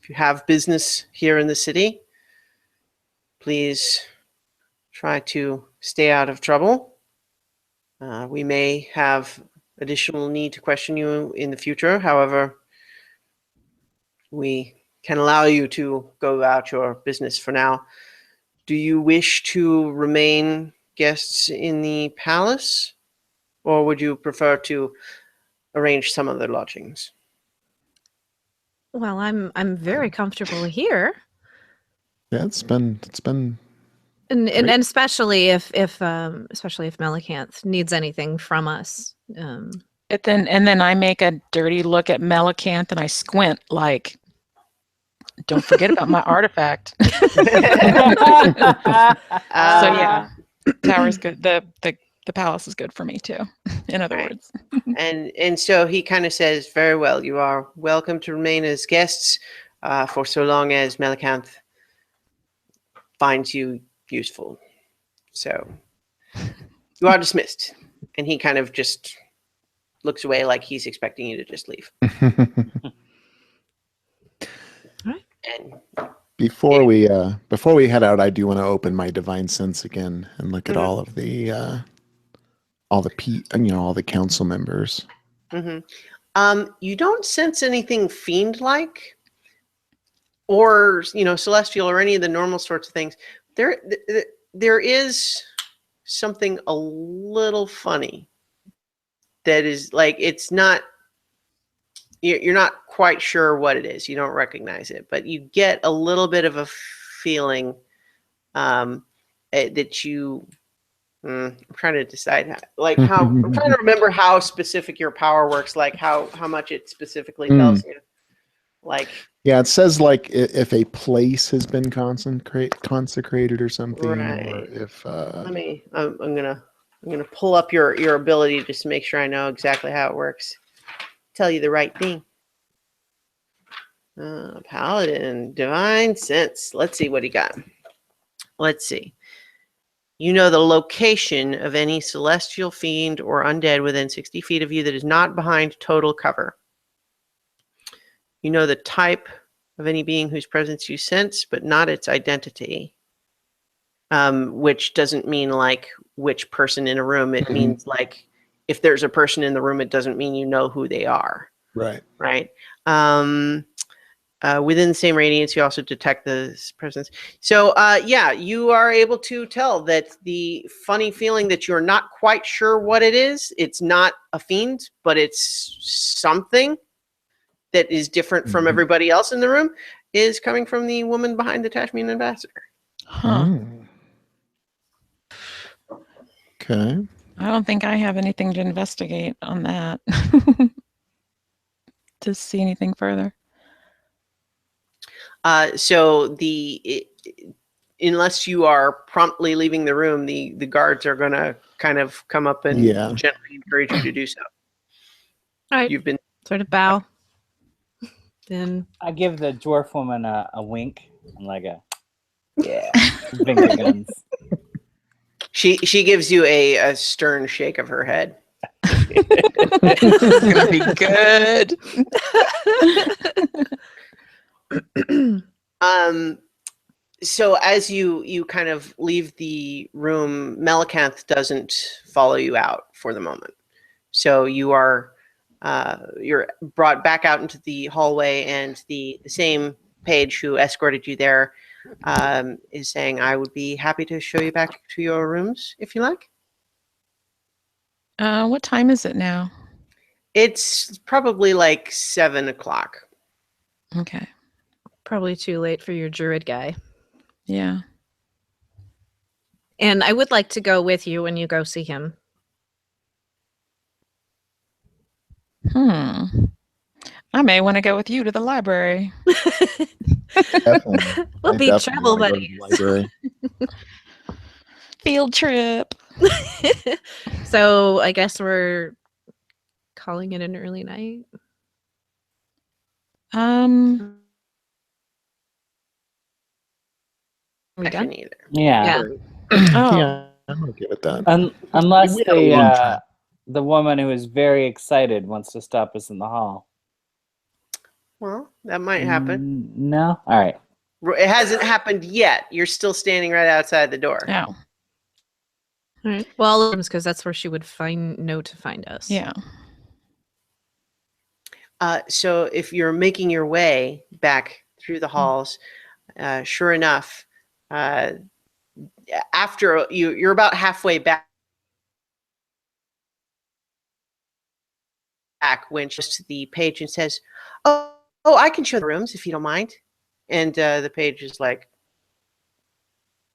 if you have business here in the city, please try to stay out of trouble. We may have additional need to question you in the future. However, we can allow you to go about your business for now. Do you wish to remain guests in the palace, or would you prefer to arrange some other lodgings? Well, I'm very comfortable here. Yeah, it's been And Great. especially if Melicanth needs anything from us. And then I make a dirty look at Melicanth and I squint like, don't forget about my artifact. So yeah, tower's good. The palace is good for me too. In other Right. words. And so he kind of says, very well, you are welcome to remain as guests for so long as Melicanth finds you useful. So you are dismissed. And he kind of just looks away like he's expecting you to just leave. And before we head out, I do want to open my divine sense again and look at all of the all the council members. you don't sense anything fiend-like or celestial or any of the normal sorts of things. There is something a little funny that is like, it's not, you're not quite sure what it is. You don't recognize it, but you get a little bit of a feeling that you, I'm trying to decide how I'm trying to remember how specific your power works, like how much it specifically tells you. Like, yeah, it says like if a place has been consecrated or something, right. or if I'm gonna pull up your ability just to make sure I know exactly how it works. Tell you the right thing. Paladin, divine sense. Let's see what he got. let's see. You know the location of any celestial fiend or undead within 60 feet of you that is not behind total cover. You know the type of any being whose presence you sense, but not its identity. Which doesn't mean like which person in a room. It means like if there's a person in the room, it doesn't mean you know who they are. Right. Right. Within the same radius, you also detect the presence. So, yeah, you are able to tell that the funny feeling that you're not quite sure what it is. It's not a fiend, but it's something that is different from everybody else in the room. Is coming from the woman behind the Tashmian ambassador. Huh. Okay. I don't think I have anything to investigate on that. To see anything further. So unless you are promptly leaving the room, the guards are going to kind of come up and gently encourage you to do so. All right. You've been Sort of bow. Then I give the dwarf woman a wink and like a finger guns. She gives you a stern shake of her head. It's gonna be good. So as you kind of leave the room, Melicanth doesn't follow you out for the moment. So you're brought back out into the hallway, and the same page who escorted you there is saying, "I would be happy to show you back to your rooms if you like." What time is it now? It's probably like 7 o'clock. Okay. probably too late for your druid guy. Yeah. And I would like to go with you when you go see him. I may want to go with you to the library. Definitely. We'll I be definitely travel wanna go to the buddies. library. Field trip. So I guess we're calling it an early night. Are we done? Either. Yeah. Oh. Yeah, I'm okay with that. Unless We had a long time. the woman who is very excited wants to stop us in the hall. Well, that might happen. No? All right. It hasn't happened yet. You're still standing right outside the door. Oh. All right. Well, because that's where she would know to find us. Yeah. So if you're making your way back through the halls, sure enough, after you're about halfway back when she goes to the page and says, "Oh, I can show the rooms if you don't mind." And the page is like,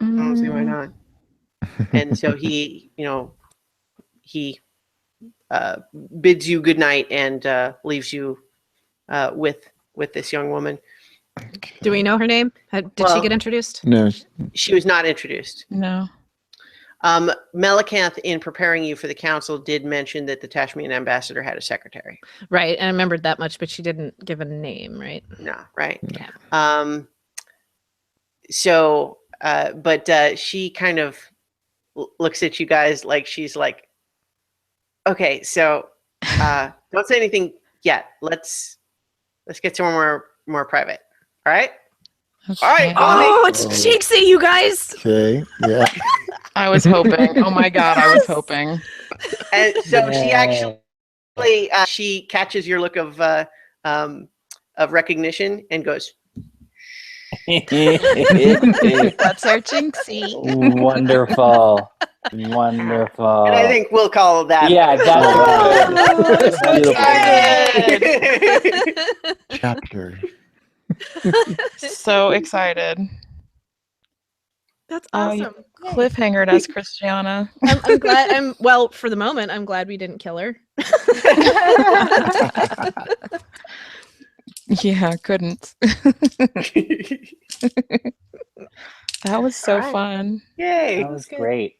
"I don't see why not." And so he bids you good night and leaves you with this young woman. Do we know her name? Did she Well, get introduced? No. She was not introduced. No. Melicanth, in preparing you for the council, did mention that the Tashmian ambassador had a secretary. Right. I remembered that much, but she didn't give a name, right? No, right? Yeah. But she kind of looks at you guys like she's like, "Okay, so don't say anything yet. Let's get somewhere more private. All right? Okay. All right, follow me." Oh, it's Jinxie, you guys. Okay. Yeah. I was hoping. Oh my god, I was hoping. And so she actually she catches your look of recognition and goes, That's our Jinxie. Wonderful. Wonderful. and I think we'll call that. Yeah, that's Yay! Chapter. So excited. That's Oh, you awesome. cliffhangered us, Christiana. I'm glad. Well, for the moment, I'm glad we didn't kill her. Yeah, couldn't. That was so Alright. fun. Yay! That was great.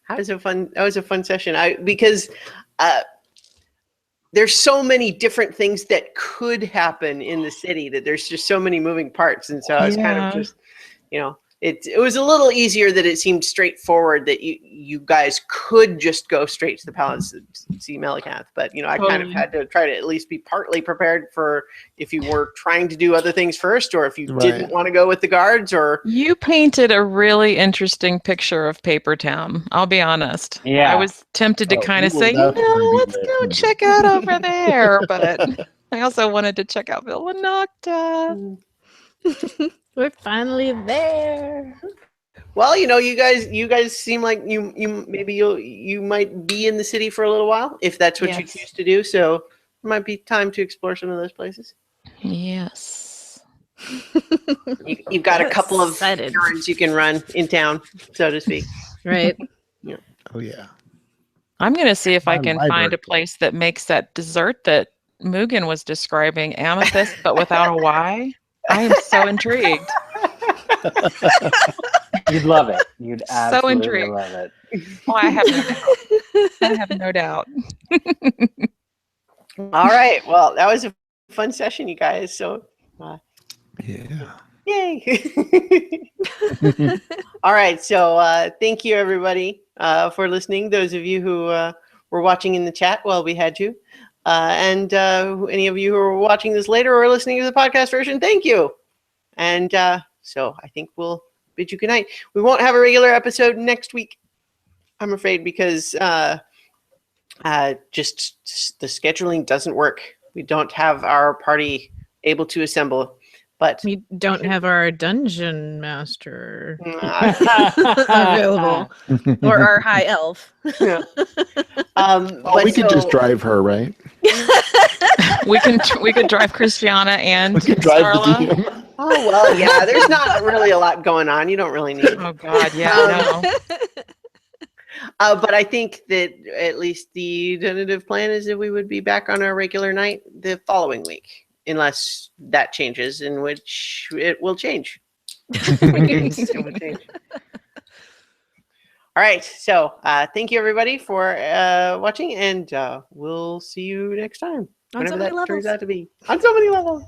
That was a fun session. Because there's so many different things that could happen in the city that there's just so many moving parts, and so it's kind Yeah. of just it was a little easier that it seemed straightforward that you guys could just go straight to the palace and see Melicanth. But I kind of Totally. had to try to at least be partly prepared for if you were trying to do other things first, or if you didn't Right. want to go with the guards, or You painted a really interesting picture of Paper Town. I'll be honest. Yeah. I was tempted to Oh, kind we of will say, definitely be let's there. go check out over there. But I also wanted to check out Villanocta. We're finally there. well, you guys seem like you maybe you might be in the city for a little while if that's what you Yes. choose to do. So it might be time to explore some of those places. Yes. You've got a I'm couple of excited. errands you can run in town, so to speak. Right. Oh yeah. I'm going to see if I My can library. find a place that makes that dessert that Mugen was describing, amethyst, but without a Y. I am so intrigued. You'd love it. You'd So absolutely intrigued. love it. Oh, I have no doubt. I have no doubt. All right. Well, that was a fun session, you guys. So, Yeah. yay! All right. So, thank you everybody for listening. Those of you who were watching in the chat while we had you, and any of you who are watching this later or listening to the podcast version, thank you. And so, I think we'll bid you good night. We won't have a regular episode next week, I'm afraid, because just the scheduling doesn't work. We don't have our party able to assemble. But We don't have our dungeon master available. available, or our high elf. Yeah. Well, we could just drive her, right? We could drive Christiana and We could drive the Starla. DM. Oh well, yeah. There's not really a lot going on. You don't really need. Oh God, yeah, no. But I think that at least the tentative plan is that we would be back on our regular night the following week, unless that changes, in which it will change. It will change. All right. So thank you everybody for watching, and we'll see you next time. On so Whenever many that turns levels. out to be. On so many levels.